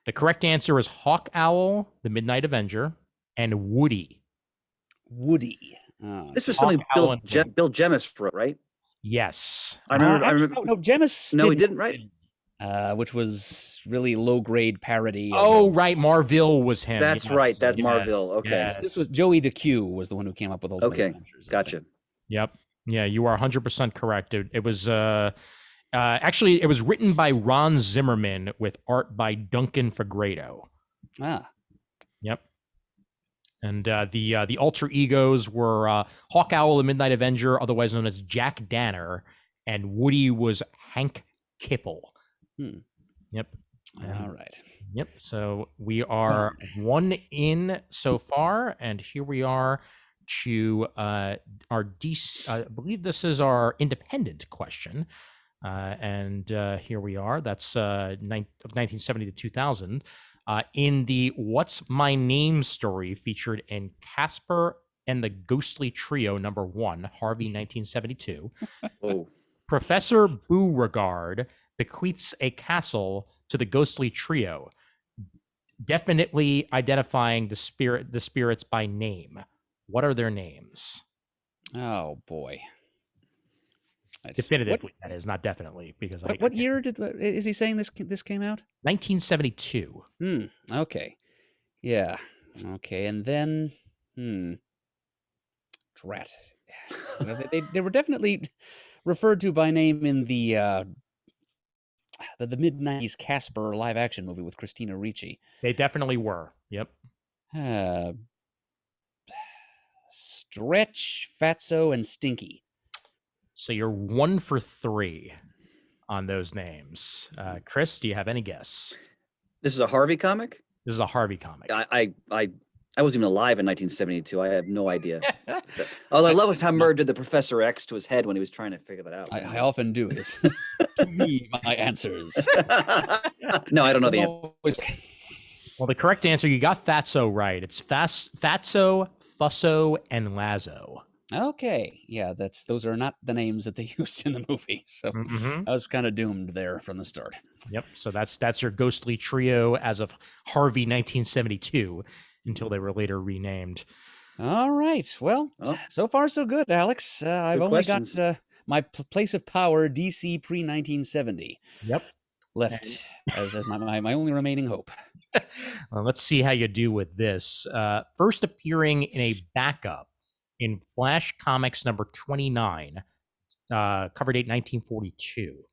The correct answer is Hawk Owl, the Midnight Avenger, and Woody. Woody. This was Hawk something Owl and Woody. Bill Jemis wrote, right? Yes. I remember. Actually, no, Jemis. No, he didn't write. Which was really low grade parody. Oh, right. Marville was him. That's right. That's Marville. Okay. Yes. This was Joey DeQ was the one who came up with Ultimate Adventures. Gotcha. Yep. Yeah, you are 100% correct. It was actually it was written by Ron Zimmerman with art by Duncan Fegredo. Ah. Yep. And the alter egos were Hawk Owl, the Midnight Avenger, otherwise known as Jack Danner, and Woody was Hank Kipple. Yep. All right. Yep. So we are one in so far, and here we are to our DC. I believe this is our independent question, and here we are. That's 1970 to 2000. In the "What's My Name" story featured in Casper and the Ghostly Trio #1, Harvey, 1972. Oh. Professor Beauregard bequeaths a castle to the Ghostly Trio, definitely identifying the spirits by name. What are their names? Oh boy. Definitively, that is, not definitely, because what year is he saying this came out? 1972. Okay. Yeah. Okay, and then drat. They were definitely referred to by name in the mid-90s Casper live action movie with Christina Ricci. They definitely were. Yep. Stretch, Fatso, and Stinky. So you're 1 for 3 on those names. Chris, do you have any guess? This is a Harvey comic? This is a Harvey comic. I wasn't even alive in 1972. I have no idea. All I love is how Murd did the Professor X to his head when he was trying to figure that out. I often do this. To me, my answers. No, I don't know the answer. Well, the correct answer, you got Fatso right. It's Fatso, Fusso, and Lazo. Okay, yeah, those are not the names that they used in the movie. So I was kind of doomed there from the start. Yep. So that's your Ghostly Trio as of Harvey 1972 until they were later renamed. All right. Well, so far so good, Alex. I've only got my place of power, DC pre-1970. Yep. Left as my only remaining hope. Well, let's see how you do with this. First appearing in a backup in Flash Comics number 29, cover date 1942.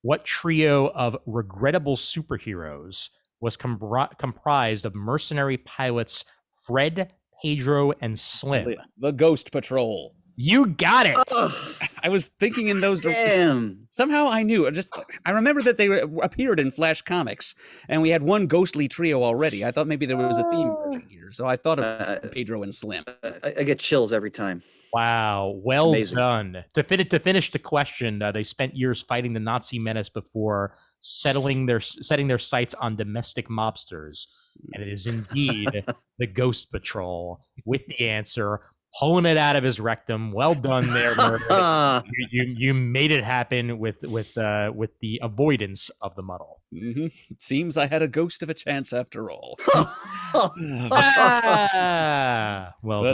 What trio of regrettable superheroes was comprised of mercenary pilots Fred, Pedro, and Slim? The Ghost Patrol. You got it. I was thinking in those. Damn. Somehow I knew. I remember that they appeared in Flash Comics, and we had one ghostly trio already. I thought maybe there was a theme emerging here, so I thought of Pedro and Slim. I get chills every time. Wow, well done. To finish the question, they spent years fighting the Nazi menace before setting their sights on domestic mobsters, and it is indeed the Ghost Patrol with the answer. Pulling it out of his rectum. Well done there, Murd. You made it happen with the avoidance of the muddle. Mm-hmm. It seems I had a ghost of a chance after all. Well,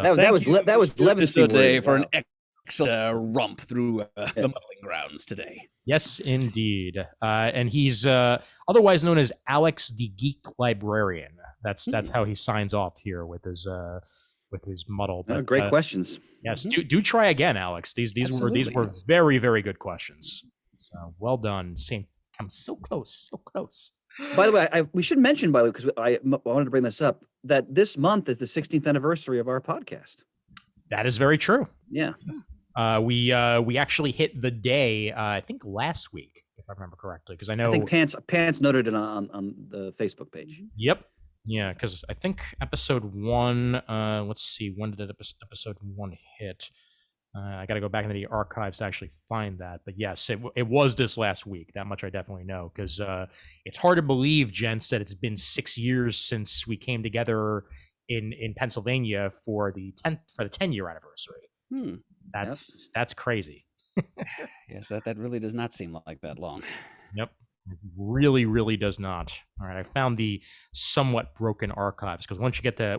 that was Levinstein day for an excellent romp through the muddling grounds today. Yes, indeed. And he's otherwise known as Alex the Geek Librarian. That's how he signs off here with his muddle. But, great questions. Yes, do try again, Alex. These were very, very good questions. So well done. I'm so close, so close. By the way, we should mention, because I wanted to bring this up, that this month is the 16th anniversary of our podcast. That is very true. Yeah. We actually hit the day, I think last week, if I remember correctly, because I think Pants noted it on the Facebook page. Yep. Yeah, because I think episode 1, let's see, when did episode 1 hit? I got to go back into the archives to actually find that. But yes, it was this last week. That much I definitely know, because it's hard to believe, gents, that it's been 6 years since we came together in Pennsylvania for the 10-year anniversary. That's crazy. Yes, that really does not seem like that long. Yep. It really, really does not. All right, I found the somewhat broken archives because once you get to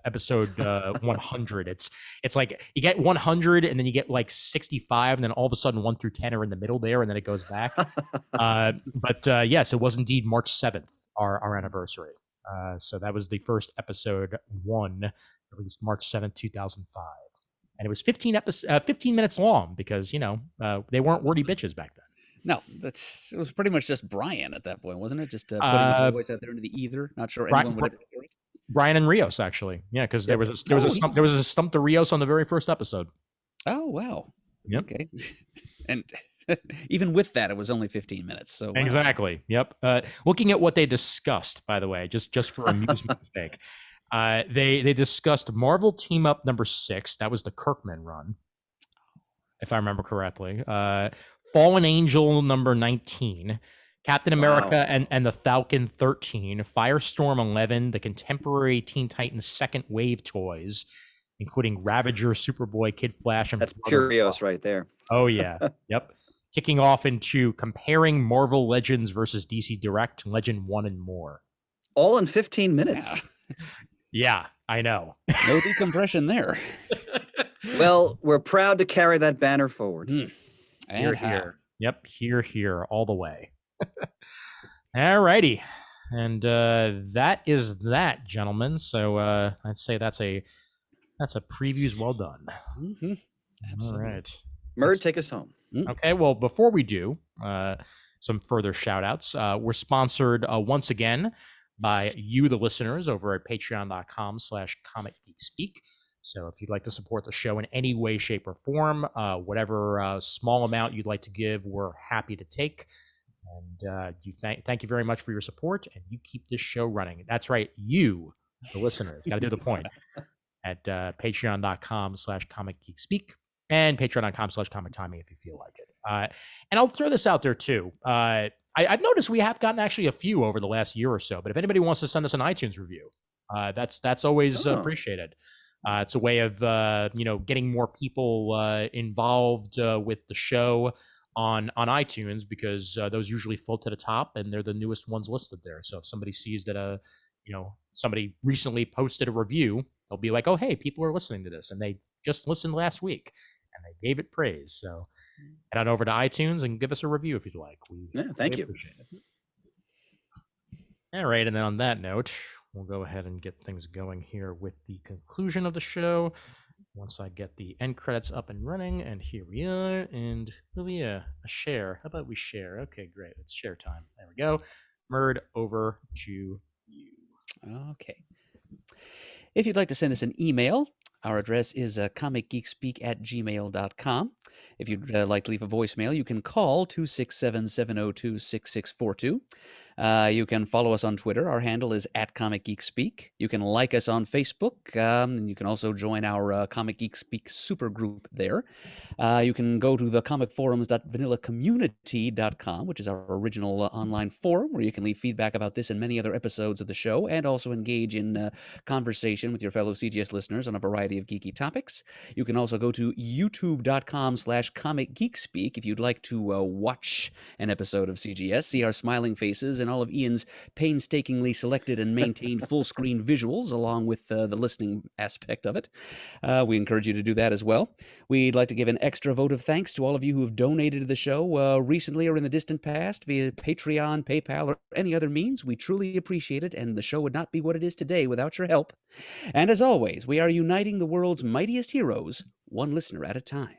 episode 100, it's like you get 100 and then you get like 65, and then all of a sudden 1 through 10 are in the middle there, and then it goes back. But yes, it was indeed March 7th, our anniversary. So that was the first episode 1, released March 7th, 2005, and it was 15 minutes long because they weren't wordy bitches back then. No, it was pretty much just Brian at that point, wasn't it? Just putting his voice out there into the ether. Not sure anyone would have heard it. Brian and Rios, actually, yeah, because there was a stump to Rios on the very first episode. Oh wow! Yep. Okay, and even with that, it was only 15 minutes. So wow. Exactly. Yep. Looking at what they discussed, by the way, just for amusement's sake, they discussed Marvel Team Up number 6. That was the Kirkman run, if I remember correctly. Fallen Angel number 19, Captain America and the Falcon 13, Firestorm 11, the contemporary Teen Titans second wave toys, including Ravager, Superboy, Kid Flash, and that's Curios right there. Oh yeah, yep. Kicking off into comparing Marvel Legends versus DC Direct, Legend 1 and more. All in 15 minutes. Yeah, I know. No decompression there. Well, we're proud to carry that banner forward. And here. Yep, here, all the way. All righty. And that is that, gentlemen. So I'd say that's a previews well done. Mm-hmm. All right. Murd, take us home. Okay, well, before we do, some further shout-outs. We're sponsored once again by you, the listeners, over at patreon.com/comicgeekspeak. So if you'd like to support the show in any way, shape, or form, whatever small amount you'd like to give, we're happy to take. And thank you very much for your support, and you keep this show running. That's right, you, the listeners, got to do the point. At patreon.com/comicgeekspeak and patreon.com/comictiming if you feel like it. And I'll throw this out there too. I've noticed we have gotten actually a few over the last year or so, but if anybody wants to send us an iTunes review, that's always appreciated. It's a way of getting more people involved with the show on iTunes, because those usually float to the top and they're the newest ones listed there. So if somebody sees that somebody recently posted a review, they'll be like, oh hey, people are listening to this and they just listened last week and they gave it praise. So head on over to iTunes and give us a review if you'd like. Thank you. Appreciate it. All right, and then on that note, we'll go ahead and get things going here with the conclusion of the show. Once I get the end credits up and running, and here we are, and a share. How about we share? Okay, great. It's share time. There we go. Murd, over to you. Okay. If you'd like to send us an email, our address is comicgeekspeak@gmail.com. If you'd like to leave a voicemail, you can call 267-702-6642. You can follow us on Twitter. Our handle is @ComicGeekSpeak. You can like us on Facebook, and you can also join our Comic Geek Speak supergroup there. You can go to the comicforums.vanillacommunity.com, which is our original online forum where you can leave feedback about this and many other episodes of the show, and also engage in conversation with your fellow CGS listeners on a variety of geeky topics. You can also go to youtube.com/comicgeekspeak if you'd like to watch an episode of CGS, see our smiling faces and all of Ian's painstakingly selected and maintained full-screen visuals, along with the listening aspect of it. We encourage you to do that as well. We'd like to give an extra vote of thanks to all of you who have donated to the show recently or in the distant past via Patreon, PayPal, or any other means. We truly appreciate it, and the show would not be what it is today without your help. And as always, we are uniting the world's mightiest heroes, one listener at a time.